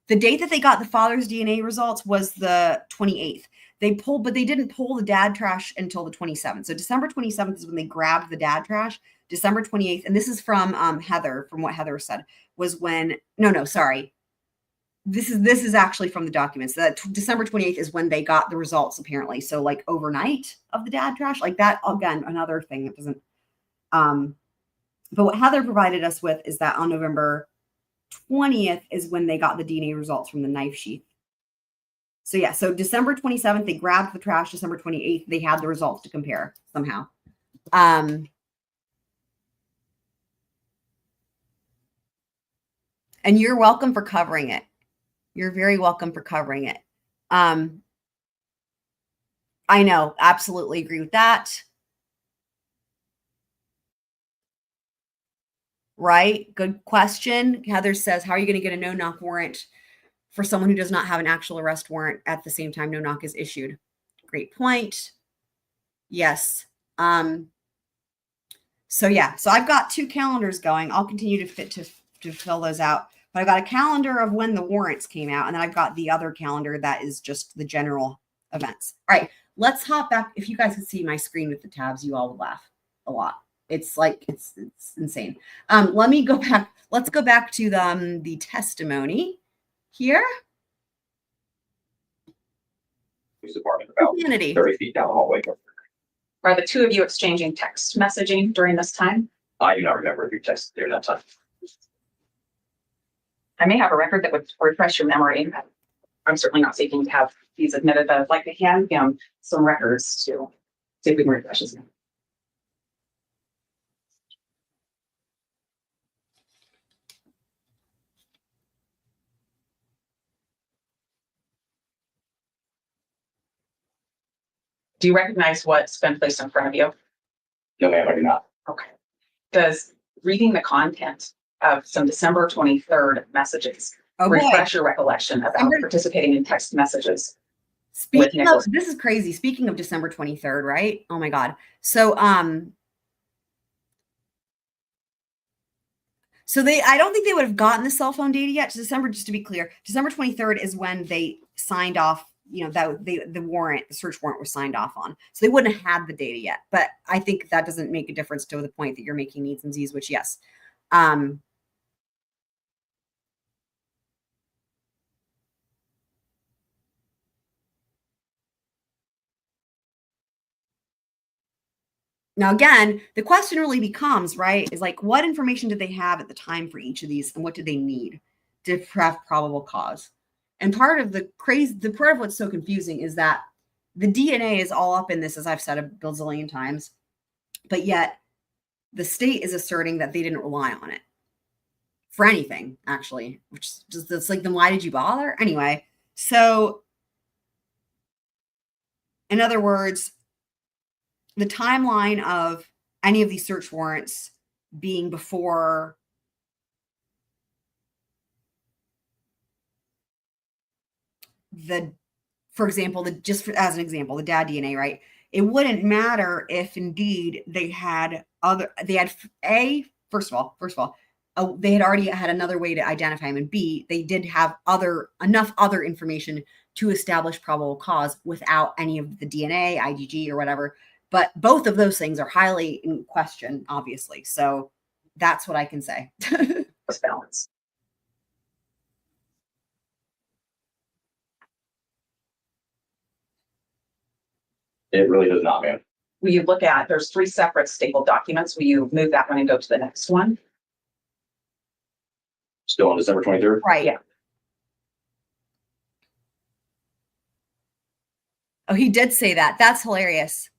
The date that they got the father's DNA results was the 28th. But they didn't pull the dad trash until the 27th. So December 27th is when they grabbed the dad trash. December 28th, and this is from Heather, from what Heather said, was when, no, sorry. This is actually from the documents. That December 28th is when they got the results, apparently. So like overnight of the dad trash, like that, again, another thing that doesn't, but what Heather provided us with is that on November 20th is when they got the DNA results from the knife sheath. So yeah, so December 27th, they grabbed the trash. December 28th, they had the results to compare somehow. And you're welcome for covering it. You're very welcome for covering it. I know, absolutely agree with that. Right? Good question. Heather says, how are you going to get a no-knock warrant for someone who does not have an actual arrest warrant at the same time no-knock is issued? Great point. Yes. So yeah, so I've got 2 calendars going. I'll continue to fill those out. But I've got a calendar of when the warrants came out, and then I've got the other calendar that is just the general events. All right, let's hop back. If you guys could see my screen with the tabs, you all would laugh a lot. It's like, it's insane. Let me go back. Let's go back to the testimony here. Police department about Insanity. 30 feet down the hallway. Are the two of you exchanging text messaging during this time? I do not remember if you texted during that time. I may have a record that would refresh your memory. I'm certainly not seeking to have these admitted, but I'd like to hand him some records to see if we can refresh his memory. Do you recognize what's been placed in front of you? No, ma'am, I do not. Okay. Does reading the content of some December 23rd messages refresh your recollection about participating in text messages? Speaking of, this is crazy. Speaking of December 23rd, right? Oh my God. So, I don't think they would have gotten the cell phone data yet. December, just to be clear, December 23rd is when they signed off, that the warrant, the search warrant was signed off on. So they wouldn't have had the data yet, but I think that doesn't make a difference to the point that you're making needs and Z's, which yes. Now, again, the question really becomes, right, is like, what information did they have at the time for each of these, and what did they need to have probable cause? And part of part of what's so confusing is that the DNA is all up in this, as I've said a bazillion times, but yet the state is asserting that they didn't rely on it for anything, actually, which just, it's like, then why did you bother? Anyway, so in other words, the timeline of any of these search warrants being before for example, as an example, the dad DNA, right? It wouldn't matter if indeed they had first of all, they had already had another way to identify him, and B, they did have enough other information to establish probable cause without any of the DNA, IGG, or whatever. But both of those things are highly in question, obviously. So that's what I can say. It's balance. It really does not, ma'am. Will you look at, there's 3 separate stapled documents. Will you move that one and go to the next one? Still on December 23rd? Right. Yeah. Oh, he did say that. That's hilarious.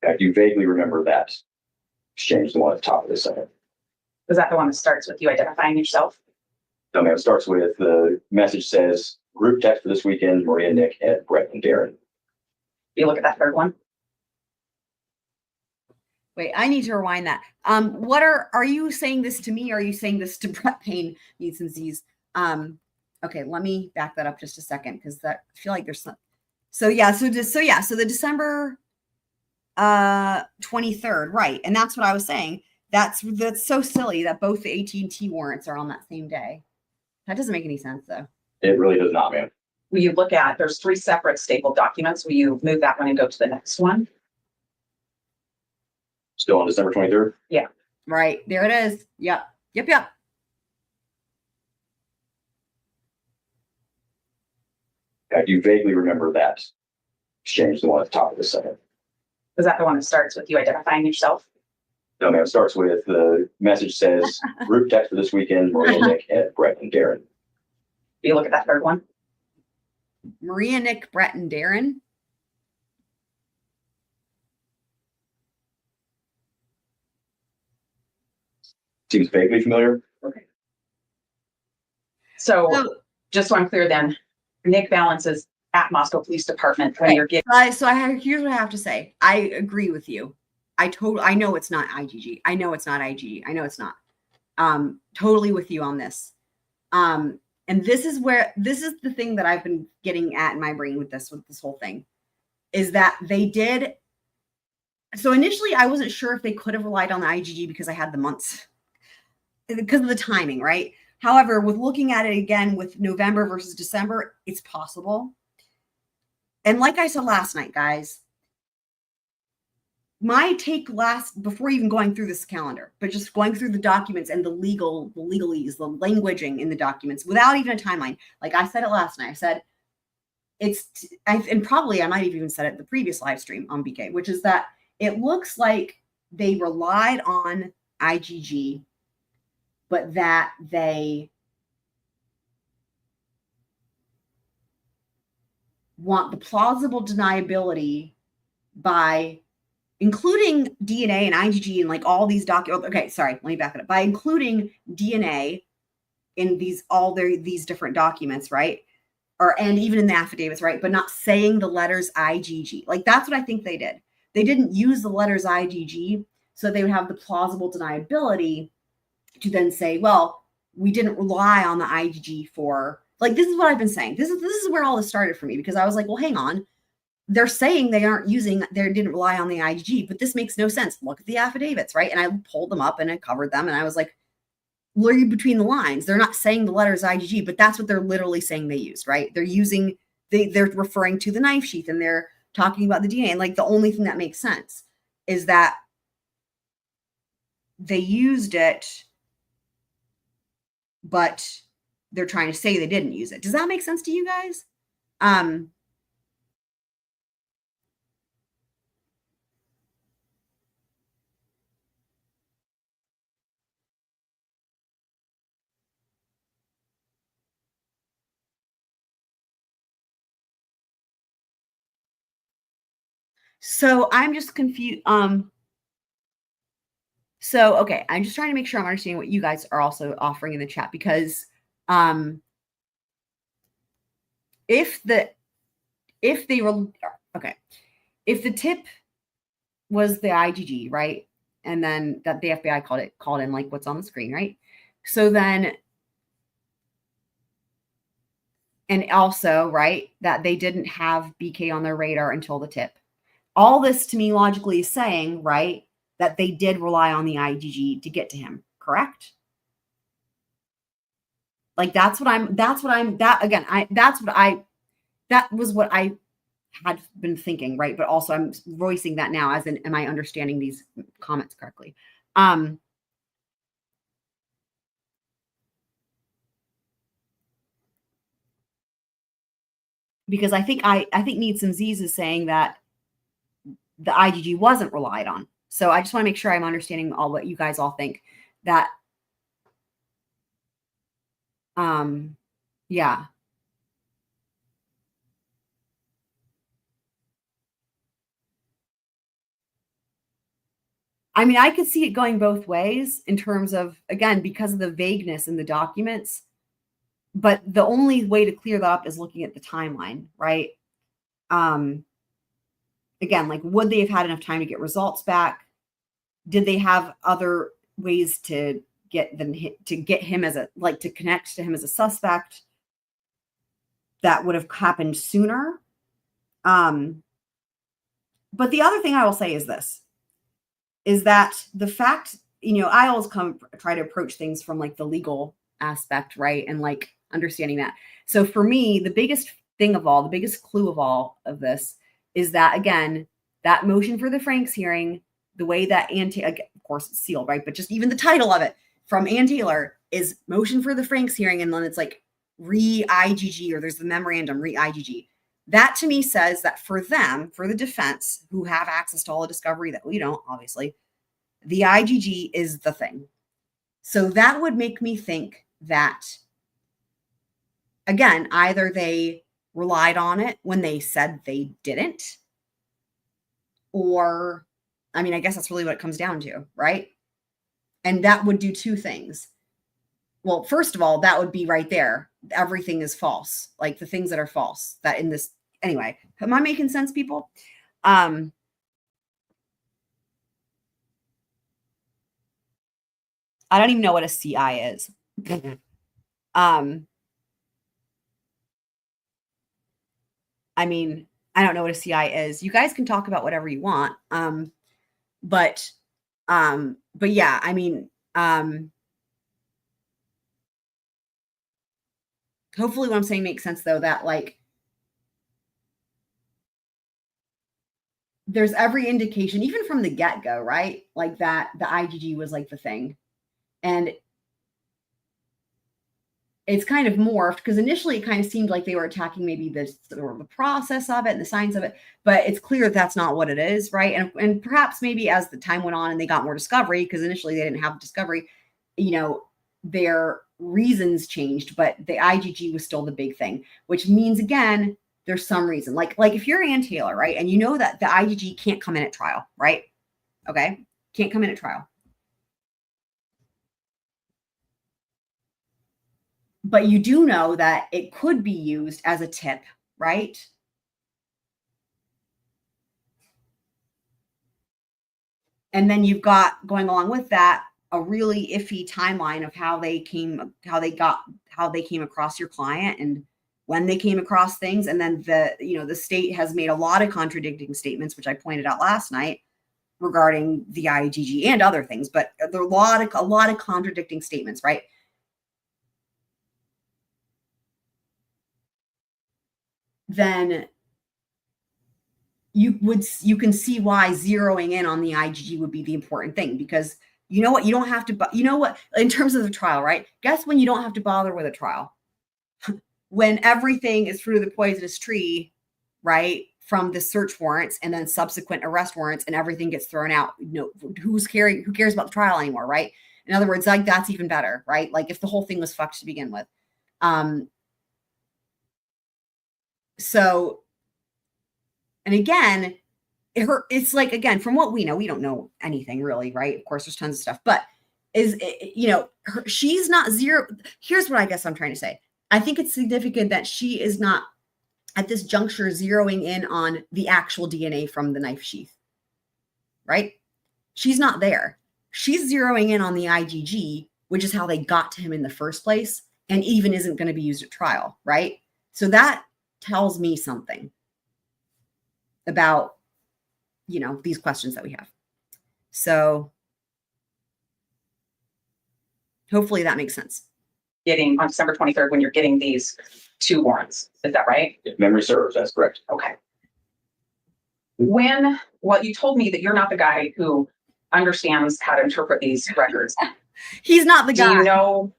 I do vaguely remember that exchange, the one at the top of this second. Is that the one that starts with you identifying yourself? No, ma'am, it starts with the message says, Group text for this weekend, Maria, Nick, Ed, Brett, and Darren. You look at that third one. Wait, I need to rewind that. What are you saying this to me? Or are you saying this to Brett Payne, Needs and Z's? Okay, let me back that up just a second because that I feel like there's some. So the December 23rd, right? And that's what I was saying. That's so silly that both the AT&T warrants are on that same day. That doesn't make any sense though. It really does not, ma'am. Will you look at, there's 3 separate stapled documents. Will you move that one and go to the next one? Still on December 23rd? Right, there it is. Yep. I do vaguely remember that exchange, the one at the top of the second. Is that the one that starts with you identifying yourself? No, ma'am, it starts with the message says, group text for this weekend, Maria, Nick, Ed, Brett, and Darren. Will you look at that third one? Maria, Nick, Brett, and Darren. Seems vaguely familiar. Okay. So So, just so I'm clear then, Nick Balance is at Moscow Police Department when Right. you're getting. here's what I have to say. I agree with you. I know it's not IGG. I know it's not IGG. I know it's not. Totally with you on this. And this is the thing that I've been getting at in my brain with this whole thing, is that they did. So initially I wasn't sure if they could have relied on the IGG because I had the months because of the timing, right? However, with looking at it again with November versus December, it's possible. And like I said last night, guys, my take before even going through this calendar, but just going through the documents and the legalese, the languaging in the documents without even a timeline. Like I said it last night, I said and probably I might have even said it the previous live stream on BK, which is that it looks like they relied on IGG, but that they want the plausible deniability by including DNA and IGG and like all these documents. Okay, sorry, let me back it up. By including DNA in these different documents, right? And even in the affidavits, right? But not saying the letters IGG. Like that's what I think they did. They didn't use the letters IGG, so they would have the plausible deniability to then say, well, we didn't rely on the IGG for, like, this is what I've been saying. This is where all this started for me, because I was like, well, hang on. They're saying they didn't rely on the IGG, but this makes no sense. Look at the affidavits, right? And I pulled them up and I covered them and I was like, read between the lines. They're not saying the letters IGG, but that's what they're literally saying they used, right? They're referring to the knife sheath and they're talking about the DNA. And like the only thing that makes sense is that they used it, but they're trying to say they didn't use it. Does that make sense to you guys? So I'm just confused. So, okay, I'm just trying to make sure I'm understanding what you guys are also offering in the chat, because if the tip was the IGG, right? And then that the FBI called in like what's on the screen, right? So then, and also, right, that they didn't have BK on their radar until the tip. All this to me logically is saying, right, that they did rely on the IGG to get to him, correct? Like that was what I had been thinking, right? But also I'm voicing that now as in, am I understanding these comments correctly? Because I think Need Some Z's is saying that the IGG wasn't relied on. So I just want to make sure I'm understanding all what you guys all think. That, yeah. I mean, I could see it going both ways in terms of, again, because of the vagueness in the documents, but the only way to clear that up is looking at the timeline, right? Again, like, would they have had enough time to get results back? Did they have other ways to get him as a, like, to connect to him as a suspect that would have happened sooner? But the other thing I will say is this, is that the fact, I always try to approach things from like the legal aspect, right? And like understanding that. So for me, the biggest thing of all, the biggest clue of all of this is that, again, that motion for the Franks hearing, the way that of course it's sealed, right? But just even the title of it from Ann Taylor is motion for the Franks hearing. And then it's like re-IGG, or there's the memorandum re-IGG. That to me says that for them, for the defense, who have access to all the discovery that we don't, obviously, the IGG is the thing. So that would make me think that, again, either they relied on it when they said they didn't, or, I mean, I guess that's really what it comes down to, right? And that would do two things. Well, first of all, that would be right there. Everything is false. Like the things that are false that in this, anyway, am I making sense, people? I don't even know what a CI is. I mean, I don't know what a CI is. You guys can talk about whatever you want. But yeah, I mean, hopefully what I'm saying makes sense, though, that like there's every indication, even from the get-go, right? Like that the IGG was like the thing. And it's kind of morphed, because initially it kind of seemed like they were attacking maybe the process of it and the science of it, but it's clear that that's not what it is, right? And perhaps maybe as the time went on and they got more discovery, because initially they didn't have discovery, their reasons changed, but the IGG was still the big thing, which means, again, there's some reason. Like if you're Ann Taylor, right, and you know that the IGG can't come in at trial, right? Okay, can't come in at trial. But you do know that it could be used as a tip, right? And then you've got, going along with that, a really iffy timeline of how they came across your client and when they came across things. And then the state has made a lot of contradicting statements, which I pointed out last night, regarding the IGG and other things, but there are a lot of contradicting statements, right? Then you can see why zeroing in on the IGG would be the important thing, because you know what, you don't have to, in terms of the trial, right? Guess when you don't have to bother with a trial? When everything is fruit of the poisonous tree, right? From the search warrants and then subsequent arrest warrants, and everything gets thrown out. Who cares about the trial anymore, right? In other words, like, that's even better, right? Like if the whole thing was fucked to begin with. So, and again, it's like, again, from what we know, we don't know anything really, right? Of course, there's tons of stuff, but she's not zero. Here's what I guess I'm trying to say. I think it's significant that she is not at this juncture zeroing in on the actual DNA from the knife sheath, right? She's not there. She's zeroing in on the IGG, which is how they got to him in the first place, and even isn't going to be used at trial, right? So that tells me something about, these questions that we have. So hopefully that makes sense. Getting on December 23rd when you're getting these two warrants. Is that right? If memory serves, that's correct. Okay. You told me that you're not the guy who understands how to interpret these records. He's not the guy. Do you know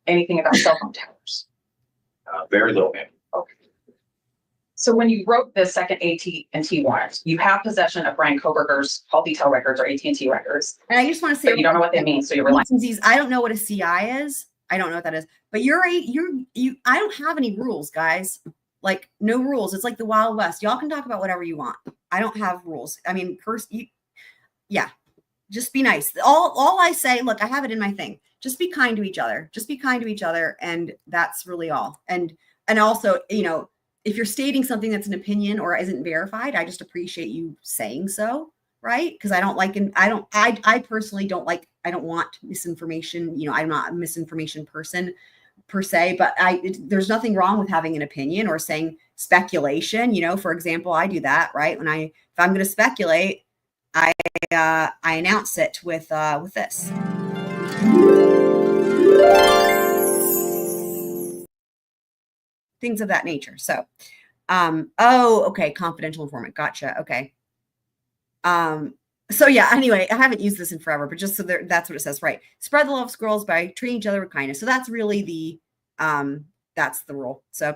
anything about cell phone towers? Very little, ma'am. Okay. So when you wrote the second AT&T warrant, you have possession of Bryan Kohberger's call detail records or AT&T records. And I just want to say, but you don't know what they mean, so you're relying. I don't know what a CI is. I don't know what that is. But I don't have any rules, guys. Like, no rules. It's like the Wild West. Y'all can talk about whatever you want. I don't have rules. I mean, just be nice. All I say, look, I have it in my thing. Just be kind to each other. Just be kind to each other. And that's really all. And also, if you're stating something that's an opinion or isn't verified, I just appreciate you saying so, right? Because I personally don't want misinformation. I'm not a misinformation person per se, but there's nothing wrong with having an opinion or saying speculation. For example, I do that, right? If I'm going to speculate, I announce it with this. Things of that nature. So, okay. Confidential informant. Gotcha. Okay. So yeah, anyway, I haven't used this in forever, but just so that's what it says, right? Spread the love of squirrels by treating each other with kindness. So that's really that's the rule. So,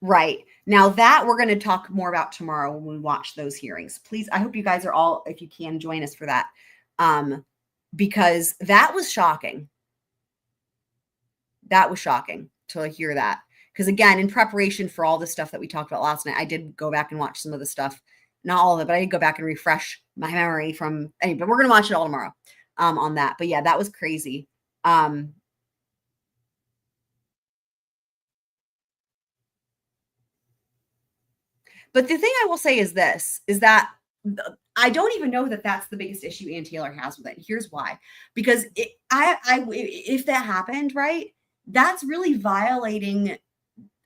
right. Now that we're going to talk more about tomorrow when we watch those hearings. Please, I hope you guys are all, if you can, join us for that. Because that was shocking. That was shocking to hear that. Because again, in preparation for all the stuff that we talked about last night, I did go back and watch some of the stuff. Not all of it, but I did go back and refresh my memory from but we're going to watch it all tomorrow on that. But yeah, that was crazy. But the thing I will say is this, is that I don't even know that that's the biggest issue Ann Taylor has with it. Here's why. Because if that happened, right, that's really violating,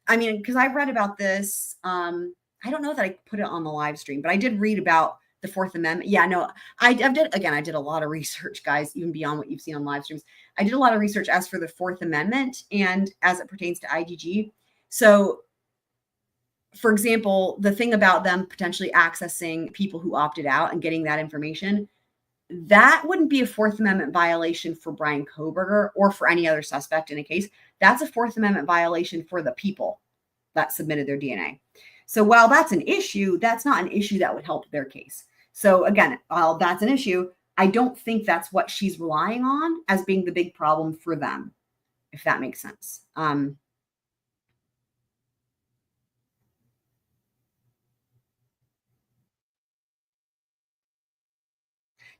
because I read about this. I don't know that I put it on the live stream, but I did read about the Fourth Amendment. Yeah, no, I did a lot of research, guys, even beyond what you've seen on live streams. I did a lot of research as for the Fourth Amendment and as it pertains to IGG. So, for example, the thing about them potentially accessing people who opted out and getting that information, that wouldn't be a Fourth Amendment violation for Bryan Kohberger or for any other suspect in a case. That's a Fourth Amendment violation for the people that submitted their DNA. So while that's an issue, that's not an issue that would help their case. So again, while that's an issue, I don't think that's what she's relying on as being the big problem for them, if that makes sense.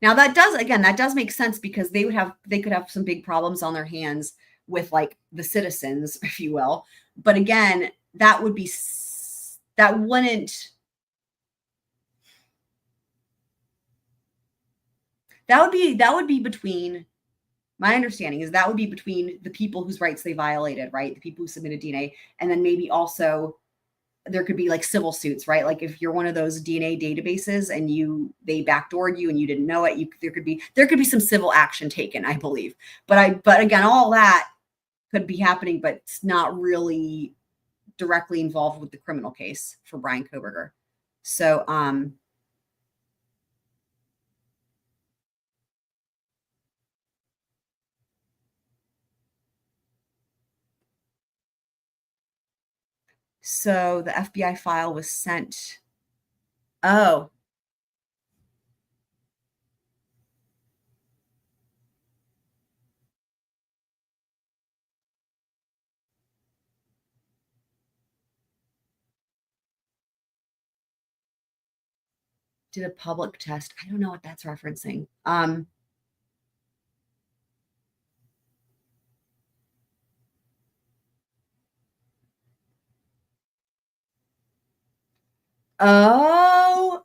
Now that does make sense, because they could have some big problems on their hands with like the citizens, if you will. But again, that would be between, my understanding is that would be between the people whose rights they violated, right? The people who submitted DNA, and then maybe also there could be like civil suits, right? Like if you're one of those DNA databases and they backdoored you and you didn't know it, there could be some civil action taken, I believe. But again, all that could be happening, but it's not really directly involved with the criminal case for Bryan Kohberger. So, so the FBI file was sent. Oh. Did a public test. I don't know what that's referencing. Oh,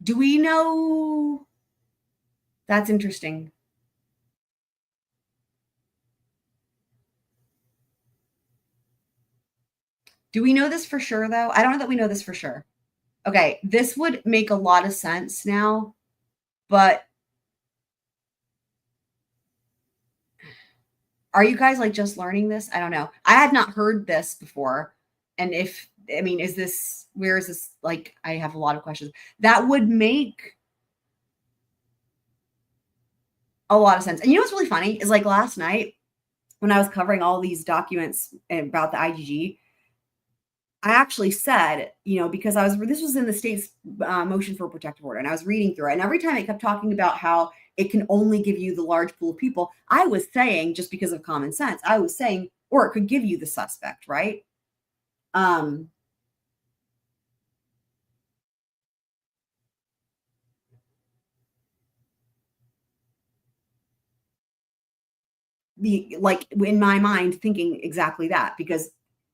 do we know? That's interesting. Do we know this for sure, though? I don't know that we know this for sure. Okay, this would make a lot of sense now, but are you guys like just learning this? I don't know. I had not heard this before. And is this, where is this? Like, I have a lot of questions. That would make a lot of sense. And you know what's really funny is, like, last night when I was covering all these documents about the IGG, I actually said, because this was in the state's motion for a protective order, and I was reading through it, and every time it kept talking about how it can only give you the large pool of people, I was saying, just because of common sense, I was saying, or it could give you the suspect, right? like in my mind thinking exactly that, because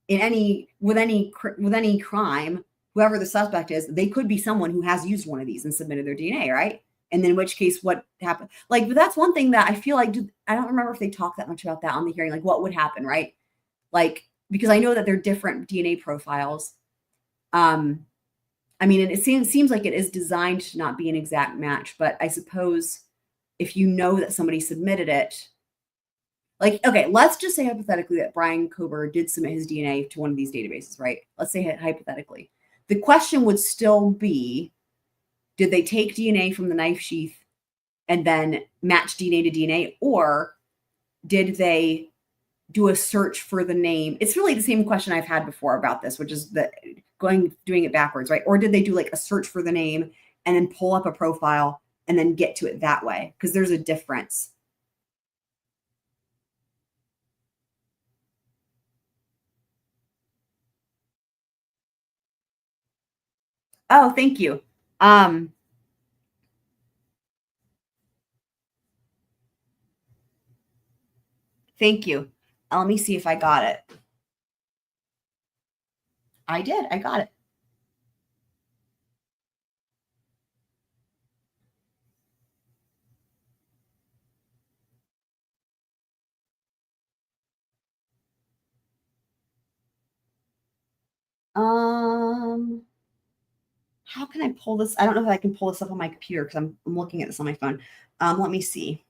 with any crime, whoever the suspect is, they could be someone who has used one of these and submitted their DNA, right? And then in which case, what happened? Like, but that's one thing that I feel like, I don't remember if they talked that much about that on the hearing, like what would happen, right? Like, because I know that they're different DNA profiles. I mean, and it seems like it is designed to not be an exact match, but I suppose if you know that somebody submitted it, like, okay, let's just say hypothetically that Bryan Kohberger did submit his DNA to one of these databases, right? Let's say hypothetically. The question would still be, did they take DNA from the knife sheath and then match DNA to DNA, or did they do a search for the name? It's really the same question I've had before about this, which is doing it backwards, right? Or did they do like a search for the name and then pull up a profile and then get to it that way? Because there's a difference. Oh, thank you. Thank you. Let me see if I got it. I did. I got it. How can I pull this? I don't know if I can pull this up on my computer because I'm looking at this on my phone. Let me see.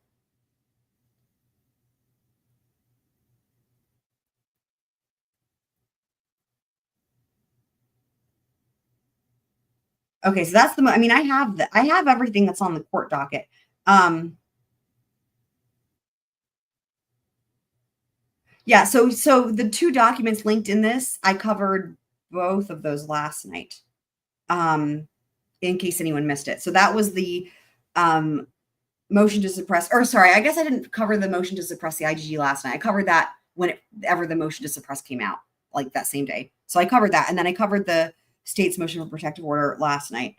Okay, so that's I mean, I have everything that's on the court docket. Yeah, so the two documents linked in this, I covered both of those last night. In case anyone missed it. So that was the motion to suppress, or sorry, I guess I didn't cover the motion to suppress the IGG last night. I covered that whenever the motion to suppress came out, like that same day. So I covered that. And then I covered the state's motion for protective order last night.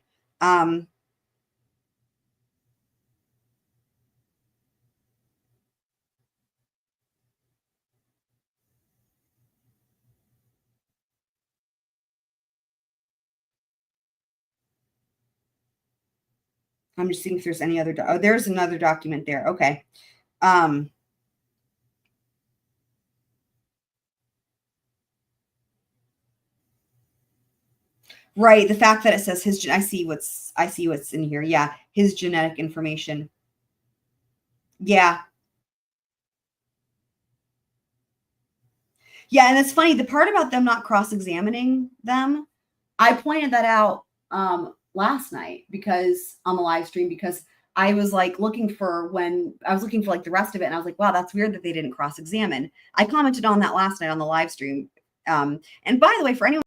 I'm just seeing if there's any other, oh, there's another document there. Okay. Right. The fact that it says I see what's in here. Yeah. His genetic information. Yeah. Yeah. And it's funny. The part about them not cross-examining them, I pointed that out last night because on the live stream, because I was like looking for like the rest of it. And I was like, wow, that's weird that they didn't cross-examine. I commented on that last night on the live stream. And by the way, for anyone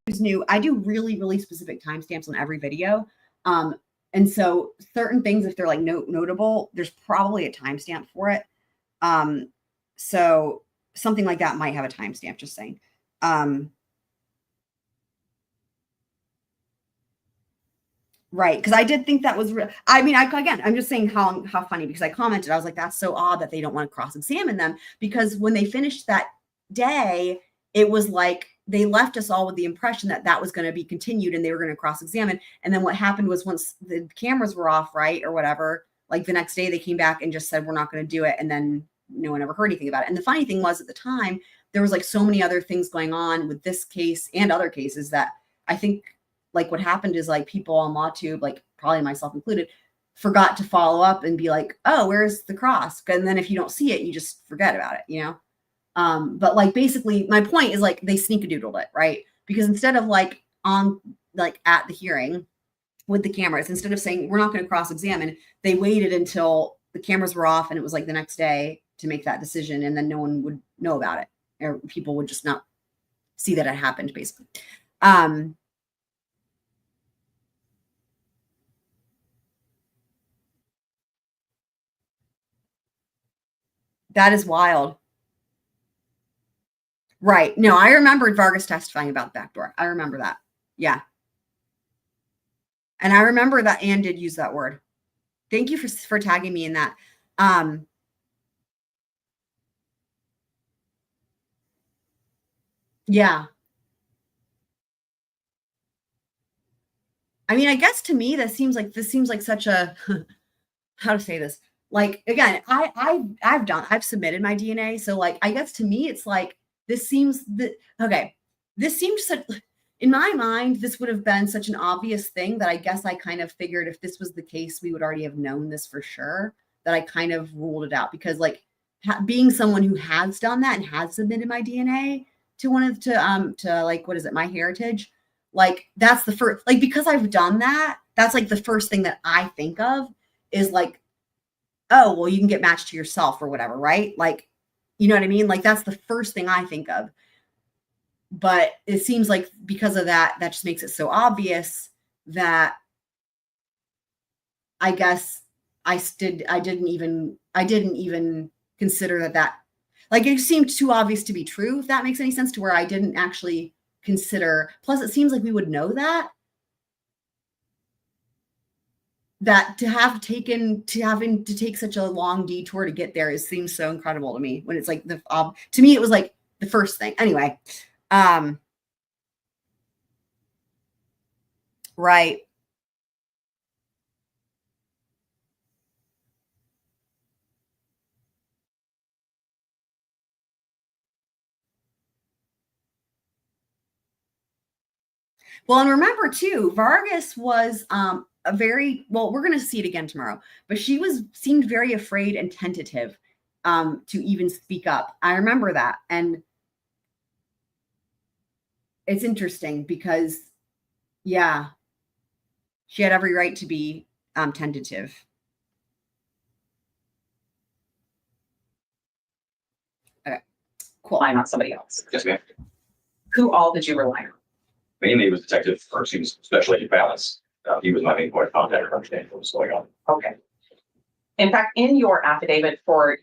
who's new, I do really, really specific timestamps on every video. And so certain things, if they're like notable, there's probably a timestamp for it. So something like that might have a timestamp, just saying. Right, because I did think that was real. I mean, again, I'm just saying how funny, because I commented, I was like, that's so odd that they don't want to cross-examine them, because when they finished that day, it was like they left us all with the impression that that was going to be continued and they were going to cross-examine. And then what happened was once the cameras were off, right, or whatever, like the next day they came back and just said, we're not going to do it. And then no one ever heard anything about it. And the funny thing was, at the time, there was like so many other things going on with this case and other cases that I think, like, what happened is, like, people on LawTube, like probably myself included, forgot to follow up and be like, oh, where's the cross? And then if you don't see it, you just forget about it, you know? But like, basically my point is, like, they sneakadoodled it, right? Because instead of like at the hearing with the cameras, instead of saying we're not going to cross-examine, they waited until the cameras were off and it was like the next day to make that decision. And then no one would know about it, or people would just not see that it happened, basically. That is wild. Right. No, I remembered Vargas testifying about the back door. I remember that. Yeah. And I remember that Anne did use that word. Thank you for tagging me in that. Yeah. I mean, I guess to me, this seems like such a, how to say this? Like, again, I've submitted my DNA. So like, I guess to me, it's like, this seems such, in my mind, this would have been such an obvious thing that I guess I kind of figured if this was the case, we would already have known this for sure, that I kind of ruled it out because like being someone who has done that and has submitted my DNA to like, what is it? MyHeritage. Like that's the first, like, because I've done that, that's like the first thing that I think of is like, oh, well, you can get matched to yourself or whatever, right? Like, you know what I mean? Like that's the first thing I think of. But it seems like because of that, that just makes it so obvious that I guess I didn't even consider that like it seemed too obvious to be true, if that makes any sense, to where I didn't actually consider. Plus, it seems like we would know that having to take such a long detour to get there, it seems so incredible to me when it's like to me, it was like the first thing. Anyway. Right. Well, and remember too, Vargas was a very, well, we're going to see it again tomorrow, but she seemed very afraid and tentative to even speak up. I remember that. And it's interesting because, yeah, she had every right to be tentative. Okay, cool. Relying on somebody else. Yes, ma'am. Who all did you rely on? Mainly it was Special Agent Balance. He was my main point of contact for understanding what was going on. Okay. In fact, in your affidavit for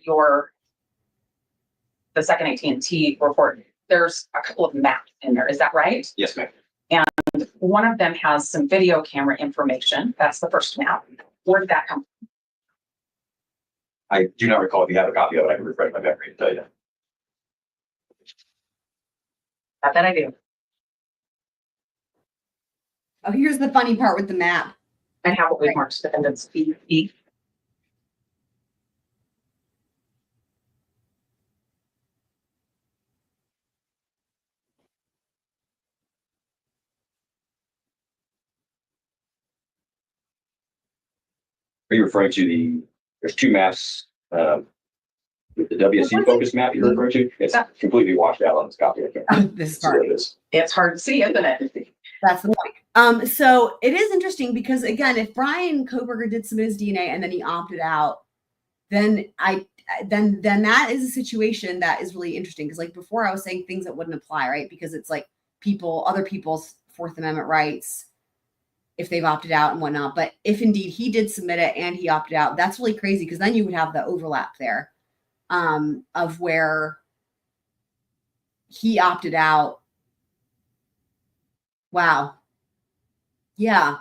the second AT&T report, there's a couple of maps in there. Is that right? Yes, ma'am. And one of them has some video camera information. That's the first map. Where did that come from? I do not recall if you have a copy of it. I can refresh my memory to tell you that. Not that I do. Oh, here's the funny part with the map. I have what we marked defendant's fee. Are you referring to there's two maps, the WSC focus map you're referring to? It's completely washed out on this copy. I can't This see what it is. It's hard to see, isn't it? That's the point. So it is interesting because again, if Bryan Kohberger did submit his DNA and then he opted out, then that is a situation that is really interesting. Because like before I was saying things that wouldn't apply, right? Because it's like other people's Fourth Amendment rights if they've opted out and whatnot. But if indeed he did submit it and he opted out, that's really crazy because then you would have the overlap there of where he opted out. Wow. Yeah.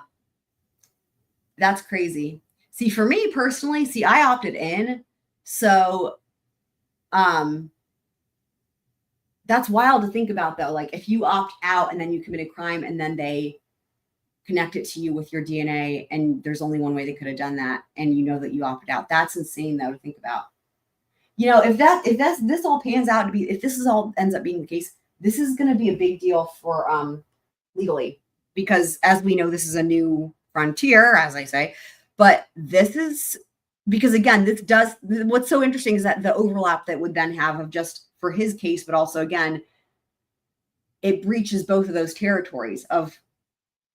That's crazy. See, for me personally, I opted in. So that's wild to think about though. Like if you opt out and then you commit a crime and then they connect it to you with your DNA and there's only one way they could have done that and you know that you opted out. That's insane though to think about. You know, if this all pans out to be, if this is all ends up being the case, this is going to be a big deal for legally, because as we know, this is a new frontier, as I say, but this is because again, what's so interesting is that the overlap that would then have of just for his case, but also again, it breaches both of those territories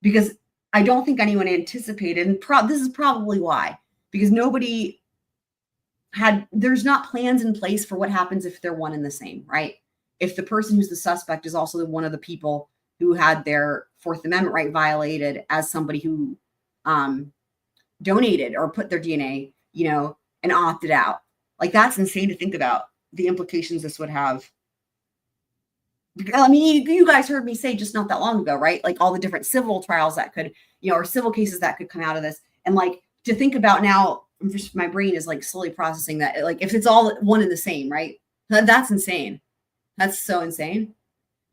because I don't think anyone anticipated, and this is probably why, because there's not plans in place for what happens if they're one and the same, right? If the person who's the suspect is also one of the people who had their Fourth Amendment right violated as somebody who donated or put their DNA, and opted out. Like that's insane to think about the implications this would have. I mean, you guys heard me say just not that long ago, right? Like all the different civil trials that could, or civil cases that could come out of this. And like to think about now, just my brain is like slowly processing that. Like if it's all one and the same, right? That's insane. That's so insane.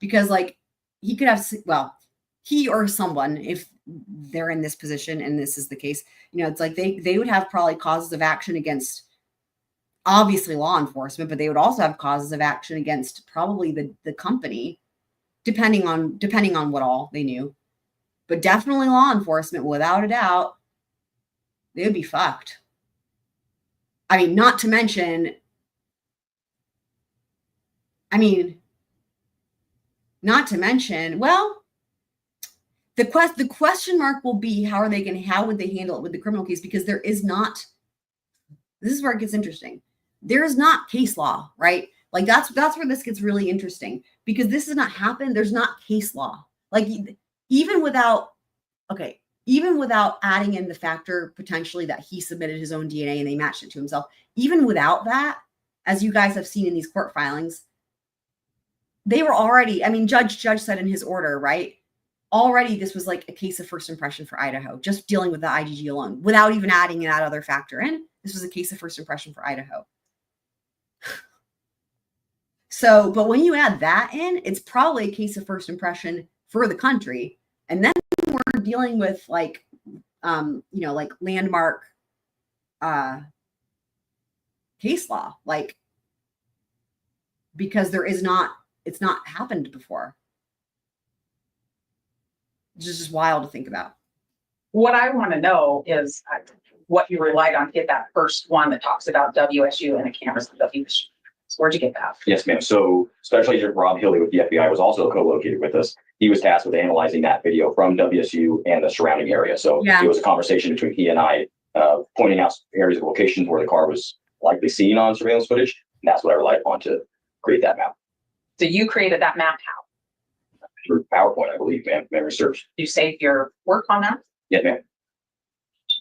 because like he could have, well, he or someone, if they're in this position and this is the case, you know, it's like they would have probably causes of action against obviously law enforcement, but they would also have causes of action against probably the company, depending on what all they knew. But definitely law enforcement, without a doubt, they would be fucked. I mean, not to mention, well, the question mark will be how would they handle it with the criminal case? Because there is not, this is where it gets interesting. There is not case law, right? Like that's where this gets really interesting, because this has not happened. There's not case law. Like even without adding in the factor potentially that he submitted his own DNA and they matched it to himself, even without that, as you guys have seen in these court filings, they were already, I mean, Judge said in his order, right? Already this was like a case of first impression for Idaho, just dealing with the IGG alone, without even adding that other factor in. This was a case of first impression for Idaho. So, but when you add that in, it's probably a case of first impression for the country. And then we're dealing with like, like landmark case law, like, because it's not happened before. It's just wild to think about. What I want to know is what you relied on to get that first one that talks about WSU and the cameras of WSU. So where'd you get that? Yes, ma'am. So Special Agent Rob Hilley with the FBI was also co-located with us. He was tasked with analyzing that video from WSU and the surrounding area. So It was a conversation between he and I, pointing out areas of locations where the car was likely seen on surveillance footage. And that's what I relied upon to create that map. So you created that map how? Through PowerPoint, I believe, ma'am, memory serves. You saved your work on that? Yes, ma'am.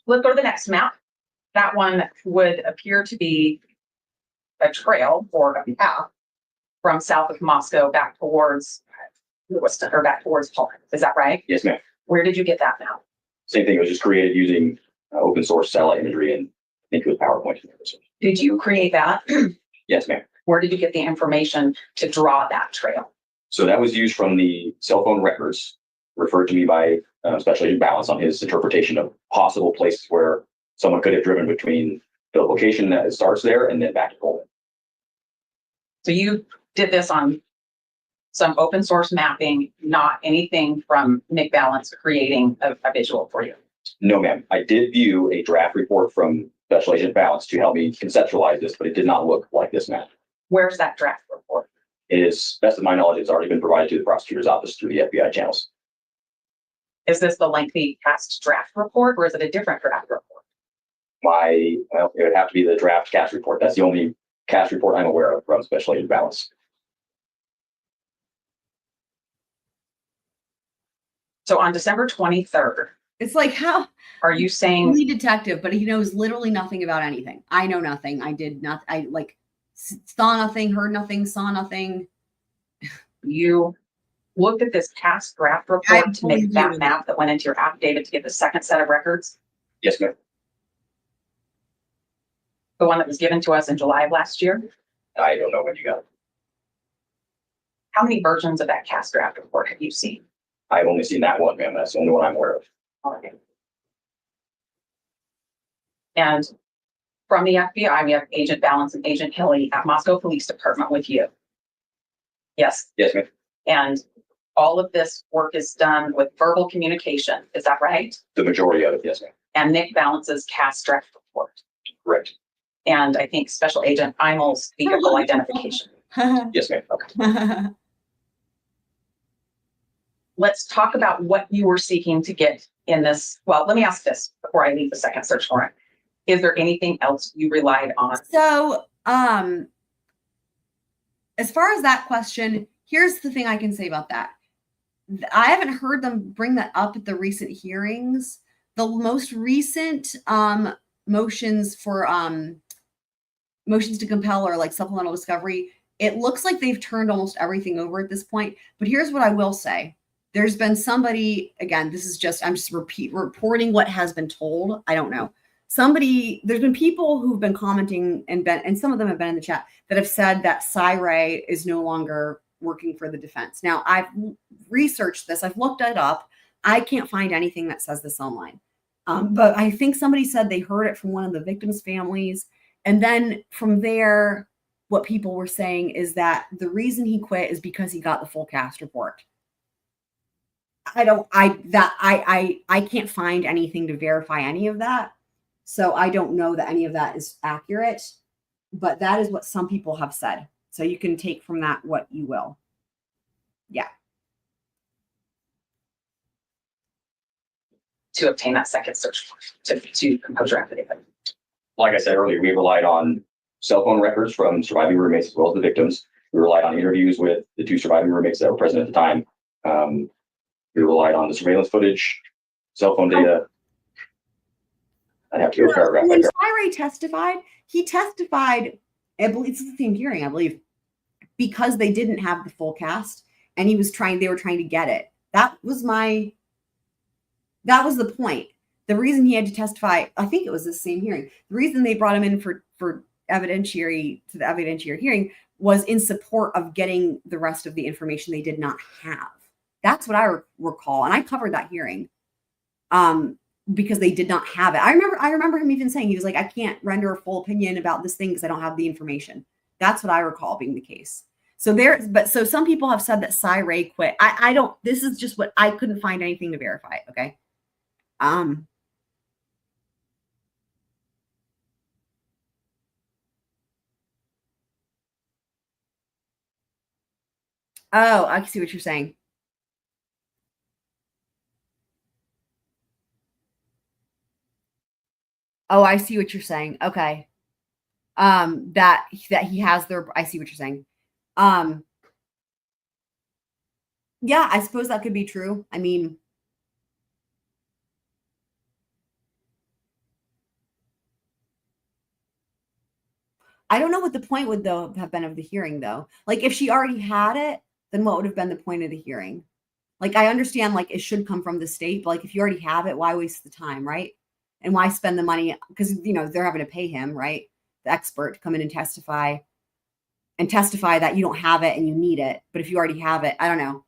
Let's go to the next map. That one would appear to be a trail or a path from south of Moscow back towards Lewiston or back towards Poland. Is that right? Yes, ma'am. Where did you get that map? Same thing. It was just created using open source satellite imagery, and I think it was PowerPoint. Did you create that? Yes, ma'am. Where did you get the information to draw that trail? So that was used from the cell phone records referred to me by Special Agent Balance on his interpretation of possible places where someone could have driven between the location that it starts there and then back to Poland. So you did this on some open source mapping, not anything from Nick Balance creating a visual for you? No, ma'am. I did view a draft report from Special Agent Balance to help me conceptualize this, but it did not look like this map. Where's that draft report? It is, best of my knowledge, it's already been provided to the prosecutor's office through the FBI channels. Is this the lengthy past draft report or is it a different draft report? It would have to be the draft cast report. That's the only cast report I'm aware of from Special Agent Balance. So on December 23rd, it's like, how are you saying lead detective, but he knows literally nothing about anything. I know nothing. I did not. I like saw nothing, heard nothing, saw nothing. You looked at this past draft report to make that map that went into your affidavit to get the second set of records? Yes, ma'am. The one that was given to us in July of last year? I don't know when you got it. How many versions of that cast draft report have you seen? I've only seen that one, ma'am. That's the only one I'm aware of. Okay. And from the FBI, we have Agent Balance and Agent Hilley at Moscow Police Department with you. Yes. Yes, ma'am. And all of this work is done with verbal communication. Is that right? The majority of it, yes, ma'am. And Nick Balance's cast draft report. Correct. And I think Special Agent Imel's vehicle identification. Yes, ma'am. Okay. Let's talk about what you were seeking to get in this. Well, let me ask this before I leave the second search warrant. Is there anything else you relied on? So, as far as that question, here's the thing I can say about that. I haven't heard them bring that up at the recent hearings. The most recent motions for motions to compel or like supplemental discovery, it looks like they've turned almost everything over at this point. But here's what I will say. There's been somebody, again, this is just, I'm just reporting what has been told. I don't know. There's been people who've been commenting and some of them have been in the chat that have said that Cy Ray is no longer working for the defense. Now, I've researched this. I've looked it up. I can't find anything that says this online. But I think somebody said they heard it from one of the victims' families. And then from there, what people were saying is that the reason he quit is because he got the full cast report. I can't find anything to verify any of that. So I don't know that any of that is accurate, but that is what some people have said. So you can take from that what you will. Yeah. To obtain that second search warrant to compose your affidavit. Like I said earlier, we relied on cell phone records from surviving roommates as well as the victims. We relied on interviews with the 2 surviving roommates that were present at the time. We relied on the surveillance footage, cell phone data. I have to go paragraph by When paragraph. Ray testified, he testified, I believe it's the same hearing, I believe, because they didn't have the full cast and they were trying to get it. That was the point. The reason he had to testify, I think it was the same hearing. The reason they brought him in for evidentiary to the evidentiary hearing was in support of getting the rest of the information they did not have. That's what I recall. And I covered that hearing because they did not have it. I remember him even saying, he was like, I can't render a full opinion about this thing because I don't have the information. That's what I recall being the case. So so some people have said that Cy Ray quit. I don't, this is just what I couldn't find anything to verify. Okay. Oh, I see what you're saying. Oh, I see what you're saying. Okay. That he has I see what you're saying. Yeah, I suppose that could be true. I mean, I don't know what the point would though have been of the hearing though. Like if she already had it, then what would have been the point of the hearing? Like I understand like it should come from the state, but like if you already have it, why waste the time, right? And why spend the money? Because they're having to pay him, right? The expert to come in and testify that you don't have it and you need it. But if you already have it, I don't know.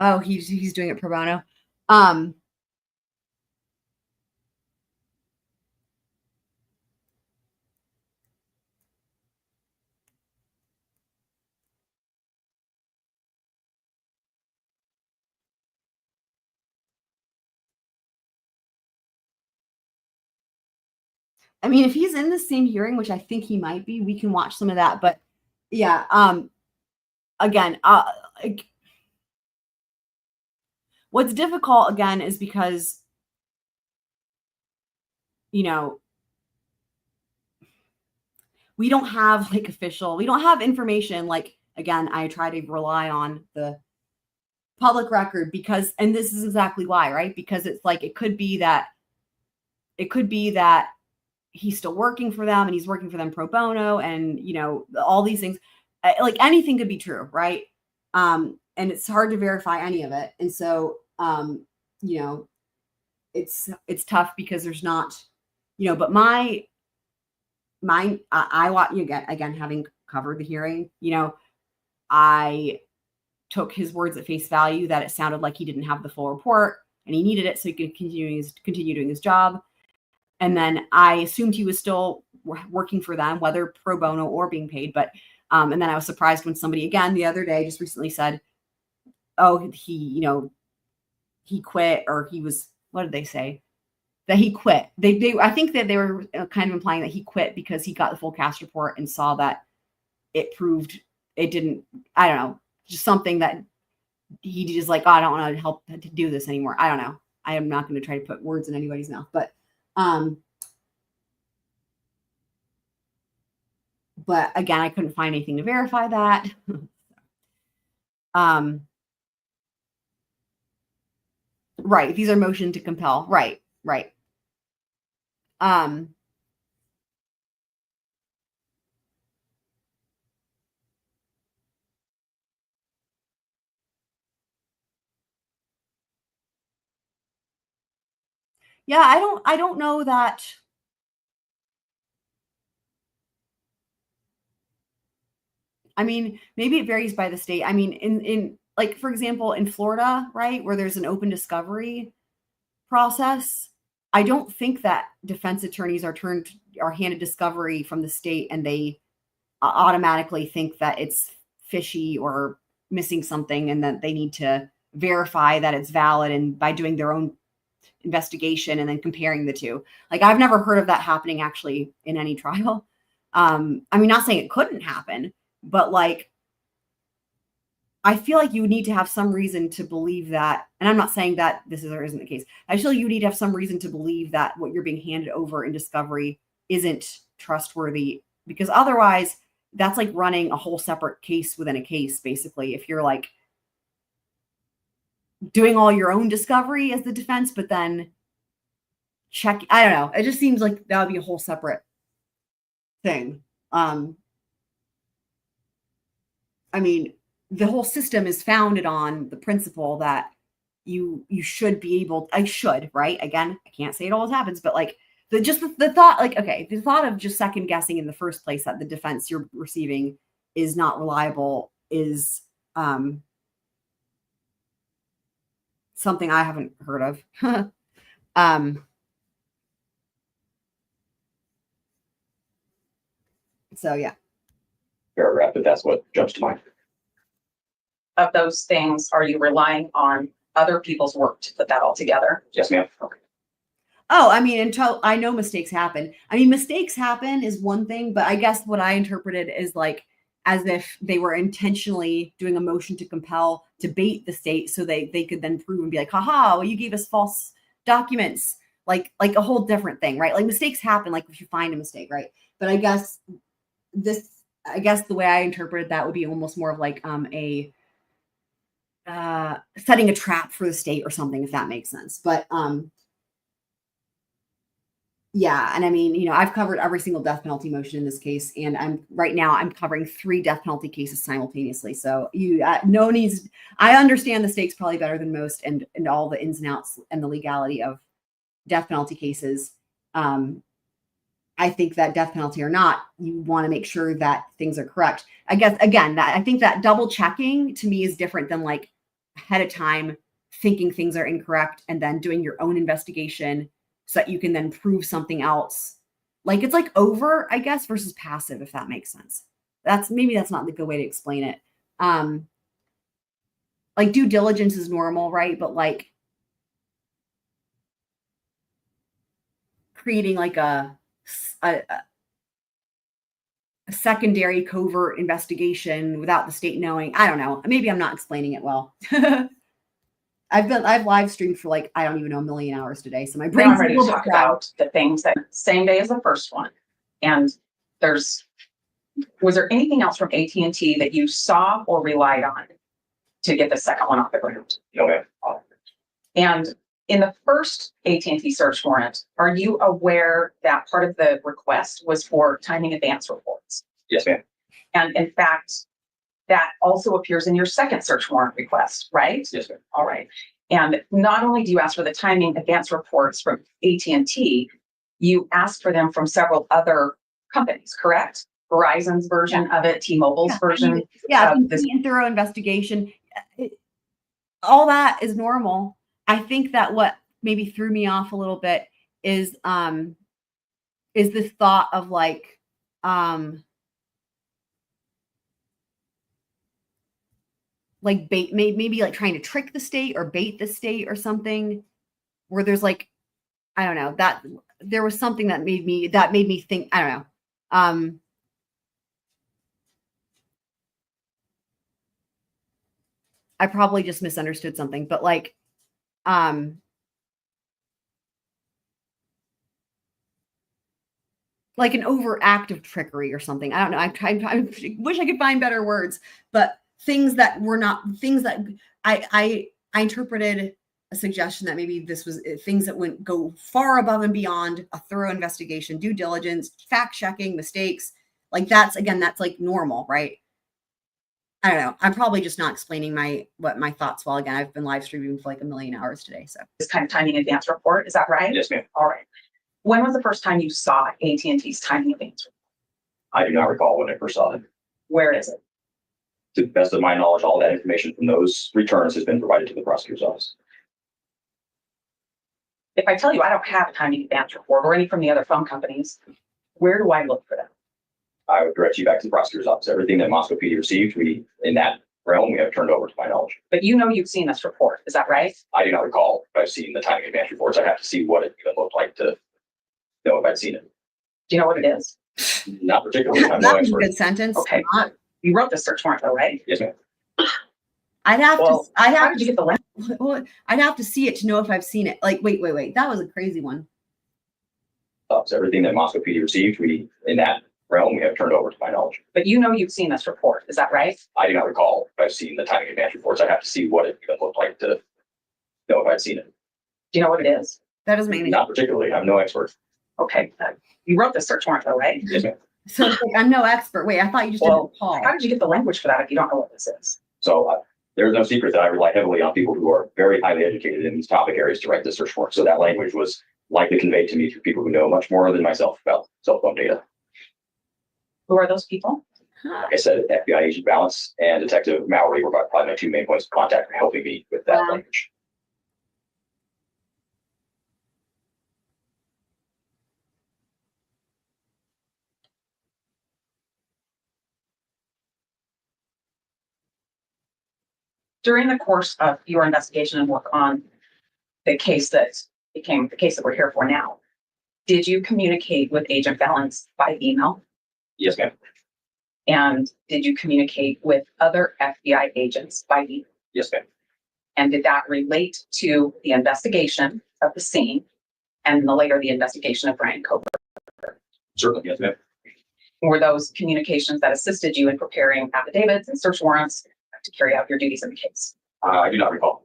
Oh, he's doing it pro bono. I mean, if he's in the same hearing, which I think he might be, we can watch some of that. But yeah, again, what's difficult again is because, we don't have like we don't have information. Like, again, I try to rely on the public record because, and this is exactly why, right? Because it's like, it could be that he's still working for them and he's working for them pro bono and, all these things, like anything could be true. Right. And it's hard to verify any of it. And so, it's tough because there's not, but I want you again, having covered the hearing, I took his words at face value that it sounded like he didn't have the full report and he needed it so he could continue doing his job. And then I assumed he was still working for them, whether pro bono or being paid. But, and then I was surprised when somebody again the other day just recently said, oh, he quit, or he was, what did they say? That he quit. I think that they were kind of implying that he quit because he got the full cast report and saw that it proved it didn't, I don't know, just something that he just like, oh, I don't want to help to do this anymore. I don't know. I am not going to try to put words in anybody's mouth, but again, I couldn't find anything to verify that. Right. These are motion to compel. Right. Right. Yeah, I don't know that. I mean, maybe it varies by the state. I mean, in like, for example, in Florida, right, where there's an open discovery process, I don't think that defense attorneys are handed discovery from the state and they automatically think that it's fishy or missing something and that they need to verify that it's valid and by doing their own investigation and then comparing the two. Like, I've never heard of that happening actually in any trial. I mean, not saying it couldn't happen, but like, I feel like you need to have some reason to believe that, and I'm not saying that this is or isn't the case. I feel like you need to have some reason to believe that what you're being handed over in discovery isn't trustworthy, because otherwise that's like running a whole separate case within a case, basically. If you're like doing all your own discovery as the defense, but then I don't know. It just seems like that would be a whole separate thing. I mean, the whole system is founded on the principle that you should be able, right? Again, I can't say it always happens, but like the thought, like, okay, the thought of just second guessing in the first place that the defense you're receiving is not reliable is something I haven't heard of. So yeah. Paragraph, but that's what jumps to mind. Of those things, are you relying on other people's work to put that all together? Yes, ma'am. Okay. Oh, I mean, until I know mistakes happen. I mean, mistakes happen is one thing, but I guess what I interpreted is like as if they were intentionally doing a motion to compel to bait the state so they could then prove and be like, haha, well, you gave us false documents, like a whole different thing, right? Like, mistakes happen, like if you find a mistake, right? But I guess the way I interpreted that would be almost more of like setting a trap for the state or something, if that makes sense. But yeah, and I mean, you know, I've covered every single death penalty motion in this case, and I'm covering 3 death penalty cases simultaneously. So I understand the stakes probably better than most, and all the ins and outs and the legality of death penalty cases. I think that death penalty or not, you want to make sure that things are correct. I guess, again, I think that double checking to me is different than like ahead of time thinking things are incorrect and then doing your own investigation so that you can then prove something else. Like, it's like over, I guess, versus passive, if that makes sense. Maybe that's not the good way to explain it. Like, due diligence is normal, right? But like creating like a secondary covert investigation without the state knowing, I don't know. Maybe I'm not explaining it well. I've live streamed for like, I don't even know, 1 million hours today. So my Now brain's I'm ready a to little talk bit fried. about the things that same day as the first one. And was there anything else from AT&T that you saw or relied on to get the second one off the ground? Okay. And in the first AT&T search warrant, are you aware that part of the request was for timing advance reports? Yes, ma'am. And in fact, that also appears in your second search warrant request, right? Yes, ma'am. All right. And not only do you ask for the timing advance reports from AT&T, you ask for them from several other companies, correct? Verizon's version of it, T-Mobile's version. Yeah, this. complete and thorough investigation. All that is normal. I think that what maybe threw me off a little bit is this thought of like, bait, maybe like trying to trick the state or bait the state or something, where there's like, I don't know, that there was something that made me think, I don't know. I probably just misunderstood something, but like, like an overact of trickery or something. I don't know. I wish I could find better words, but things that were not things that I interpreted a suggestion that maybe this was things that went go far above and beyond a thorough investigation, due diligence, fact checking, mistakes. Like that's like normal, right? I don't know. I'm probably just not explaining what my thoughts well. Again, I've been live streaming for like 1 million hours today. So This kind of timing advance report, is that right? Yes, ma'am. All right. When was the first time you saw AT&T's timing advance report? I do not recall when I first saw it. Where is it? To the best of my knowledge, all that information from those returns has been provided to the prosecutor's office. If I tell you I don't have a timing advance report or any from the other phone companies, where do I look for them? I would direct you back to the prosecutor's office. Everything that Moscow PD received, in that realm, we have turned over to my knowledge. But you know you've seen this report, is that right? I do not recall if I've seen the timing advance reports. I'd have to see what it even looked like to know if I'd seen it. Do you know what it is? Not particularly. I'm no that was a expert. good sentence. Okay. You wrote the search warrant though, right? Yes, ma'am. I'd have Well, to. I'd How have did to. you get the link? Well, I'd have to see it to know if I've seen it. Like, wait. That was a crazy one. So everything that Moscow PD received, in that realm, we have turned over to my knowledge. But you know you've seen this report, is that right? I do not recall if I've seen the timing advance reports. I'd have to see what it even looked like to know if I'd seen it. Do you know what it is? That doesn't make any Not particularly. I'm no expert. Okay. You wrote the search warrant though, right? Yes, ma'am. So it's like, I'm no expert. Wait, I thought you just Well, didn't recall. How did you get the language for that if you don't know what this is? So there's no secret that I rely heavily on people who are very highly educated in these topic areas to write the search warrant. So that language was likely conveyed to me through people who know much more than myself about cell phone data. Who are those people? Like I said, FBI agent Balance and Detective Mallory were probably my two main points of contact for helping me with that Wow. language. During the course of your investigation and work on the case that became the case that we're here for now, did you communicate with Agent Balance by email? Yes, ma'am. And did you communicate with other FBI agents by email? Yes, ma'am. And did that relate to the investigation of the scene and later the investigation of Bryan Kohberger? Certainly, yes, ma'am. Were those communications that assisted you in preparing affidavits and search warrants to carry out your duties in the case? I do not recall.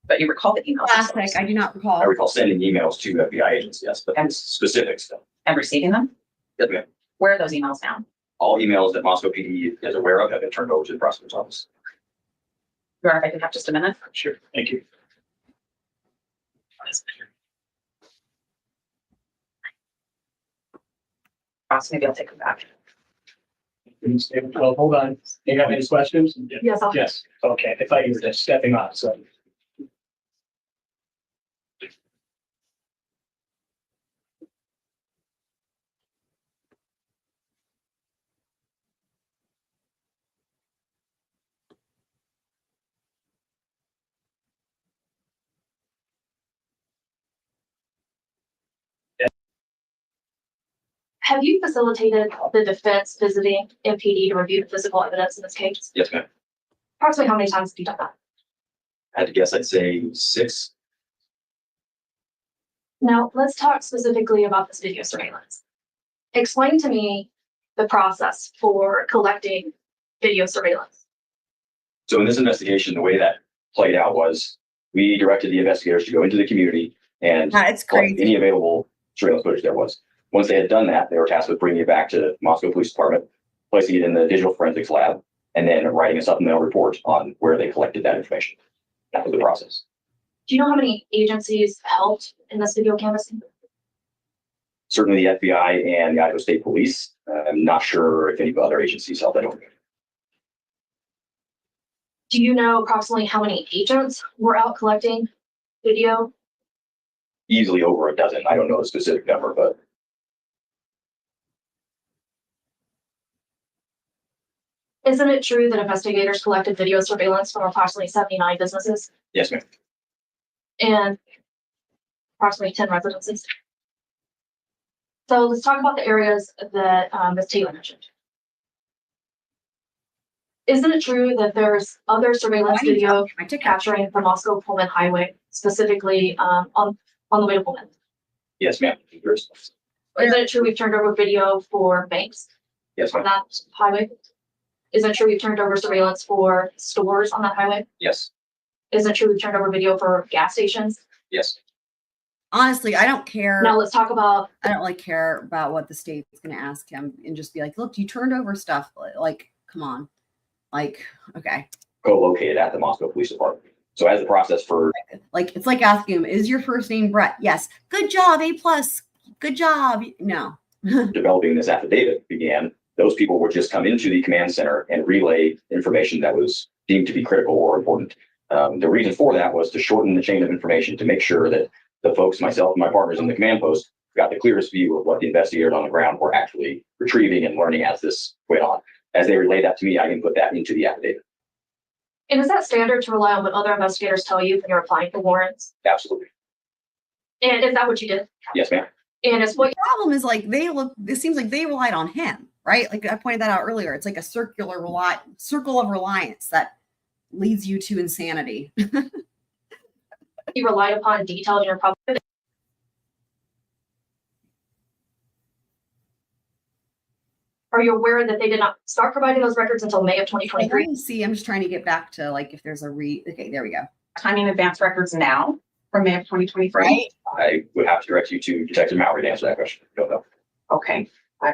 But you recall the emails Classic. I do not recall. I recall sending emails to FBI agents, yes, but And- specifics, though. and receiving them? Yes, ma'am. Where are those emails now? All emails that Moscow PD is aware of have been turned over to the prosecutor's office. Your Honor, if I can have just a minute. Sure. Thank you. Maybe I'll take them back. Well, hold on. Do you have any questions? Yes, I'll. Yes. Okay. I thought you were just stepping off, so. Have you facilitated the defense visiting MPD to review the physical evidence in this case? Yes, ma'am. Approximately how many times have you done that? I had to guess, I'd say 6. Now, let's talk specifically about this video surveillance. Explain to me the process for collecting video surveillance. So in this investigation, the way that played out was we directed the investigators to go into the community and It's collect crazy. any available surveillance footage there was. Once they had done that, they were tasked with bringing it back to Moscow Police Department, placing it in the digital forensics lab, and then writing a supplemental report on where they collected that information. That was the process. Do you know how many agencies helped in this video canvassing? Certainly the FBI and the Idaho State Police. I'm not sure if any other agencies helped. I don't know. Do you know approximately how many agents were out collecting video? Easily over a dozen. I don't know the specific number, but Isn't it true that investigators collected video surveillance from approximately 79 businesses yes, ma'am. and approximately 10 residences? So let's talk about the areas that Ms. Taylor mentioned. Isn't it true that there's other surveillance Why are you video talking? My ticket. capturing the Moscow Pullman Highway, specifically on the way to Pullman? Yes, ma'am. Isn't it true we've turned over video for banks Yes, on ma'am. that highway? Isn't it true we've turned over surveillance for stores on that highway? Yes. Isn't true, we've turned over video for gas stations. Yes. Honestly, I don't care. Now let's talk about, I don't like care about what the state's going to ask him and just be like, look, you turned over stuff. Like, come on. Like, okay. Co-located at the Moscow Police Department. So as the process for Like, it's like asking him, is your first name Brett? Yes. Good job. A+. Good job. No. developing this affidavit began, those people would just come into the command center and relay information that was deemed to be critical or important. The reason for that was to shorten the chain of information to make sure that the folks, myself and my partners in the command post, got the clearest view of what the investigators on the ground were actually retrieving and learning as this went on. As they relay that to me, I can put that into the affidavit. and is that standard to rely on what other investigators tell you when you're applying for warrants? Absolutely. And is that what you did? Yes, ma'am. And it's what, The problem is like it seems like they relied on him, right? Like I pointed that out earlier. It's like a circle of reliance that leads you to insanity. you relied upon detailed in your probability. Are you aware that they did not start providing those records until May of 2023? See, I'm just trying to get back to like if there's a okay, there we go. Timing advance records now from May of 2023. Right? I would have to direct you to Detective Mallory to answer that question. Don't know. Okay.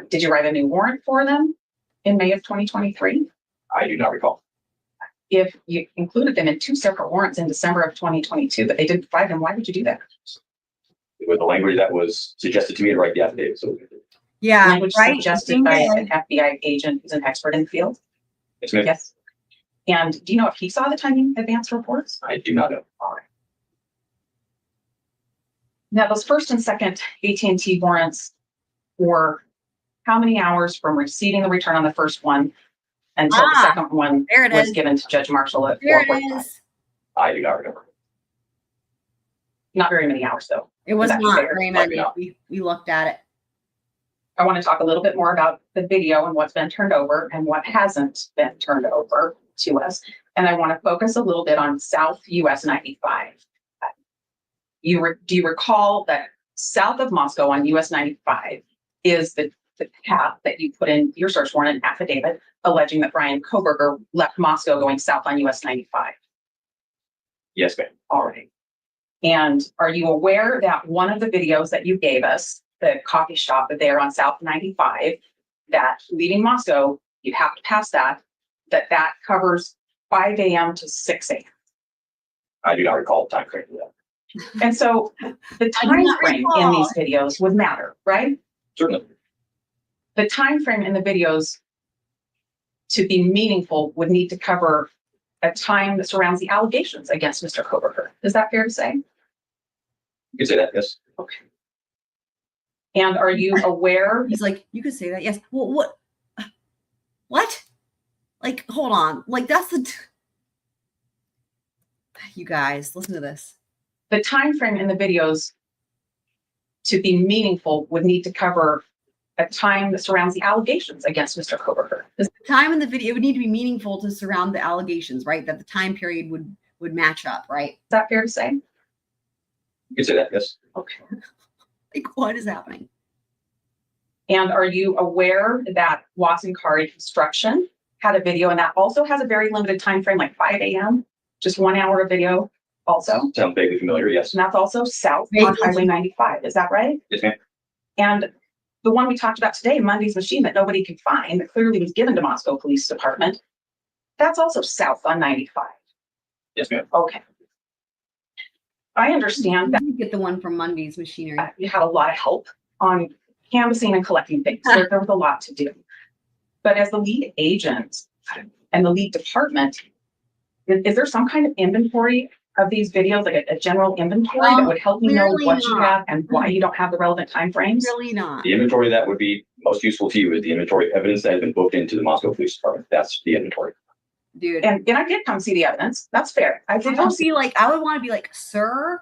Did you write a new warrant for them in May of 2023? I do not recall. If you included them in two separate warrants in December of 2022, but they didn't provide them, why would you do that? With the language that was suggested to me to write the affidavit. So Yeah, Language right. suggested by an FBI agent who's an expert in the field. it's me. Yes. And do you know if he saw the timing advance reports? I do not know. All right. Now, those first and second AT&T warrants were how many hours from receiving the return on the first one until the second one There it was is. given to Judge Marshall at There 4:45? it is. I do not remember. Not very many hours, though. It was That's not fair. very Maybe many. not. We looked at it. I want to talk a little bit more about the video and what's been turned over and what hasn't been turned over to us. And I want to focus a little bit on South US 95. Do you recall that south of Moscow on US 95 is the path that you put in your search warrant and affidavit alleging that Bryan Kohberger left Moscow going south on US 95? Yes, ma'am. All right. And are you aware that one of the videos that you gave us, the coffee shop there on South 95, that leaving Moscow, you have to pass that covers 5 a.m. to 6 a.m. I do not recall the time frame of that. And so the time frame in these videos would matter, right? Certainly. The time frame in the videos to be meaningful would need to cover a time that surrounds the allegations against Mr. Kohberger. Is that fair to say? You can say that, yes. Okay. And are you aware? He's like, you could say that. Yes. Well, what? Like, hold on. Like, that's you guys, listen to this. The time frame in the videos to be meaningful would need to cover a time that surrounds the allegations against Mr. Kohberger. Is The time in the video would need to be meaningful to surround the allegations, right? That the time period would match up, right? that fair to say? You can say that, yes. Okay. Like, what is happening? And are you aware that Watson Kari Construction had a video, and that also has a very limited time frame, like 5 a.m., just 1 hour of video also? Sounds vaguely familiar, yes. And that's also south on Highway 95. Is that right? Yes, ma'am. And the one we talked about today, Monday's machine that nobody could find, that clearly was given to Moscow Police Department, that's also south on 95. Yes, ma'am. Okay. I understand that You get the one from Monday's machinery. you had a lot of help on canvassing and collecting things. There was a lot to do. But as the lead agent and the lead department, is there some kind of inventory of these videos, like a general inventory that would help you know Clearly what you not. have and why you don't have the relevant timeframes? Really not. The inventory that would be most useful to you is the inventory of evidence that has been booked into the Moscow Police Department. That's the inventory. Dude. And I did come see the evidence. That's fair. I did I come would see. be like, I would want to be like, sir,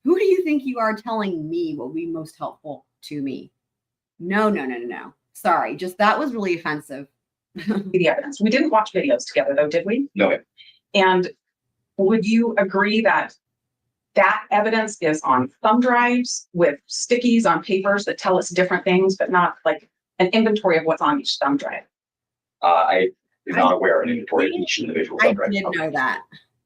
who do you think you are telling me what would be most helpful to me? No. Sorry, just that was really offensive. The evidence. We didn't watch videos together though, did we? No, ma'am. And would you agree that that evidence is on thumb drives with stickies on papers that tell us different things, but not like an inventory of what's on each thumb drive? I am not aware of an inventory of each individual I subject. did know that.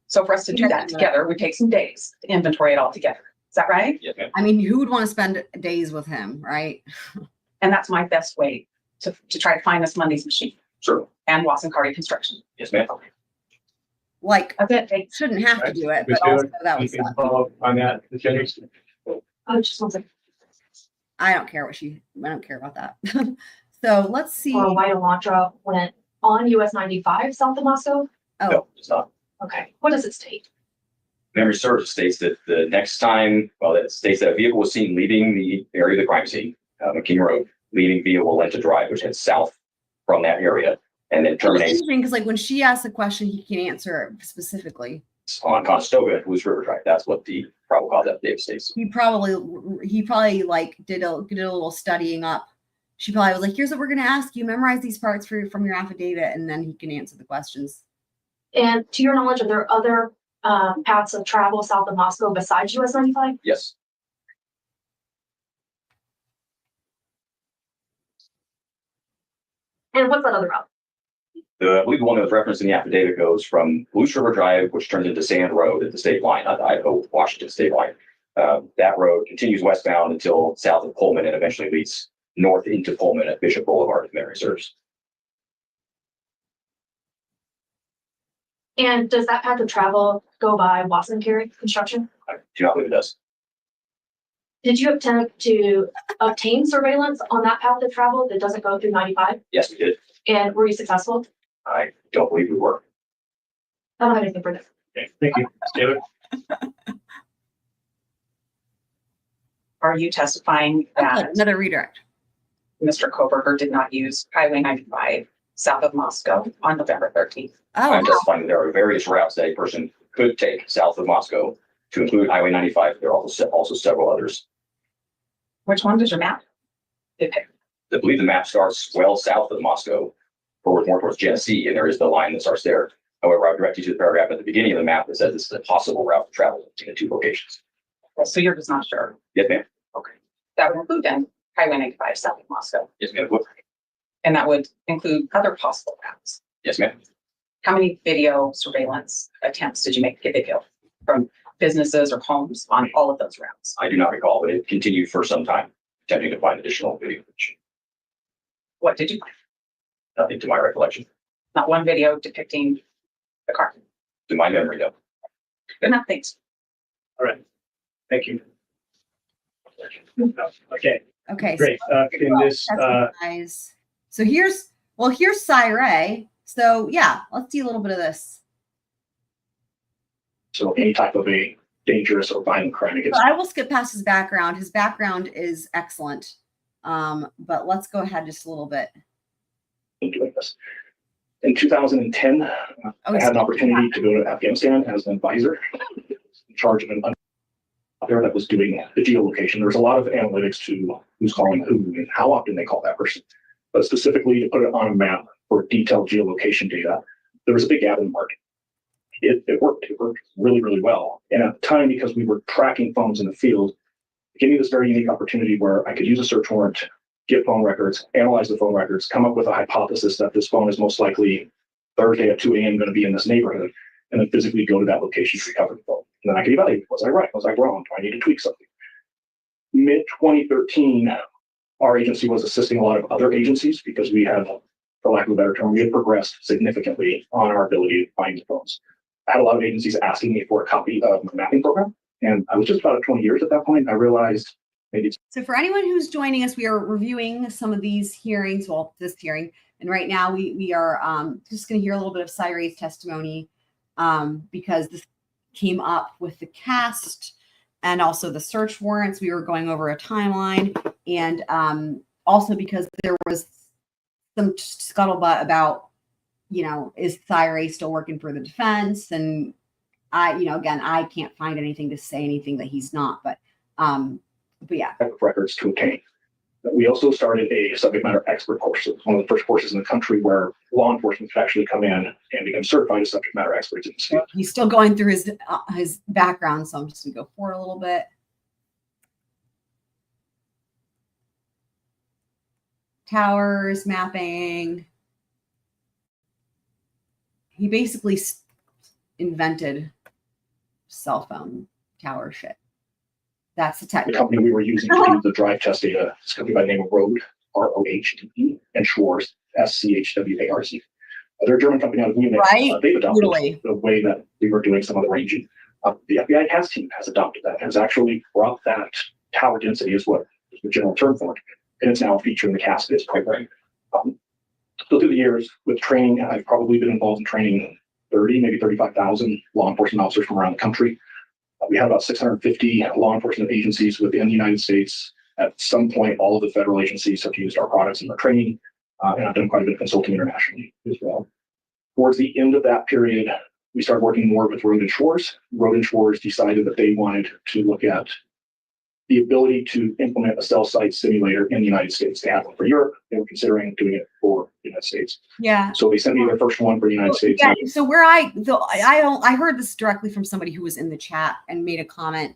So for us to do that together, would take some days to inventory it all together. Is that right? Yes, ma'am. I mean, who would want to spend days with him, right? And that's my best way to try to find this Monday's machine Sure. and Watson Carty Construction. Yes, ma'am. Like, That's it. Thanks. shouldn't have to do it, Ms. but also Taylor, that you was, can follow up on that. Jenny? Oh, just one second. I don't care I don't care about that. So let's see. Or why Elantra went on US 95 south of Moscow? Oh, No, it's not. Okay, what does it state? Memory serves states that the next time, well, it states that a vehicle was seen leaving the area of the crime scene, McKean Road, leaving via Elantra Drive, which heads south from that area, and then it's terminates interesting because like when she asks a question, he can answer it specifically. on Conestoga, Moose River Drive. That's what the probable cause affidavit states. He probably like did a little studying up. She probably was like, here's what we're going to ask you. Memorize these parts from your affidavit. And then he can answer the questions. And to your knowledge, are there other paths of travel south of Moscow besides US 95? Yes. And what's that other route? I believe the one that was referenced in the affidavit goes from Moose River Drive, which turns into Sand Road at the state line, not the Idaho-Washington state line. That road continues westbound until south of Pullman and eventually leads north into Pullman at Bishop Boulevard if memory serves. And does that path of travel go by Watson Carry Construction? I do not believe it does. Did you attempt to obtain surveillance on that path of travel that doesn't go through 95? Yes, we did. And were you successful? I don't believe we were. I don't have anything further. Okay, thank you. Ms. Taylor? Are you testifying Okay, that another redirect. Mr. Kohberger did not use Highway 95 south of Moscow on November 13th? Oh, I'm testifying that there are various routes that a person could take south of Moscow to include Highway 95. There are also several others. Which one does your map depict? I believe the map starts well south of Moscow, more towards Genesee, and there is the line that starts there. However, I'll direct you to the paragraph at the beginning of the map that says this is a possible route to travel between the two locations. So you're just not sure. Yes, ma'am. Okay. That would include then Highway 95 south of Moscow. Yes, ma'am. And that would include other possible routes. Yes, ma'am. How many video surveillance attempts did you make to get video from businesses or homes on all of those routes? I do not recall, but it continued for some time, attempting to find additional video footage. What did you find? Nothing to my recollection. Not one video depicting the car. To my memory, no. Good enough, thanks. All right. Thank you. Okay, okay. great. In this, Guys. So here's Syray. So yeah, let's see a little bit of this. So any type of a dangerous or violent crime against. So I will skip past his background. His background is excellent. But let's go ahead just a little bit. Doing this. In 2010, I had an opportunity to go to Afghanistan as an advisor in charge of an there that was doing the geolocation. There's a lot of analytics to who's calling who and how often they call that person. But specifically to put it on a map for detailed geolocation data, there was a big gap in the market. It worked. It worked really, really well. And at the time, because we were tracking phones in the field, it gave me this very unique opportunity where I could use a search warrant, get phone records, analyze the phone records, come up with a hypothesis that this phone is most likely Thursday at 2 a.m. going to be in this neighborhood, and then physically go to that location to recover the phone. And then I could evaluate, was I right? Was I wrong? Do I need to tweak something? Mid-2013, our agency was assisting a lot of other agencies because we had, for lack of a better term, we had progressed significantly on our ability to find the phones. I had a lot of agencies asking me for a copy of my mapping program, and I was just about at 20 years at that point. I realized maybe it's So for anyone who's joining us, we are reviewing some of these hearings, well, this hearing, and right now we are just going to hear a little bit of Syray's testimony because this came up with the cast and also the search warrants. We were going over a timeline, and also because there was some scuttlebutt about, you know, is Syray still working for the defense? And again, I can't find anything to say anything that he's not, but yeah. type of records to obtain. We also started a subject matter expert course. It's one of the first courses in the country where law enforcement could actually come in and become certified as subject matter experts in this field. He's still going through his background, so I'm just gonna go forward a little bit. Towers, mapping. He basically invented cell phone tower shit. That's the The technical. company we were using to do the drive test data is a company by the name of Road, ROHDE, and Schwarz, SCHWARZ. They're a German company out of Munich. Right? They've adopted Totally. the way that we were doing some of the ranging. The FBI task team has adopted that, has actually brought that tower density is what is the general term for it. And it's now featured in the CASPIS program. So through the years with training, I've probably been involved in training 30, maybe 35,000 law enforcement officers from around the country. We have about 650 law enforcement agencies within the United States. At some point, all of the federal agencies have used our products in their training, and I've done quite a bit of consulting internationally as well. Towards the end of that period, we started working more with Road and Schwarz. Road and Schwarz decided that they wanted to look at the ability to implement a cell site simulator in the United States. They had one for Europe. They were considering doing it for the United States. Yeah. So they sent me their first one for the United States. Yeah. So where I heard this directly from somebody who was in the chat and made a comment.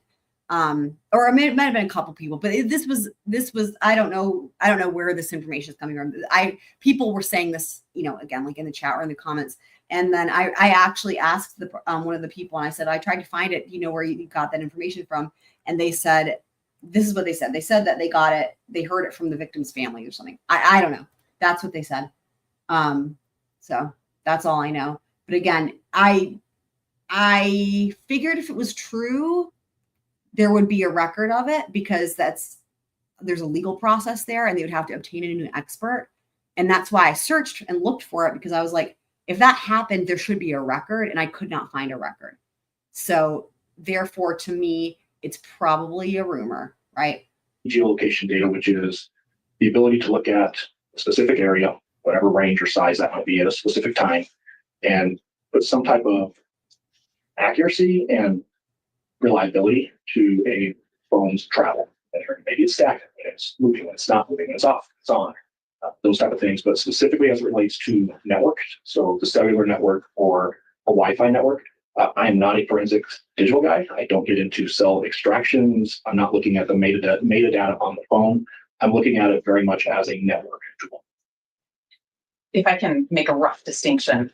Or it might have been a couple people, but this was I don't know where this information is coming from. People were saying this, again, like in the chat or in the comments. And then I actually asked one of the people, and I said, I tried to find it, where you got that information from. And they said, this is what they said. They said that they got it. They heard it from the victim's family or something. I don't know. That's what they said. So that's all I know. But again, I figured if it was true, there would be a record of it because there's a legal process there and they would have to obtain a new expert. And that's why I searched and looked for it, because I was like, if that happened, there should be a record, and I could not find a record. So therefore, to me, it's probably a rumor, right? Geolocation data, which is the ability to look at a specific area, whatever range or size that might be at a specific time, and put some type of accuracy and reliability to a phone's travel. Maybe it's stagnant, when it's moving, when it's not moving, when it's off, it's on, those type of things. But specifically as it relates to network, so the cellular network or a Wi-Fi network, I am not a forensic digital guy. I don't get into cell extractions. I'm not looking at the metadata on the phone. I'm looking at it very much as a network tool. If I can make a rough distinction,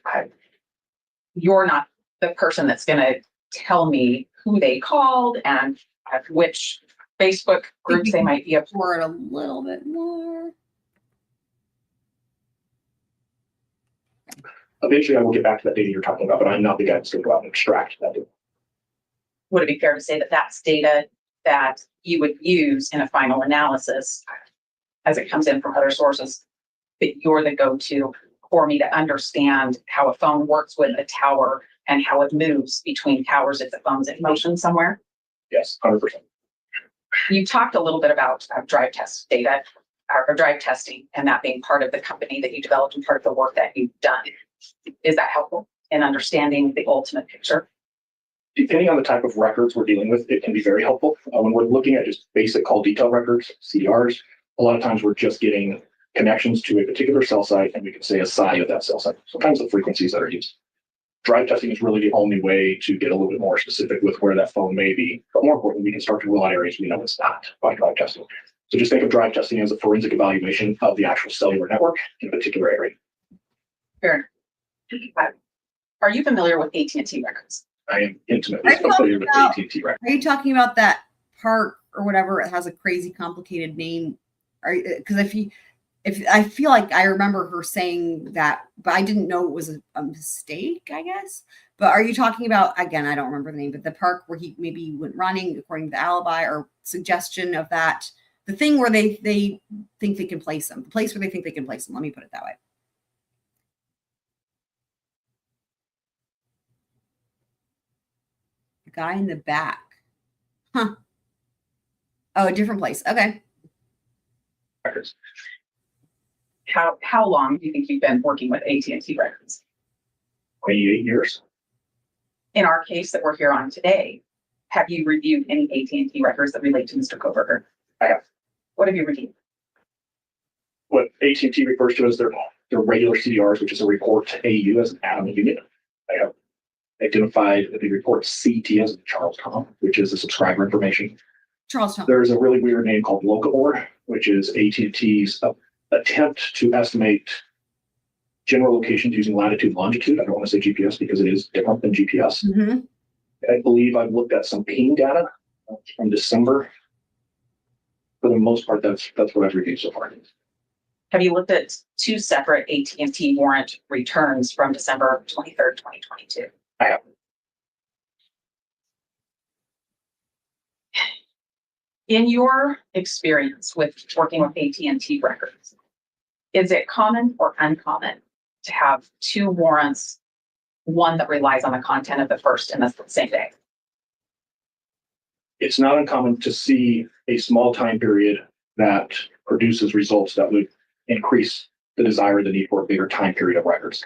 you're not the person that's going to tell me who they called and which Facebook groups they might be a For it a little bit more. Eventually, I will get back to that data you're talking about, but I'm not the guy that's going to go out and extract that data. Would it be fair to say that that's data that you would use in a final analysis as it comes in from other sources, that you're the go-to for me to understand how a phone works with a tower and how it moves between towers if the phone's in motion somewhere? Yes, 100%. You talked a little bit about drive test data or drive testing and that being part of the company that you developed and part of the work that you've done. Is that helpful in understanding the ultimate picture? Depending on the type of records we're dealing with, it can be very helpful. When we're looking at just basic call detail records, CDRs, a lot of times we're just getting connections to a particular cell site, and we can say a PSI of that cell site. Sometimes the frequencies that are used. Drive testing is really the only way to get a little bit more specific with where that phone may be. But more importantly, we can start to rule out areas we know it's not by drive testing. So just think of drive testing as a forensic evaluation of the actual cellular network in a particular area. Fair. Are you familiar with AT&T records? I am intimately familiar with AT&T records. Are you talking about that park or whatever? It has a crazy complicated name. Because if I feel like I remember her saying that, but I didn't know it was a mistake, I guess. But are you talking about, again, I don't remember the name, but the park where he maybe went running according to the alibi or suggestion of that, the thing where they think they can place him, the place where they think they can place him. Let me put it that way. The guy in the back. Huh. Oh, a different place. Okay. Records. How long do you think you've been working with AT&T records? 28 years. In our case that we're here on today, have you reviewed any AT&T records that relate to Mr. Kohberger? I have. What have you reviewed? What AT&T refers to as their regular CDRs, which is a report AU as an atom unit. I have identified the report CT as Charlestown, which is the subscriber information. Charlestown. There's a really weird name called Locavore, which is AT&T's attempt to estimate general locations using latitude and longitude. I don't want to say GPS because it is different than GPS. Mm-hmm. I believe I've looked at some Payne data from December. For the most part, that's what I've reviewed so far. Have you looked at two separate AT&T warrant returns from December 23rd, 2022? I have. In your experience with working with AT&T records, is it common or uncommon to have two warrants, one that relies on the content of the first and that's the same day? It's not uncommon to see a small time period that produces results that would increase the desire, the need for a bigger time period of records.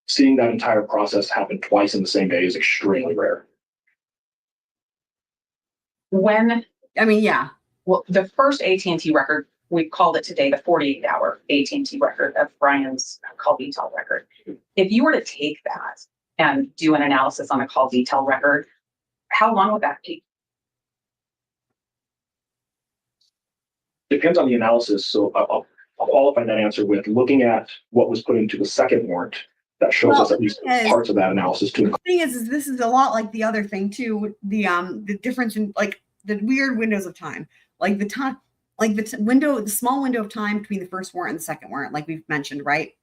Seeing that entire process happen twice in the same day is extremely rare. Yeah. Well, the first AT&T record, we called it today the 48-hour AT&T record of Bryan's call detail record. If you were to take that and do an analysis on a call detail record, how long would that be? Depends on the analysis. So I'll qualify that answer with looking at what was put into the second warrant that shows us at least parts of that analysis too. The thing is this is a lot like the other thing too. The difference in like the weird windows of time, like the time, like the small window of time between the first warrant and the second warrant, like we've mentioned, right?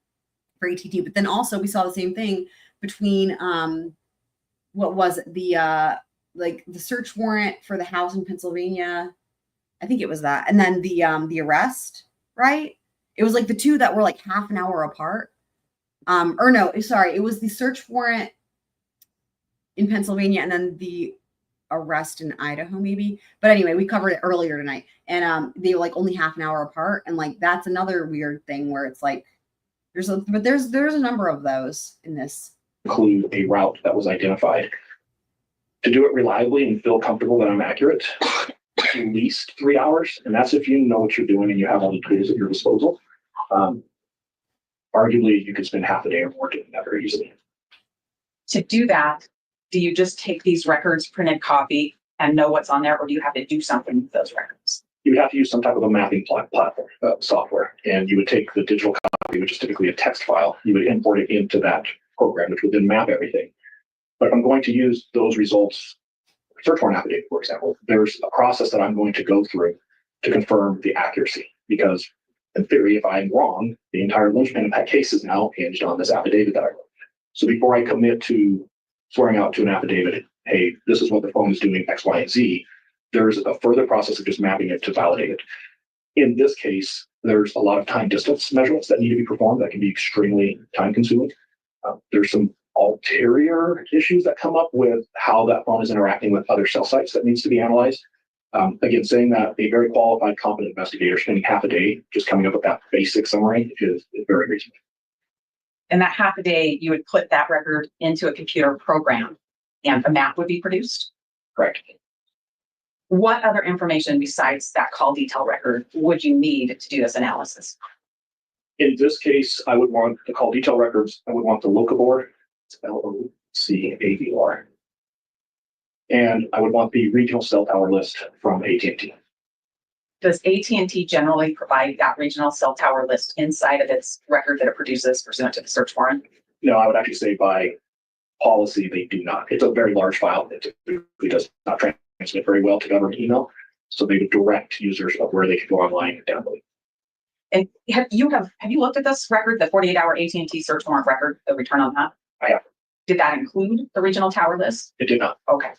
For AT&T, but then also we saw the same thing between what was it? Like the search warrant for the house in Pennsylvania. I think it was that, and then the arrest, right? It was like the two that were like half an hour apart. Or no, sorry, it was the search warrant in Pennsylvania and then the arrest in Idaho, maybe. But anyway, we covered it earlier tonight, and they were like only half an hour apart, and like that's another weird thing where it's like there's a number of those in this. Include a route that was identified. To do it reliably and feel comfortable that I'm accurate, at least 3 hours, and that's if you know what you're doing and you have all the tools at your disposal. Arguably, you could spend half a day or more doing that very easily. To do that, do you just take these records, printed copy, and know what's on there, or do you have to do something with those records? You would have to use some type of a mapping platform, software, and you would take the digital copy, which is typically a text file, you would import it into that program, which would then map everything. But if I'm going to use those results, search warrant affidavit, for example, there's a process that I'm going to go through to confirm the accuracy, because in theory, if I'm wrong, the entire linchpin of that case is now hinged on this affidavit that I wrote. So before I commit to swearing out to an affidavit, hey, this is what the phone is doing, X, Y, and Z, there's a further process of just mapping it to validate it. In this case, there's a lot of time distance measurements that need to be performed that can be extremely time consuming. There's some ulterior issues that come up with how that phone is interacting with other cell sites that needs to be analyzed. Again, saying that a very qualified, competent investigator spending half a day just coming up with that basic summary is very reasonable. In that half a day, you would put that record into a computer program and a map would be produced? Correct. What other information besides that call detail record would you need to do this analysis? In this case, I would want the call detail records. I would want the locabor, it's LOCABR. And I would want the regional cell tower list from AT&T. Does AT&T generally provide that regional cell tower list inside of its record that it produces pursuant to the search warrant? No, I would actually say by policy, they do not. It's a very large file. It typically does not transmit very well to government email. So they would direct users of where they can go online and download. And have you looked at this record, the 48-hour AT&T search warrant record, the return on that? I have. Did that include the regional tower list? It did not. Okay.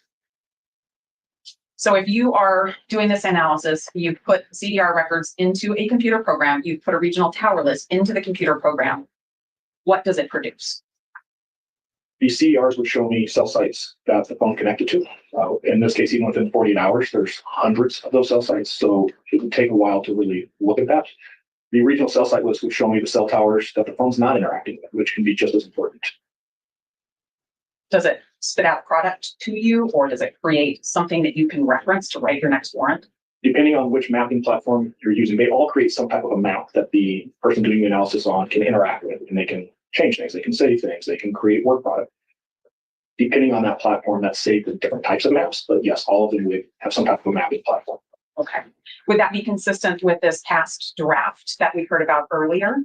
So if you are doing this analysis, you put CDR records into a computer program, you put a regional tower list into the computer program, what does it produce? The CDRs would show me cell sites that the phone connected to. In this case, even within 48 hours, there's hundreds of those cell sites. So it would take a while to really look at that. The regional cell site list would show me the cell towers that the phone's not interacting with, which can be just as important. Does it spit out product to you, or does it create something that you can reference to write your next warrant? Depending on which mapping platform you're using, they all create some type of a map that the person doing the analysis on can interact with, and they can change things, they can save things, they can create work product. Depending on that platform, that's saved in different types of maps, but yes, all of them would have some type of a mapping platform. Okay. Would that be consistent with this past draft that we heard about earlier?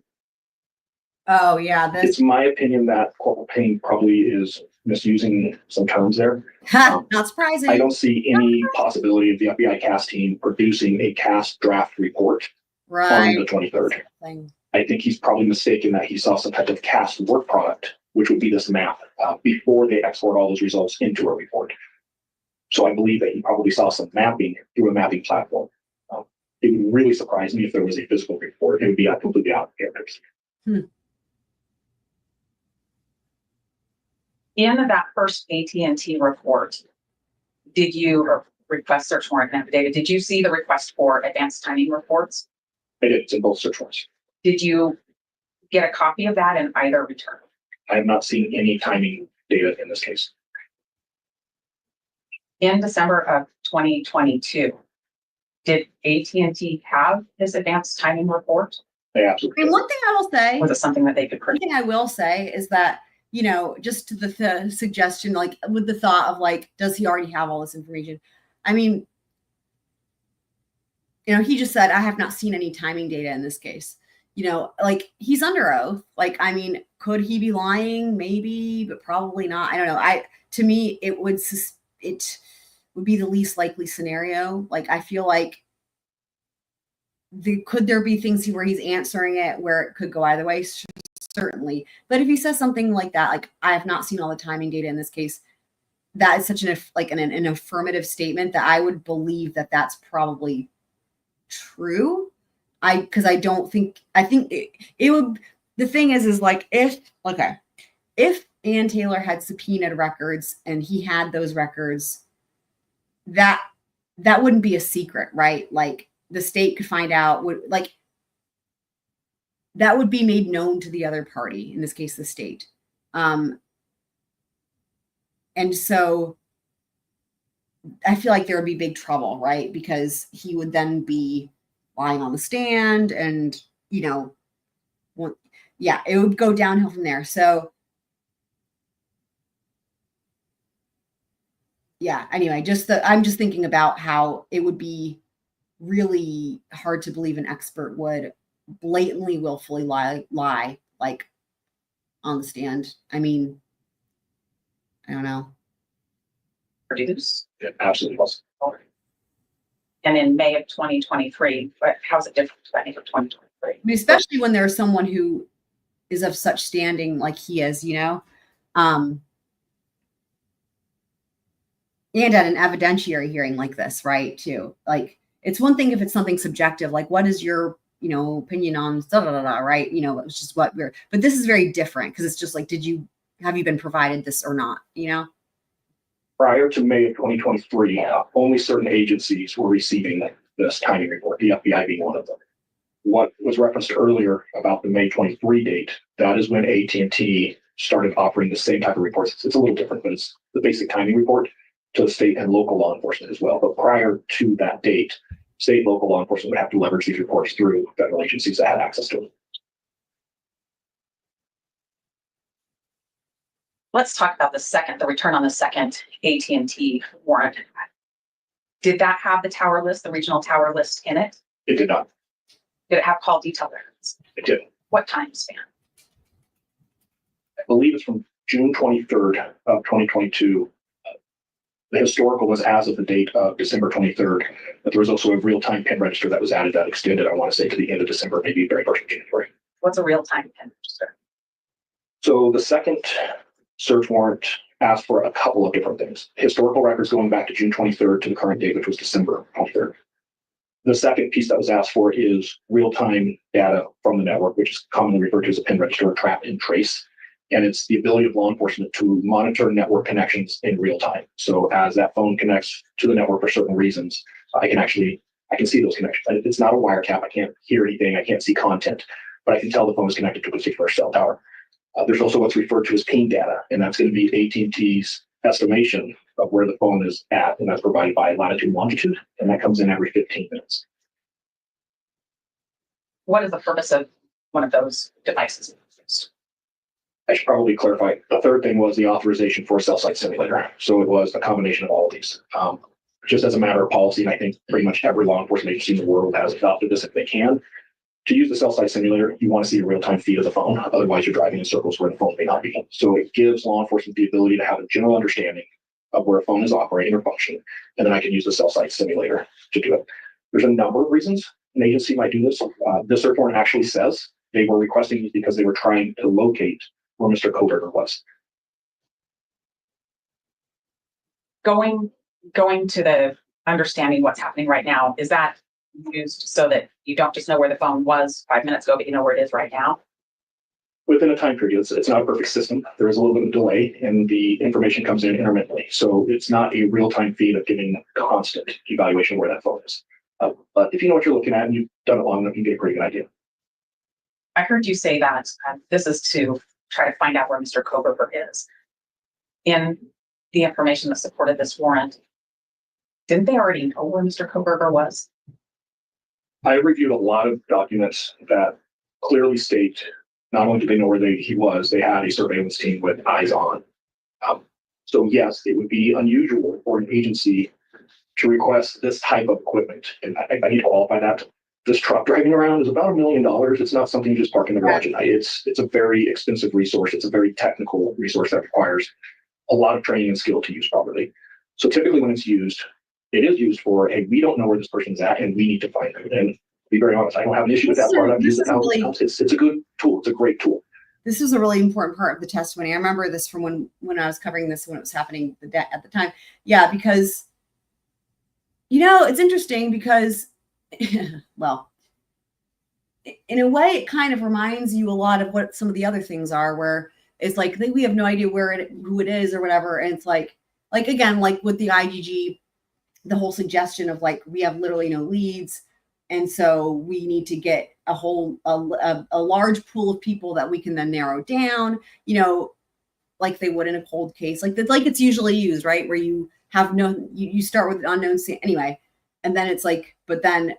Oh yeah, It's my opinion that Corporal Payne probably is misusing some terms there. Not surprising. I don't see any possibility of the FBI CAS team producing a CAS draft report on Right. the 23rd. Thing. I think he's probably mistaken that he saw some type of CAS work product, which would be this map, before they export all those results into a report. So I believe that he probably saw some mapping through a mapping platform. It would really surprise me if there was a physical report. It would be completely out of character. In that first AT&T report, did you or request search warrant and affidavit? Did you see the request for advanced timing reports? I did. It's in both search warrants. Did you get a copy of that in either return? I have not seen any timing data in this case. In December of 2022, did AT&T have this advanced timing report? They I absolutely mean, did. one thing I will say, Was it something that they could one produce? thing I will say is that, you know, just to the suggestion, like with the thought of like, does he already have all this information? I mean, you know, he just said, I have not seen any timing data in this case. You know, like he's under oath. Like, I mean, could he be lying? Maybe, but probably not. I don't know. To me, it would be the least likely scenario. Like, I feel like could there be things where he's answering it where it could go either way? Certainly. But if he says something like that, like, I have not seen all the timing data in this case, that is such an affirmative statement that I would believe that that's probably true. I think it would, the thing is like, if Ann Taylor had subpoenaed records and he had those records, that wouldn't be a secret, right? Like the state could find out, that would be made known to the other party, in this case, the state. And so I feel like there would be big trouble, right? Because he would then be lying on the stand and, you know, it would go downhill from there. So yeah, anyway, I'm just thinking about how it would be really hard to believe an expert would blatantly, willfully lie like on the stand. I mean, I don't know. Produce? It absolutely was. And in May of 2023, but how's it different than May of 2023? I mean, especially when there's someone who is of such standing like he is, you know, and at an evidentiary hearing like this, right? Too, like, it's one thing if it's something subjective, like what is your, you know, opinion on right? You know, it's just but this is very different because it's just like, have you been provided this or not? You know. Prior to May of 2023, only certain agencies were receiving this timing report, the FBI being one of them. What was referenced earlier about the May 23 date, that is when AT&T started offering the same type of reports. It's a little different, but it's the basic timing report to the state and local law enforcement as well. But prior to that date, state and local law enforcement would have to leverage these reports through federal agencies that had access to them. Let's talk about the return on the second AT&T warrant. Did that have the tower list, the regional tower list in it? It did not. Did it have call detail records? It did. What time span? I believe it's from June 23rd of 2022. The historical was as of the date of December 23rd, but there was also a real-time pin register that was added that extended, I want to say, to the end of December, maybe very first of January. What's a real-time pin register? So the second search warrant asked for a couple of different things. Historical records going back to June 23rd to the current date, which was December 23rd. The second piece that was asked for is real-time data from the network, which is commonly referred to as a pin register, trap and trace. And it's the ability of law enforcement to monitor network connections in real time. So as that phone connects to the network for certain reasons, I can see those connections. It's not a wiretap. I can't hear anything. I can't see content, but I can tell the phone is connected to a particular cell tower. There's also what's referred to as ping data, and that's going to be AT&T's estimation of where the phone is at, and that's provided by latitude and longitude, and that comes in every 15 minutes. What is the purpose of one of those devices? I should probably clarify. The third thing was the authorization for a cell site simulator. So it was a combination of all of these. Just as a matter of policy, and I think pretty much every law enforcement agency in the world has adopted this if they can. To use the cell site simulator, you want to see a real-time feed of the phone. Otherwise, you're driving in circles where the phone may not be. So it gives law enforcement the ability to have a general understanding of where a phone is operating or functioning. And then I can use the cell site simulator to do it. There's a number of reasons an agency might do this. This search warrant actually says they were requesting it because they were trying to locate where Mr. Kohberger was. Going to the understanding what's happening right now, is that used so that you don't just know where the phone was 5 minutes ago, but you know where it is right now? Within a time period, it's not a perfect system. There is a little bit of delay and the information comes in intermittently. So it's not a real-time feed of giving constant evaluation of where that phone is. But if you know what you're looking at and you've done it long enough, you get a pretty good idea. I heard you say that this is to try to find out where Mr. Kohberger is. In the information that supported this warrant, didn't they already know where Mr. Kohberger was? I reviewed a lot of documents that clearly state not only did they know where he was, they had a surveillance team with eyes on. So yes, it would be unusual for an agency to request this type of equipment. And I need to qualify that. This truck driving around is about $1 million. It's not something you just park in the garage at night. It's a very expensive resource. It's a very technical resource that requires a lot of training and skill to use properly. So typically when it's used, it is used for, hey, we don't know where this person's at and we need to find them. And to be very honest, I don't have an issue with that part. I've used it thousands. It's a good tool. It's a great tool. This is a really important part of the testimony. I remember this from when I was covering this, when it was happening at the time. Yeah, because, it's interesting because, well, in a way, it kind of reminds you a lot of what some of the other things are, where it's like, we have no idea who it is or whatever. And it's like again, like with the IGG, the whole suggestion of like, we have literally no leads. And so we need to get a large pool of people that we can then narrow down, like they would in a cold case, like it's usually used, right? Where you have you start with unknown anyway. And then it's like, but then,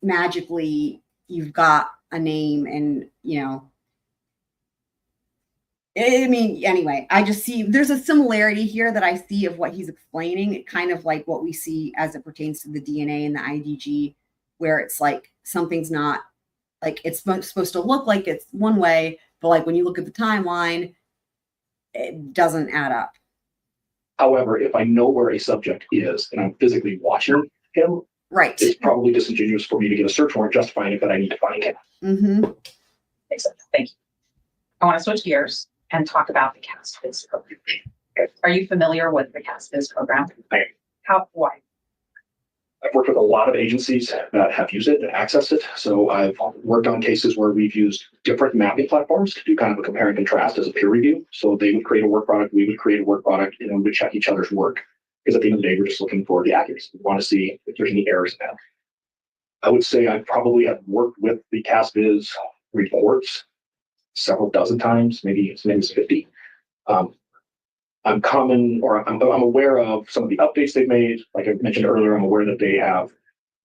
magically you've got a name and, anyway, I just see there's a similarity here that I see of what he's explaining. It kind of like what we see as it pertains to the DNA and the IGG, where it's like something's not like it's supposed to look like it's one way, but like when you look at the timeline, it doesn't add up. However, if I know where a subject is and I'm physically watching him, right, it's probably disingenuous for me to get a search warrant justifying it that I need to find him. Mm-hmm. Makes sense. Thank you. I want to switch gears and talk about the CASFIZ program. Okay. Are you familiar with the CASFIZ program? I am. Why? I've worked with a lot of agencies that have used it and accessed it. So I've worked on cases where we've used different mapping platforms to do kind of a compare and contrast as a peer review. So they would create a work product, we would create a work product, and then we would check each other's work. Because at the end of the day, we're just looking for the accuracy. We want to see if there's any errors in that. I would say I probably have worked with the CASFIZ reports several dozen times, maybe as many as 50. I'm aware of some of the updates they've made. Like I mentioned earlier, I'm aware that they have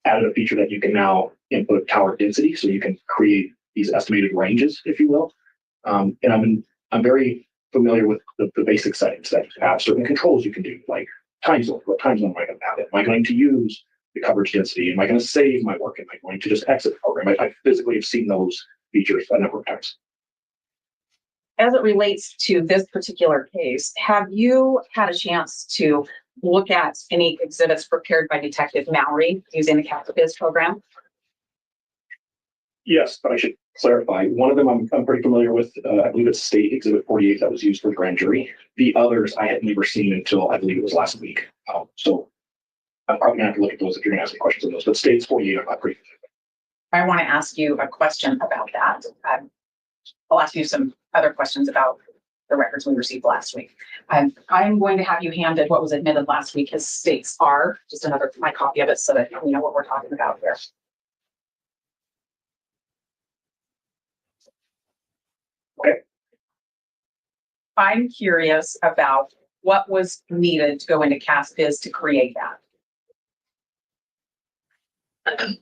added a feature that you can now input tower density, so you can create these estimated ranges, if you will. And I'm very familiar with the basic settings that you have. Certain controls you can do, like time zone. What time zone am I going to have it? Am I going to use the coverage density? Am I going to save my work? Am I going to just exit the program? I physically have seen those features a number of times. As it relates to this particular case, have you had a chance to look at any exhibits prepared by Detective Mallory using the CASFIZ program? Yes, but I should clarify. One of them I'm pretty familiar with. I believe it's State Exhibit 48 that was used for the grand jury. The others I had never seen until I believe it was last week. So I'm probably going to have to look at those if you're going to ask me questions on those. But State's 48, I'm not pretty familiar with. I want to ask you a question about that. I'll ask you some other questions about the records we received last week. I'm going to have you handed what was admitted last week as States R, just my copy of it so that we know what we're talking about here. Okay. I'm curious about what was needed to go into CASFIZ to create that.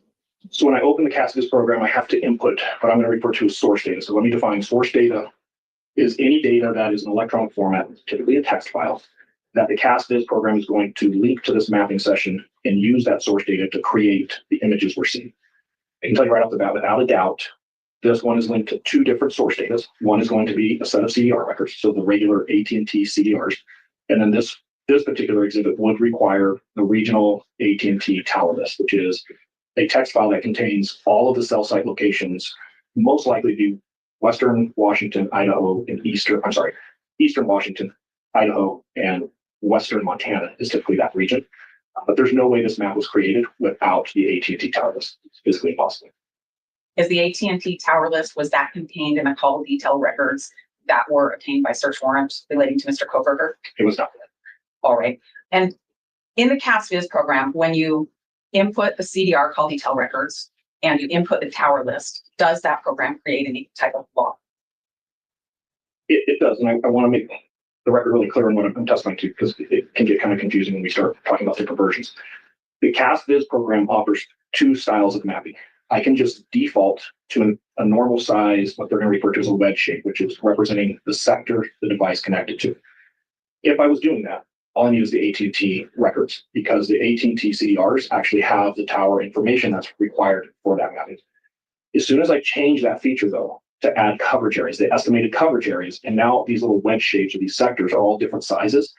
So when I open the CASFIZ program, I have to input what I'm going to refer to as source data. So let me define source data is any data that is in electronic format, typically a text file, that the CASFIZ program is going to link to this mapping session and use that source data to create the images we're seeing. I can tell you right off the bat, without a doubt, this one is linked to two different source data. One is going to be a set of CDR records, so the regular AT&T CDRs. And then this particular exhibit would require the regional AT&T tower list, which is a text file that contains all of the cell site locations, most likely be Western Washington, Idaho, and Eastern Washington, Idaho, and Western Montana is typically that region. But there's no way this map was created without the AT&T tower list. It's physically impossible. Is the AT&T tower list, was that contained in the call detail records that were obtained by search warrant relating to Mr. Kohberger? It was not. All right. And in the CASVIZ program, when you input the CDR call detail records and you input the tower list, does that program create any type of log? It does. And I want to make the record really clear on what I'm testifying to, because it can get kind of confusing when we start talking about different versions. The CASVIZ program offers two styles of mapping. I can just default to a normal size, what they're going to refer to as a wedge shape, which is representing the sector the device connected to. If I was doing that, all I need is the AT&T records, because the AT&T CDRs actually have the tower information that's required for that mapping. As soon as I change that feature, though, to add coverage areas, the estimated coverage areas, and now these little wedge shapes of these sectors are all different sizes,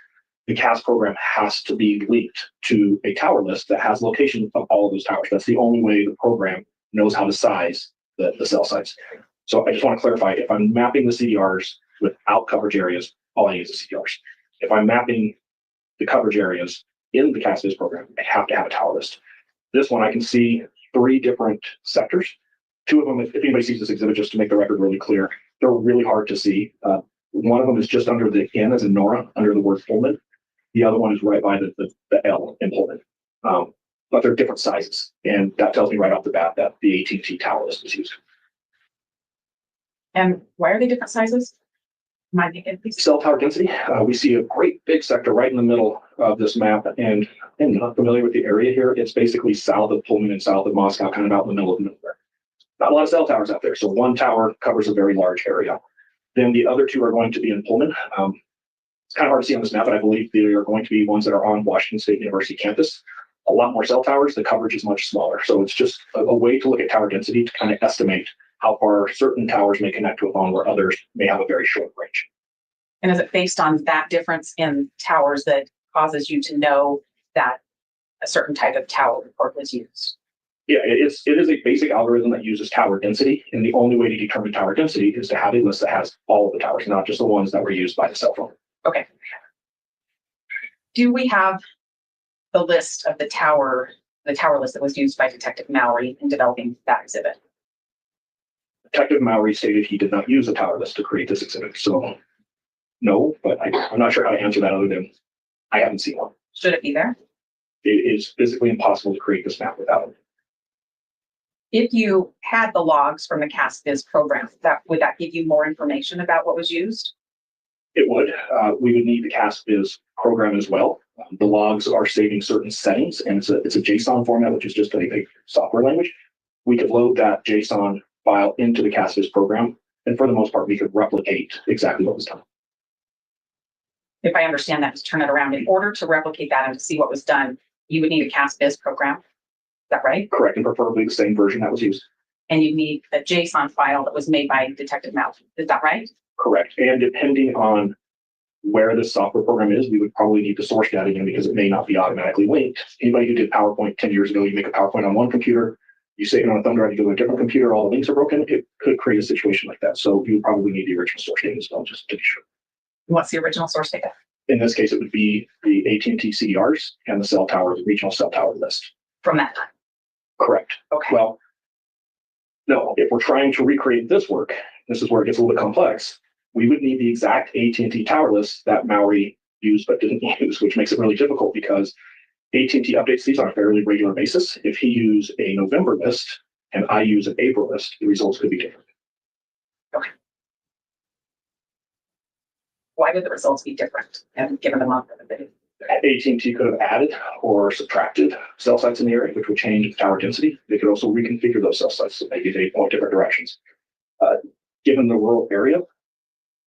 the CAS program has to be linked to a tower list that has location of all of those towers. That's the only way the program knows how to size the cell sites. So I just want to clarify, if I'm mapping the CDRs without coverage areas, all I need is the CDRs. If I'm mapping the coverage areas in the CASVIZ program, I have to have a tower list. This one, I can see 3 different sectors. 2 of them, if anybody sees this exhibit, just to make the record really clear, they're really hard to see. One of them is just under the N as in Nora, under the word Pullman. The other one is right by the L in Pullman. But they're different sizes. And that tells me right off the bat that the AT&T tower list was used. And why are they different sizes? Cell tower density. We see a great big sector right in the middle of this map. And I'm not familiar with the area here. It's basically south of Pullman and south of Moscow, kind of out in the middle of nowhere. Not a lot of cell towers out there. So one tower covers a very large area. Then the other 2 are going to be in Pullman. It's kind of hard to see on this map, but I believe they are going to be ones that are on Washington State University campus. A lot more cell towers. The coverage is much smaller. So it's just a way to look at tower density to kind of estimate how far certain towers may connect to a phone where others may have a very short range. And is it based on that difference in towers that causes you to know that a certain type of tower report was used? Yeah, it is a basic algorithm that uses tower density. And the only way to determine tower density is to have a list that has all of the towers, not just the ones that were used by the cell phone. Okay. Do we have the list of the tower list that was used by Detective Mallory in developing that exhibit? Detective Mallory stated he did not use a tower list to create this exhibit. So no, but I'm not sure how to answer that other than I haven't seen one. Should it be there? It is physically impossible to create this map without it. If you had the logs from the CASVIZ program, would that give you more information about what was used? It would. We would need the CASVIZ program as well. The logs are saving certain settings, and it's a JSON format, which is just a software language. We could load that JSON file into the CASVIZ program, and for the most part, we could replicate exactly what was done. If I understand that, to turn it around, in order to replicate that and to see what was done, you would need a CASVIZ program. Is that right? Correct, and preferably the same version that was used. And you need a JSON file that was made by Detective Mallory. Is that right? Correct, and depending on where this software program is, we would probably need the source data again because it may not be automatically linked. Anybody who did PowerPoint 10 years ago, you make a PowerPoint on one computer, you save it on a thumb drive, you go to a different computer, all the links are broken. It could create a situation like that. So you would probably need the original source data as well, just to be sure. What's the original source data? In this case, it would be the AT&T CDRs and the cell tower, the regional cell tower list. From that time? Correct. Okay. Well, no, if we're trying to recreate this work, this is where it gets a little bit complex. We would need the exact AT&T tower list that Mallory used but didn't use, which makes it really difficult because AT&T updates these on a fairly regular basis. If he used a November list and I use an April list, the results could be different. Okay. Why would the results be different and given the month of the day? AT&T could have added or subtracted cell sites in the area, which would change the tower density. They could also reconfigure those cell sites so maybe they point different directions. Given the rural area,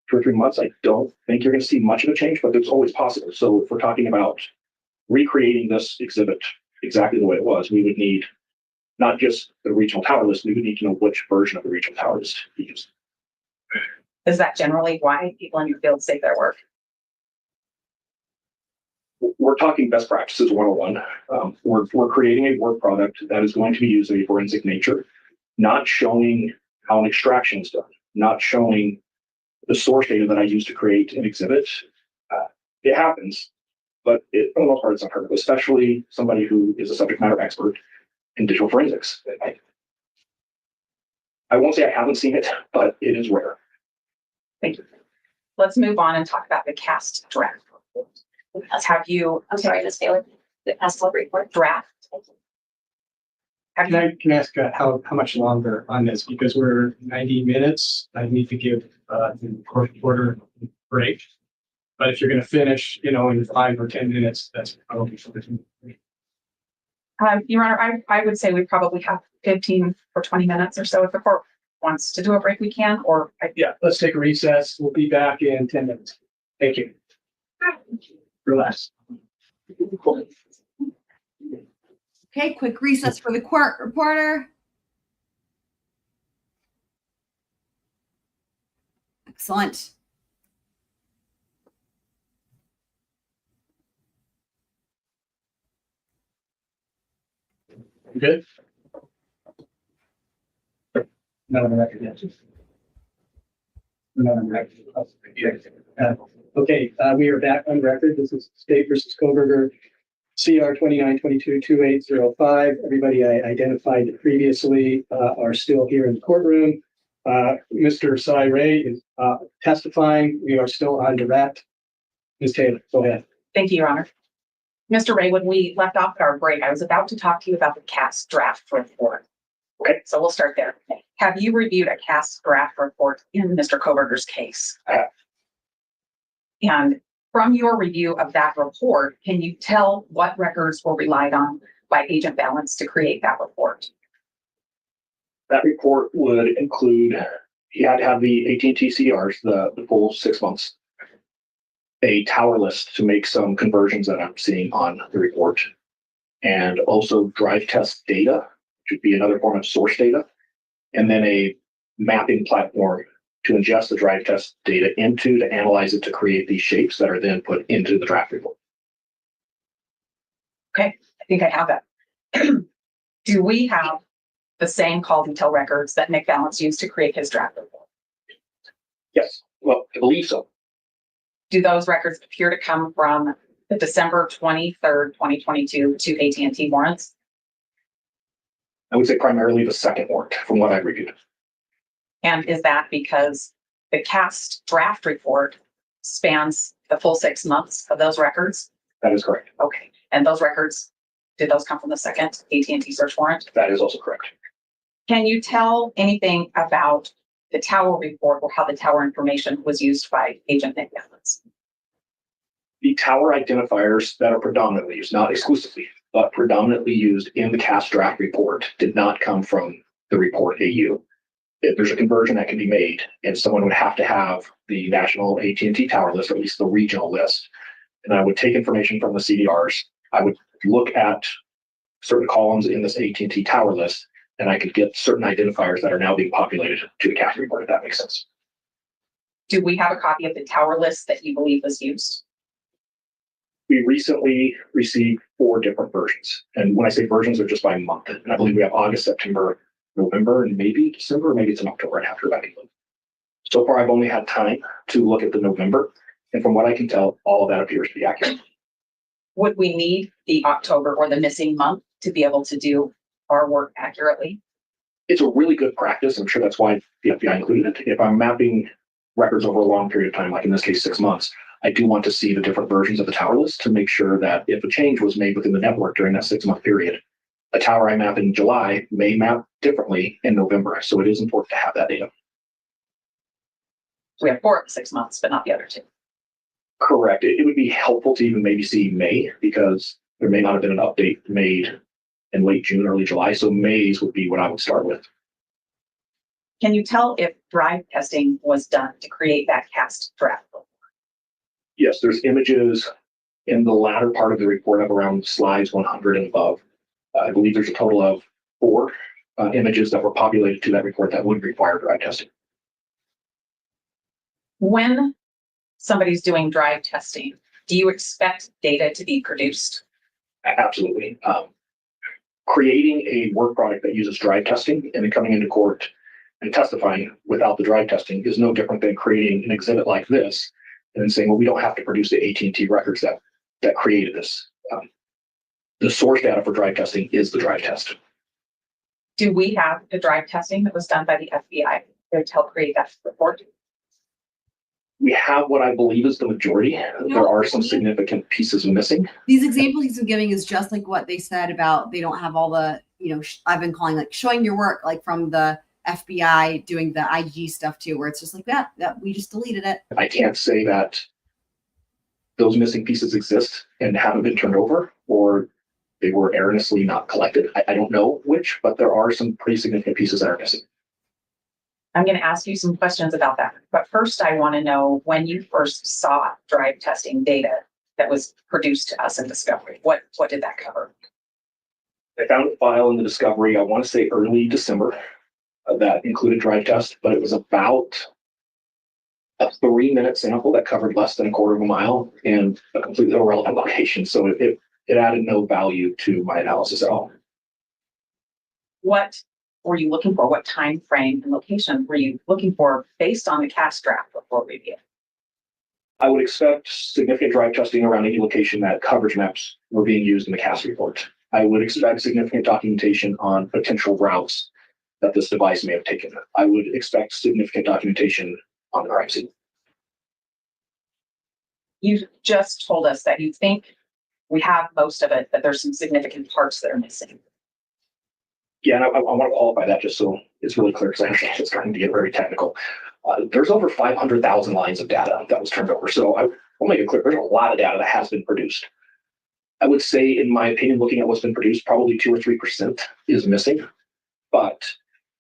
2 or 3 months, I don't think you're going to see much of a change, but it's always possible. So if we're talking about recreating this exhibit exactly the way it was, we would need not just the regional tower list. We would need to know which version of the regional tower list he used. Is that generally why people in your field save their work? We're talking best practices 101. We're creating a work product that is going to be used in a forensic nature, not showing how an extraction is done, not showing the source data that I use to create an exhibit. It happens, but for the most part, it's unheard of, especially somebody who is a subject matter expert in digital forensics. I won't say I haven't seen it, but it is rare. Thank you. Let's move on and talk about the cast draft. Have you, I'm sorry, Ms. Bailey, the Castle report. draft? Have Can you, I ask how much longer on this? Because we're 90 minutes. I need to give the court reporter a break. But if you're going to finish, in 5 or 10 minutes, that's probably something. Your Honor, I would say we probably have 15 or 20 minutes or so. If the court wants to do a break, we can, or Yeah, let's take a recess. We'll be back in 10 minutes. Thank you. Relax. Okay, quick recess for the court reporter. Excellent. Good? Not on the record yet. Not on the record. Okay, we are back on record. This is State versus Kohberger, CR 2922-2805. Everybody I identified previously are still here in the courtroom. Mr. Cy Ray is testifying. We are still on direct. Ms. Taylor, go ahead. thank you, Your Honor. Mr. Ray, when we left off at our break, I was about to talk to you about the cast draft report. Okay, so we'll start there. Have you reviewed a cast draft report in Mr. Kohberger's case? And from your review of that report, can you tell what records were relied on by Agent Balance to create that report? That report would include, he had to have the AT&T CRs, the full 6 months, a tower list to make some conversions that I'm seeing on the report, and also drive test data, which would be another form of source data, and then a mapping platform to ingest the drive test data into, to analyze it, to create these shapes that are then put into the draft report. Okay, I think I have that. Do we have the same call detail records that Nick Balance used to create his draft report? Yes, well, I believe so. Do those records appear to come from the December 23rd, 2022 to AT&T warrants? I would say primarily the second warrant from what I've reviewed. And is that because the cast draft report spans the full 6 months of those records? That is correct. Okay, and those records, did those come from the second AT&T search warrant? That is also correct. Can you tell anything about the tower report or how the tower information was used by Agent Nick Balance? The tower identifiers that are predominantly used, not exclusively, but predominantly used in the cast draft report did not come from the report AU. If there's a conversion that can be made, and someone would have to have the national AT&T tower list, or at least the regional list, and I would take information from the CDRs, I would look at certain columns in this AT&T tower list, and I could get certain identifiers that are now being populated to the cast report, if that makes sense. Do we have a copy of the tower list that you believe was used? We recently received 4 different versions. And when I say versions, they're just by month. And I believe we have August, September, November, and maybe December, maybe it's in October and after that. So far, I've only had time to look at the November. And from what I can tell, all of that appears to be accurate. Would we need the October or the missing month to be able to do our work accurately? It's a really good practice. I'm sure that's why the FBI included it. If I'm mapping records over a long period of time, like in this case, 6 months, I do want to see the different versions of the tower list to make sure that if a change was made within the network during that 6 month period, a tower I map in July may map differently in November. So it is important to have that data. We have 4 of the 6 months, but not the other 2. Correct. It would be helpful to even maybe see May, because there may not have been an update made in late June, early July. So May's would be what I would start with. Can you tell if drive testing was done to create that cast draft? Yes, there's images in the latter part of the report of around slides 100 and above. I believe there's a total of 4 images that were populated to that report that would require drive testing. When somebody's doing drive testing, do you expect data to be produced? Absolutely. Creating a work product that uses drive testing and then coming into court and testifying without the drive testing is no different than creating an exhibit like this and then saying, well, we don't have to produce the AT&T records that created this. The source data for drive testing is the drive test. Do we have the drive testing that was done by the FBI to help create that report? We have what I believe is the majority. There are some significant pieces missing. These examples he's giving is just like what they said about they don't have all the, I've been calling like showing your work, like from the FBI doing the IGG stuff too, where it's just like that we just deleted it. I can't say that those missing pieces exist and haven't been turned over, or they were erroneously not collected. I don't know which, but there are some pretty significant pieces that are missing. I'm going to ask you some questions about that. But first, I want to know when you first saw drive testing data that was produced to us in discovery. What did that cover? I found a file in the discovery, I want to say early December, that included drive test, but it was about a 3-minute sample that covered less than a quarter of a mile and a completely irrelevant location. So it added no value to my analysis at all. What were you looking for? What time frame and location were you looking for based on the CAS draft report review? I would expect significant drive testing around any location that coverage maps were being used in the CAS report. I would expect significant documentation on potential routes that this device may have taken. I would expect significant documentation on the crime scene. You just told us that you think we have most of it, but there's some significant parts that are missing. Yeah, and I want to qualify that just so it's really clear, because I understand it's starting to get very technical. There's over 500,000 lines of data that was turned over. So I'll make it clear, there's a lot of data that has been produced. I would say, in my opinion, looking at what's been produced, probably 2 or 3% is missing, but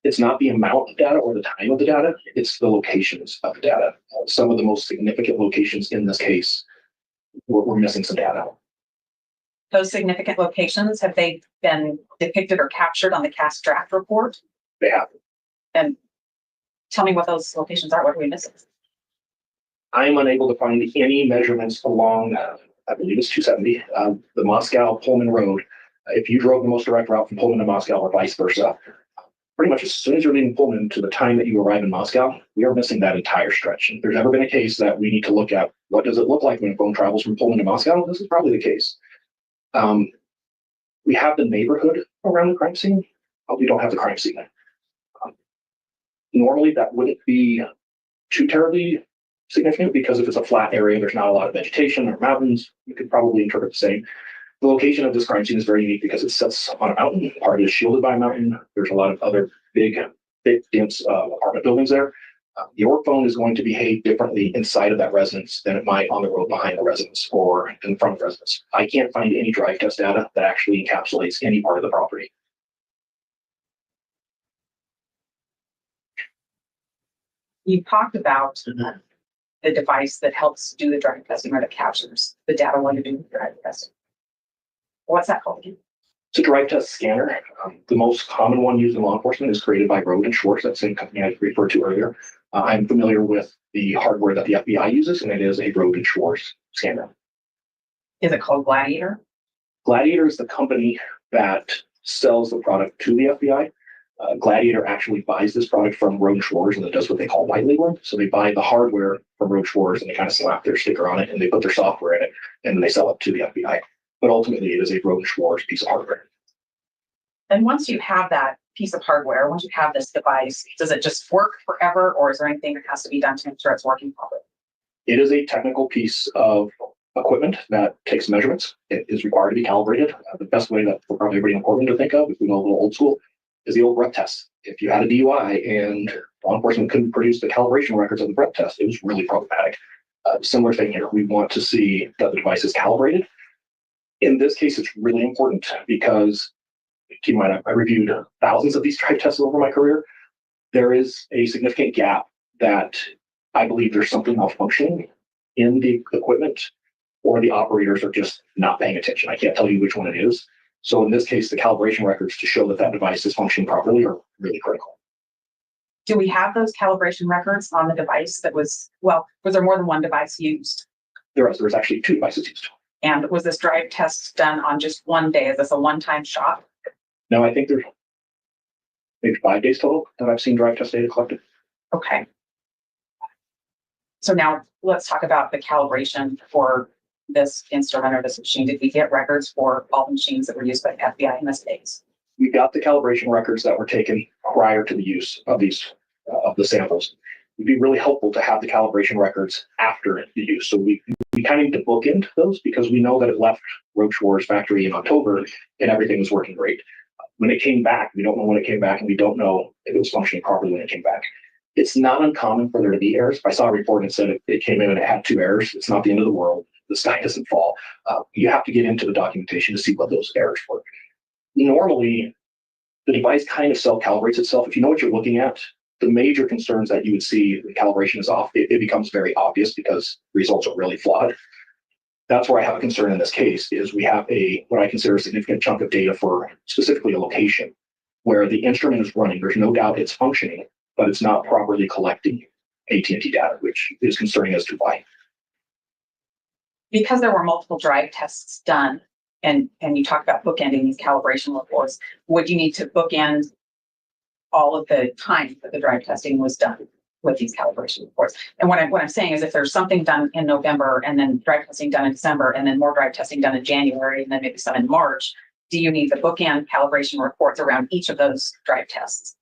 it's not the amount of data or the time of the data, it's the locations of the data. Some of the most significant locations in this case were missing some data. Those significant locations, have they been depicted or captured on the CAS draft report? They have. And tell me what those locations are. What are we missing? I am unable to find any measurements along, I believe it's 270, the Moscow-Pullman Road. If you drove the most direct route from Pullman to Moscow or vice versa, pretty much as soon as you're leaving Pullman to the time that you arrive in Moscow, we are missing that entire stretch. If there's ever been a case that we need to look at, what does it look like when a phone travels from Pullman to Moscow? This is probably the case. We have the neighborhood around the crime scene, but we don't have the crime scene. Normally, that wouldn't be too terribly significant, because if it's a flat area, there's not a lot of vegetation or mountains, you could probably interpret the same. The location of this crime scene is very unique because it sits on a mountain. Part of it is shielded by a mountain. There's a lot of other big, dense apartment buildings there. Your phone is going to behave differently inside of that residence than it might on the road behind the residence or in front of the residence. I can't find any drive test data that actually encapsulates any part of the property. You talked about the device that helps do the drive testing or that captures the data while you're doing the drive testing. What's that called again? It's a drive test scanner. The most common one used in law enforcement is created by Road and Schwartz, that same company I referred to earlier. I'm familiar with the hardware that the FBI uses, and it is a Road and Schwartz scanner. Is it called Gladiator? Gladiator is the company that sells the product to the FBI. Gladiator actually buys this product from Road and Schwartz, and it does what they call white labeling. So they buy the hardware from Road and Schwartz, and they kind of slap their sticker on it, and they put their software in it, and then they sell it to the FBI. But ultimately, it is a Road and Schwartz piece of hardware. And once you have that piece of hardware, once you have this device, does it just work forever, or is there anything that has to be done to make sure it's working properly? It is a technical piece of equipment that takes measurements. It is required to be calibrated. The best way that for probably everybody in Portland to think of, if we go a little old school, is the old breath test. If you had a DUI and law enforcement couldn't produce the calibration records of the breath test, it was really problematic. Similar thing here. We want to see that the device is calibrated. In this case, it's really important because, keep in mind, I reviewed thousands of these drive tests over my career. There is a significant gap that I believe there's something malfunctioning in the equipment, or the operators are just not paying attention. I can't tell you which one it is. So in this case, the calibration records to show that that device is functioning properly are really critical. Do we have those calibration records on the device that was there more than one device used? There's actually 2 devices used. And was this drive test done on just one day? Is this a one-time shot? Now, I think there's maybe 5 days total that I've seen drive test data collected. Okay. So now let's talk about the calibration for this instrument or this machine. Did we get records for all the machines that were used by the FBI in this case? We got the calibration records that were taken prior to the use of these, of the samples. It'd be really helpful to have the calibration records after the use. So we kind of need to bookend those because we know that it left Rochewar's factory in October and everything was working great. When it came back, we don't know when it came back and we don't know if it was functioning properly when it came back. It's not uncommon for there to be errors. I saw a report that said it came in and it had 2 errors. It's not the end of the world. The sky doesn't fall. You have to get into the documentation to see what those errors were. Normally, the device kind of self-calibrates itself. If you know what you're looking at, the major concerns that you would see the calibration is off, it becomes very obvious because results are really flawed. That's where I have a concern in this case is we have what I consider a significant chunk of data for specifically a location where the instrument is running. There's no doubt it's functioning, but it's not properly collecting AT&T data, which is concerning as to why. Because there were multiple drive tests done, and you talked about bookending these calibration reports, would you need to bookend all of the time that the drive testing was done with these calibration reports? And what I'm saying is if there's something done in November and then drive testing done in December and then more drive testing done in January and then maybe some in March, do you need the bookend calibration reports around each of those drive tests?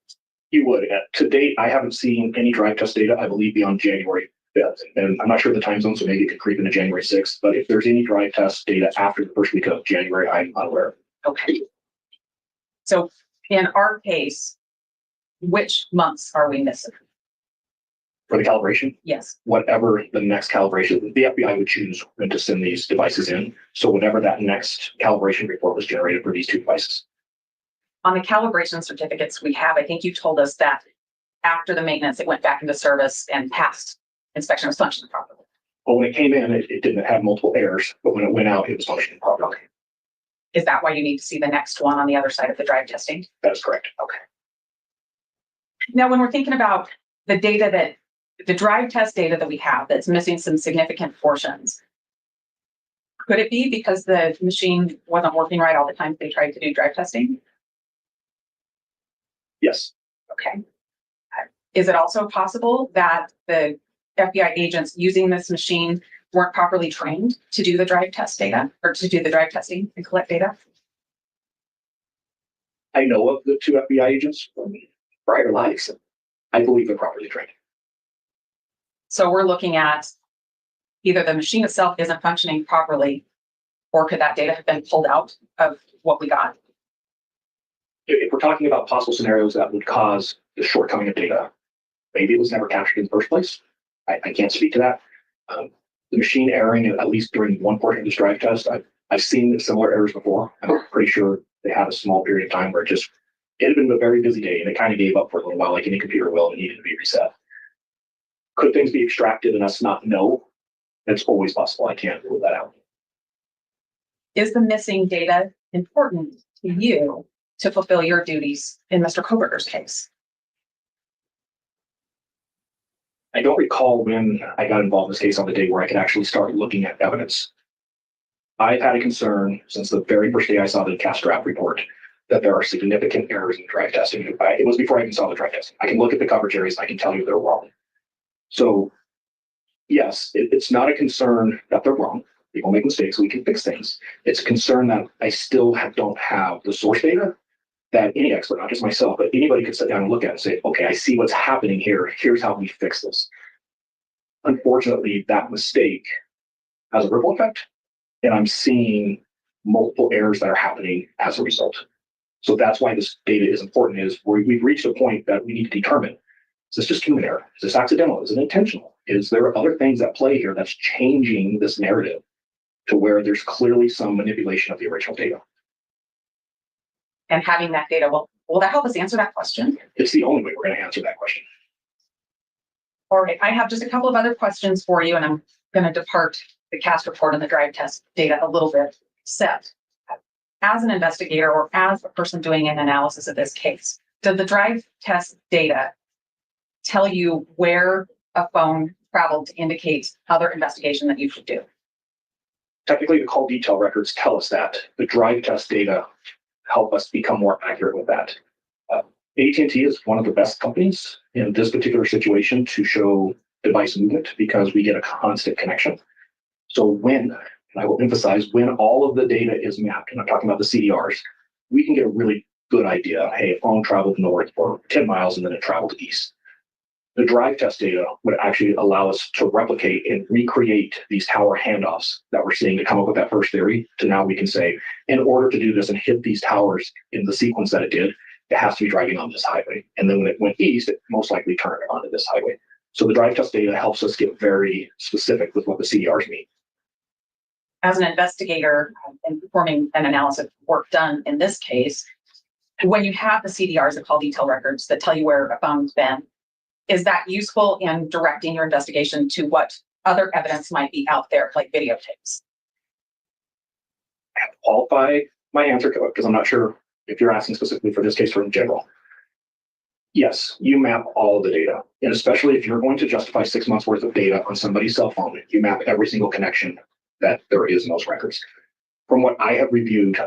You would. To date, I haven't seen any drive test data, I believe, beyond January 5th. And I'm not sure of the time zone, so maybe it could creep into January 6th. But if there's any drive test data after the first week of January, I'm unaware. Okay. So in our case, which months are we missing? For the calibration, Yes. whatever the next calibration, the FBI would choose when to send these devices in. So whenever that next calibration report was generated for these 2 devices. On the calibration certificates we have, I think you told us that after the maintenance, it went back into service and passed inspection was functioning properly. But when it came in, it didn't have multiple errors, but when it went out, it was functioning properly. Okay. Is that why you need to see the next one on the other side of the drive testing? That is correct. Okay. Now, when we're thinking about the data the drive test data that we have that's missing some significant portions, could it be because the machine wasn't working right all the time they tried to do drive testing? Yes. Okay. Is it also possible that the FBI agents using this machine weren't properly trained to do the drive test data or to do the drive testing and collect data? I know of the 2 FBI agents from prior lives. I believe they're properly trained. So we're looking at either the machine itself isn't functioning properly, or could that data have been pulled out of what we got? If we're talking about possible scenarios that would cause the shortcoming of data, maybe it was never captured in the first place. I can't speak to that. The machine erring, at least during one portion of this drive test, I've seen similar errors before. I'm pretty sure they had a small period of time where it had been a very busy day and it kind of gave up for a little while, like any computer will, and needed to be reset. Could things be extracted and us not know? That's always possible. I can't rule that out. Is the missing data important to you to fulfill your duties in Mr. Kohberger's case? I don't recall when I got involved in this case on the day where I could actually start looking at evidence. I've had a concern since the very first day I saw the cast draft report that there are significant errors in drive testing. It was before I even saw the drive testing. I can look at the coverage areas and I can tell you they're wrong. So yes, it's not a concern that they're wrong. People make mistakes, we can fix things. It's a concern that I still don't have the source data that any expert, not just myself, but anybody could sit down and look at and say, okay, I see what's happening here. Here's how we fix this. Unfortunately, that mistake has a ripple effect, and I'm seeing multiple errors that are happening as a result. So that's why this data is important, is we've reached a point that we need to determine, is this just human error? Is this accidental? Is it intentional? Is there other things at play here that's changing this narrative to where there's clearly some manipulation of the original data? And having that data, will that help us answer that question? It's the only way we're going to answer that question. All right, I have just a couple of other questions for you, and I'm going to depart the cast report and the drive test data a little bit set. as an investigator or as a person doing an analysis of this case, did the drive test data tell you where a phone traveled to indicate other investigation that you should do? Technically, the call detail records tell us that. The drive test data help us become more accurate with that. AT&T is one of the best companies in this particular situation to show device movement because we get a constant connection. So when, and I will emphasize, when all of the data is mapped, and I'm talking about the CDRs, we can get a really good idea. Hey, a phone traveled north for 10 miles and then it traveled east. The drive test data would actually allow us to replicate and recreate these tower handoffs that we're seeing to come up with that first theory. To now we can say, in order to do this and hit these towers in the sequence that it did, it has to be driving on this highway. And then when it went east, it most likely turned onto this highway. So the drive test data helps us get very specific with what the CDRs mean. As an investigator in performing an analysis work done in this case, when you have the CDRs, the call detail records that tell you where a phone's been, is that useful in directing your investigation to what other evidence might be out there, like videotapes? I have to qualify my answer to it because I'm not sure if you're asking specifically for this case or in general. Yes, you map all of the data. And especially if you're going to justify 6 months worth of data on somebody's cell phone, you map every single connection that there is in those records. From what I have reviewed,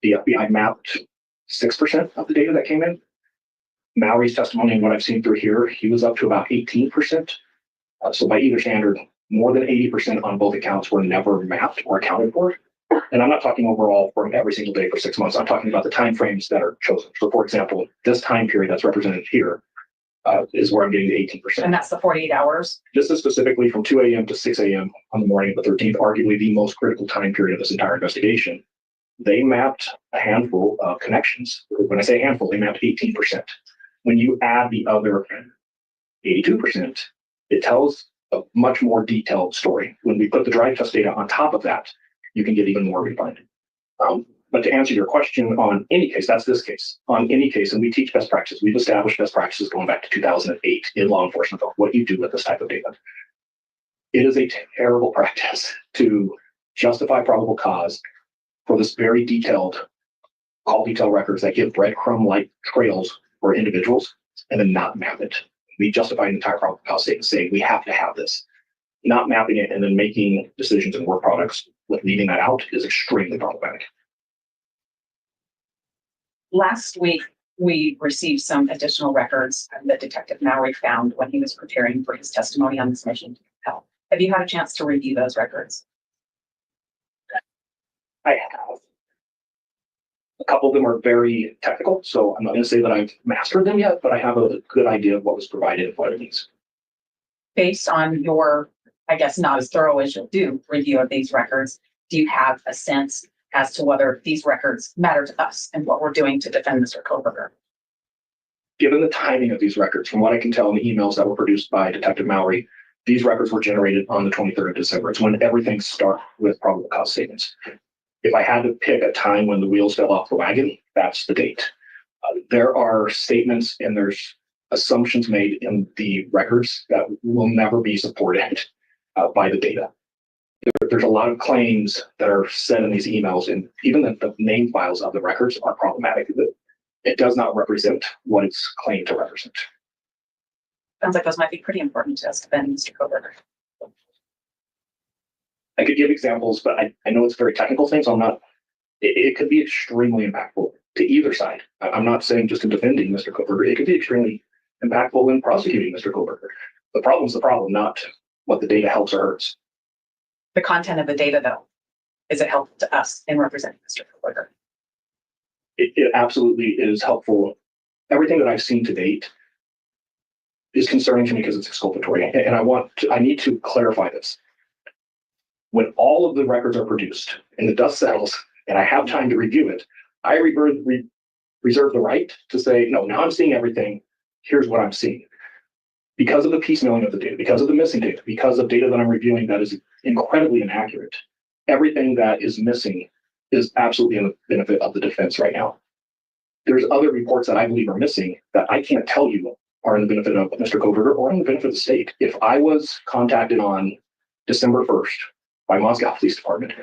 the FBI mapped 6% of the data that came in. Mallory's testimony and what I've seen through here, he was up to about 18%. So by either standard, more than 80% on both accounts were never mapped or accounted for. And I'm not talking overall from every single day for 6 months. I'm talking about the timeframes that are chosen. So for example, this time period that's represented here is where I'm getting the 18%. And that's the 48 hours? This is specifically from 2 a.m. to 6 a.m. on the morning of the 13th, arguably the most critical time period of this entire investigation. They mapped a handful of connections. When I say handful, they mapped 18%. When you add the other 82%, it tells a much more detailed story. When we put the drive test data on top of that, you can get even more refined. But to answer your question on any case, that's this case, on any case, and we teach best practices. We've established best practices going back to 2008 in law enforcement of what you do with this type of data. It is a terrible practice to justify probable cause for this very detailed call detail records that give breadcrumb-like trails for individuals and then not map it. We justify an entire probable cause statement saying we have to have this. Not mapping it and then making decisions and work products with leaving that out is extremely problematic. Last week, we received some additional records that Detective Mallory found when he was preparing for his testimony on this mission to compel. Have you had a chance to review those records? I have. A couple of them are very technical, so I'm not going to say that I've mastered them yet, but I have a good idea of what was provided and what it means. Based on your, I guess, not as thorough as you'll do review of these records, do you have a sense as to whether these records matter to us and what we're doing to defend Mr. Kohberger? Given the timing of these records, from what I can tell in the emails that were produced by Detective Mallory, these records were generated on the 23rd of December. It's when everything starts with probable cause statements. If I had to pick a time when the wheels fell off the wagon, that's the date. There are statements and there's assumptions made in the records that will never be supported by the data. There's a lot of claims that are said in these emails, and even the name files of the records are problematic. It does not represent what it's claimed to represent. Sounds like those might be pretty important to us to defend Mr. Kohberger. I could give examples, but I know it's very technical things. So I'm not, it could be extremely impactful to either side. I'm not saying just in defending Mr. Kohberger. It could be extremely impactful in prosecuting Mr. Kohberger. The problem's the problem, not what the data helps or hurts. The content of the data, though, is it helpful to us in representing Mr. Kohberger? It absolutely is helpful. Everything that I've seen to date is concerning to me because it's exculpatory. And I need to clarify this. When all of the records are produced and the dust settles and I have time to review it, I reserve the right to say, no, now I'm seeing everything. Here's what I'm seeing. Because of the piecemealing of the data, because of the missing data, because of data that I'm reviewing that is incredibly inaccurate, everything that is missing is absolutely in the benefit of the defense right now. There's other reports that I believe are missing that I can't tell you are in the benefit of Mr. Kohberger or in the benefit of the state. If I was contacted on December 1st by Moscow Police Department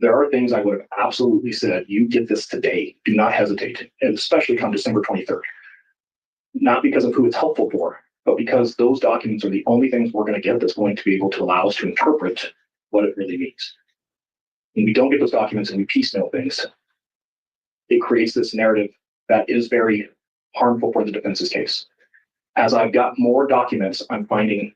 There are things I would have absolutely said, you get this today. Do not hesitate, and especially come December 23rd. Not because of who it's helpful for, but because those documents are the only things we're going to get that's going to be able to allow us to interpret what it really means. When we don't get those documents and we piecemeal things, it creates this narrative that is very harmful for the defense's case. As I've got more documents, I'm finding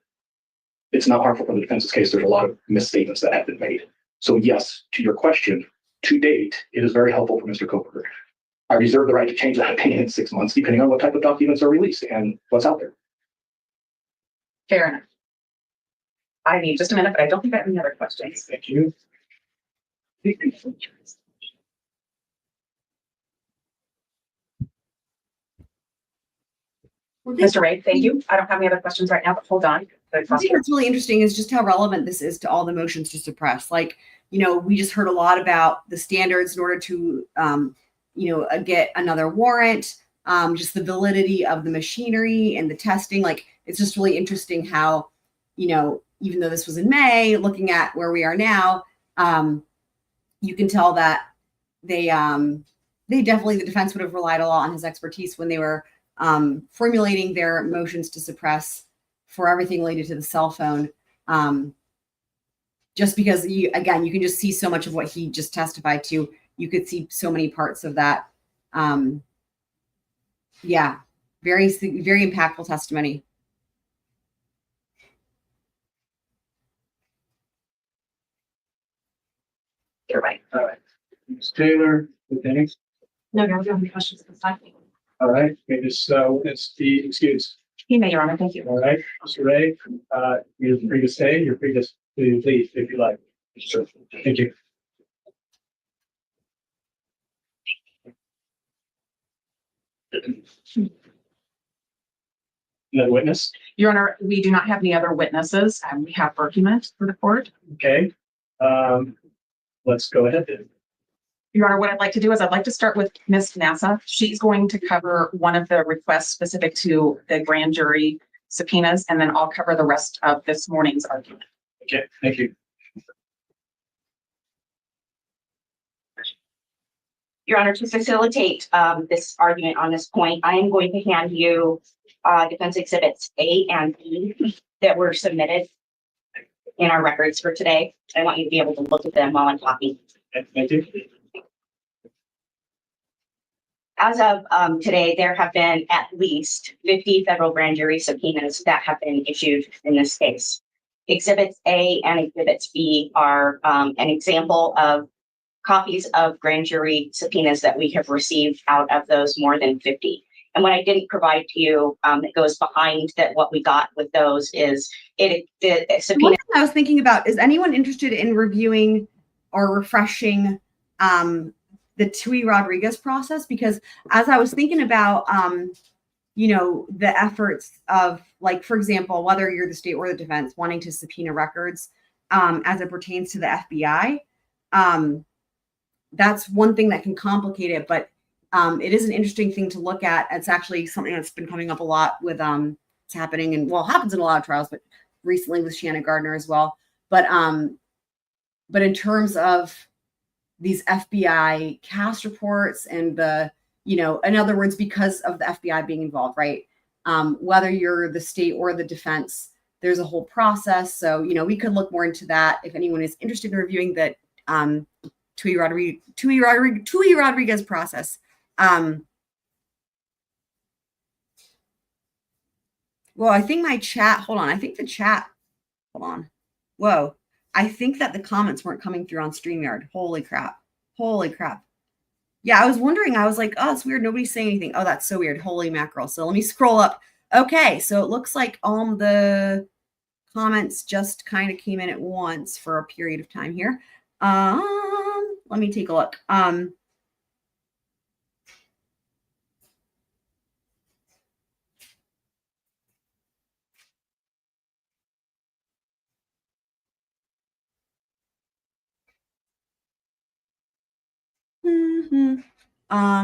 it's not harmful for the defense's case. There's a lot of misstatements that have been made. So yes, to your question, to date, it is very helpful for Mr. Kohberger. I reserve the right to change that opinion in 6 months, depending on what type of documents are released and what's out there. Fair enough. I need just a minute, but I don't think I have any other questions. Thank you. Mr. Ray, thank you. I don't have any other questions right now, but hold on. I think what's really interesting is just how relevant this is to all the motions to suppress. Like, you know, we just heard a lot about the standards in order to, get another warrant, just the validity of the machinery and the testing. Like, it's just really interesting how, even though this was in May, looking at where we are now, you can tell that they definitely, the defense would have relied a lot on his expertise when they were formulating their motions to suppress for everything related to the cell phone. Just because you can just see so much of what he just testified to. You could see so many parts of that. Very, very impactful testimony. You're right. All right. Ms. Taylor, anything? No, no, we don't have any questions at this time. All right, maybe just it's the excuse. He may, Your Honor. Thank you. All right, Mr. Ray, you're free to stay. You're free to leave if you like. Sure. Thank you. Another witness? Your Honor, we do not have any other witnesses, and we have argument for the court. Okay. Let's go ahead then. Your Honor, what I'd like to do is I'd like to start with Ms. NASA. She's going to cover one of the requests specific to the grand jury subpoenas, and then I'll cover the rest of this morning's argument. Okay, thank you. Your Honor, to facilitate this argument on this point, I am going to hand you defense exhibits A and B that were submitted in our records for today. I want you to be able to look at them while I'm talking. Thank you. As of today, there have been at least 50 federal grand jury subpoenas that have been issued in this case. Exhibits A and Exhibits B are an example of copies of grand jury subpoenas that we have received out of those more than 50. And what I didn't provide to you that goes behind that what we got with those is the subpoena. One thing I was thinking about, is anyone interested in reviewing or refreshing the Tui Rodriguez process? Because as I was thinking about, the efforts of, like, for example, whether you're the state or the defense wanting to subpoena records as it pertains to the FBI, that's one thing that can complicate it, but it is an interesting thing to look at. It's actually something that's been coming up a lot with it's happening and happens in a lot of trials, but recently with Shanna Gardner as well. But in terms of these FBI cast reports and the, in other words, because of the FBI being involved, right? Whether you're the state or the defense, there's a whole process. So, we could look more into that if anyone is interested in reviewing that Tui Rodriguez process. Well, I think my chat, hold on. I think the chat, hold on. Whoa. I think that the comments weren't coming through on StreamYard. Holy crap. Holy crap. Yeah, I was wondering. I was like, oh, it's weird. Nobody's saying anything. Oh, that's so weird. Holy mackerel. So let me scroll up. Okay, so it looks like the comments just kind of came in at once for a period of time here. Let me take a look.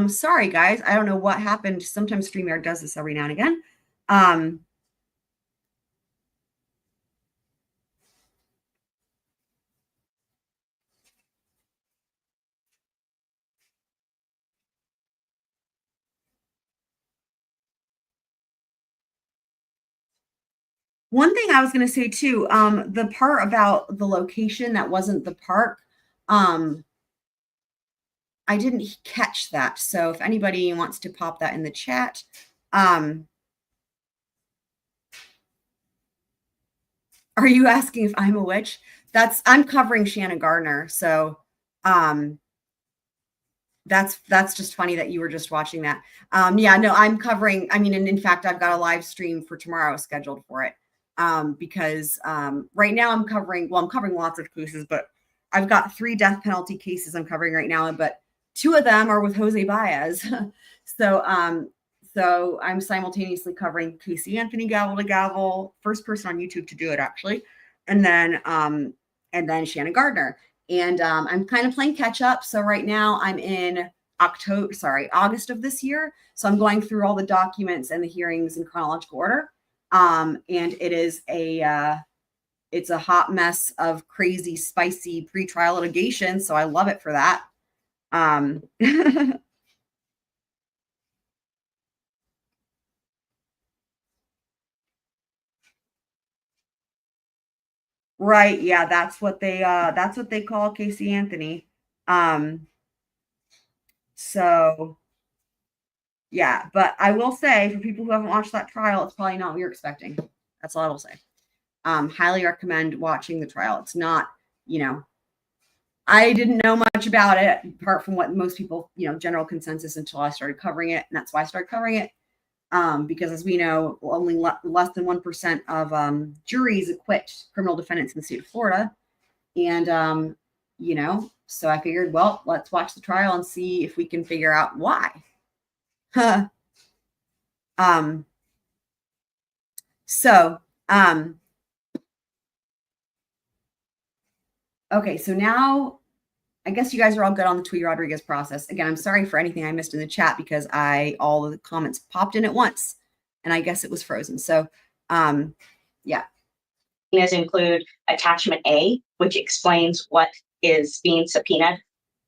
Sorry guys, I don't know what happened. Sometimes StreamYard does this every now and again. One thing I was going to say too, the part about the location that wasn't the park, I didn't catch that. So if anybody wants to pop that in the chat, are you asking if I'm a witch? I'm covering Shanna Gardner. So, that's just funny that you were just watching that. Yeah, no, I'm covering, I mean, and in fact, I've got a live stream for tomorrow scheduled for it. Because right now I'm covering lots of cases, but I've got 3 death penalty cases I'm covering right now, but 2 of them are with Jose Baez. So I'm simultaneously covering Casey Anthony gavel to gavel, first person on YouTube to do it actually. And then Shanna Gardner. And I'm kind of playing catch up. So right now I'm in August of this year. So I'm going through all the documents and the hearings in chronological order. And it is it's a hot mess of crazy, spicy pretrial litigation. So I love it for that. Right. Yeah. That's what they call Casey Anthony. So yeah, but I will say for people who haven't watched that trial, it's probably not what you're expecting. That's all I will say. Highly recommend watching the trial. It's not, I didn't know much about it apart from what most people, general consensus until I started covering it. And that's why I started covering it. Because as we know, only less than 1% of juries acquit criminal defendants in the state of Florida. And, so I figured, well, let's watch the trial and see if we can figure out why. Okay, so now I guess you guys are all good on the Tweety Rodriguez process. Again, I'm sorry for anything I missed in the chat because all of the comments popped in at once and I guess it was frozen. So, yeah. Subpoenas include attachment A, which explains what is being subpoenaed.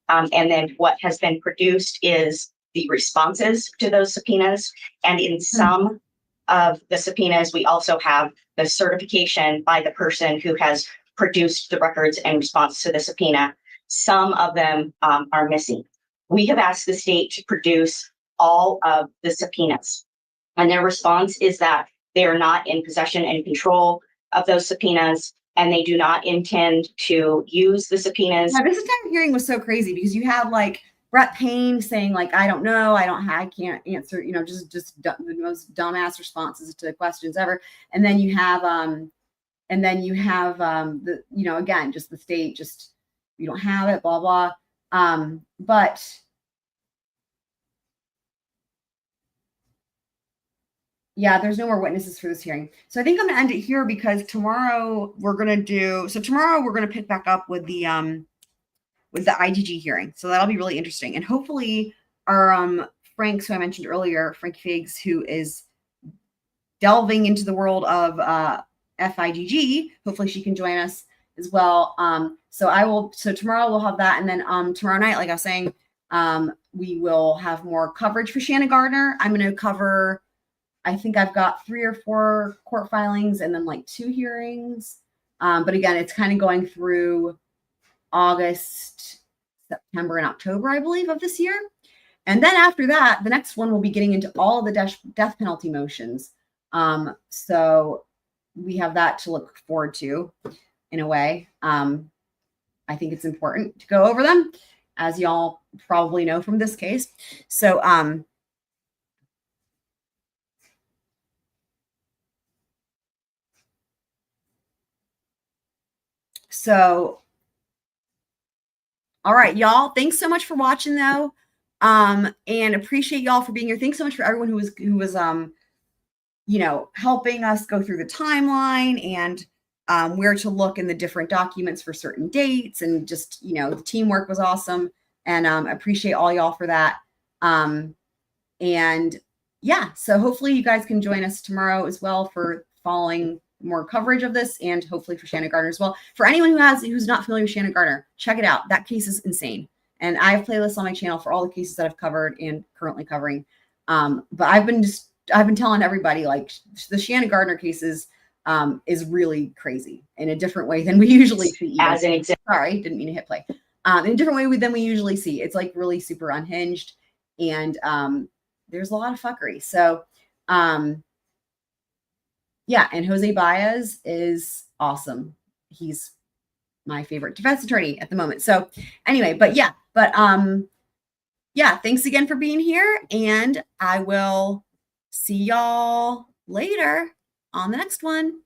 And then what has been produced is the responses to those subpoenas. And in some of the subpoenas, we also have the certification by the person who has produced the records in response to the subpoena. Some of them are missing. We have asked the state to produce all of the subpoenas. And their response is that they are not in possession and control of those subpoenas, and they do not intend to use the subpoenas. Yeah, this entire hearing was so crazy because you had Brett Payne saying I don't know, I can't answer, just the most dumbass responses to questions ever. And then you have the, again, just the state, just, you don't have it, blah, blah. But yeah, there's no more witnesses for this hearing. So I think I'm gonna end it here because tomorrow we're gonna pick back up with the IGG hearing. So that'll be really interesting. And hopefully our Frank, who I mentioned earlier, Frank Figs, who is delving into the world of FIGG, hopefully she can join us as well. So tomorrow we'll have that. And then tomorrow night, like I was saying, we will have more coverage for Shanna Gardner. I'm going to cover, I think I've got 3 or 4 court filings and then 2 hearings. But again, it's kind of going through August, September, and October, I believe, of this year. And then after that, the next one will be getting into all of the death penalty motions. So we have that to look forward to in a way. I think it's important to go over them, as y'all probably know from this case. So, all right, y'all. Thanks so much for watching, though, and appreciate y'all for being here. Thanks so much for everyone who was helping us go through the timeline and where to look in the different documents for certain dates, and just the teamwork was awesome, and appreciate all y'all for that. And yeah, so hopefully you guys can join us tomorrow as well for following more coverage of this, and hopefully for Shanna Gardner as well. For anyone who's not familiar with Shanna Gardner, check it out. That case is insane. And I have playlists on my channel for all the cases that I've covered and currently covering. But I've been telling everybody, the Shanna Gardner cases, is really crazy in a different way than we usually see. As an example, Sorry, didn't mean to hit play. In a different way than we usually see. It's like really super unhinged, and there's a lot of fuckery. So, yeah, and Jose Baez is awesome. He's my favorite defense attorney at the moment. So anyway, yeah, thanks again for being here, and I will see y'all later on the next one.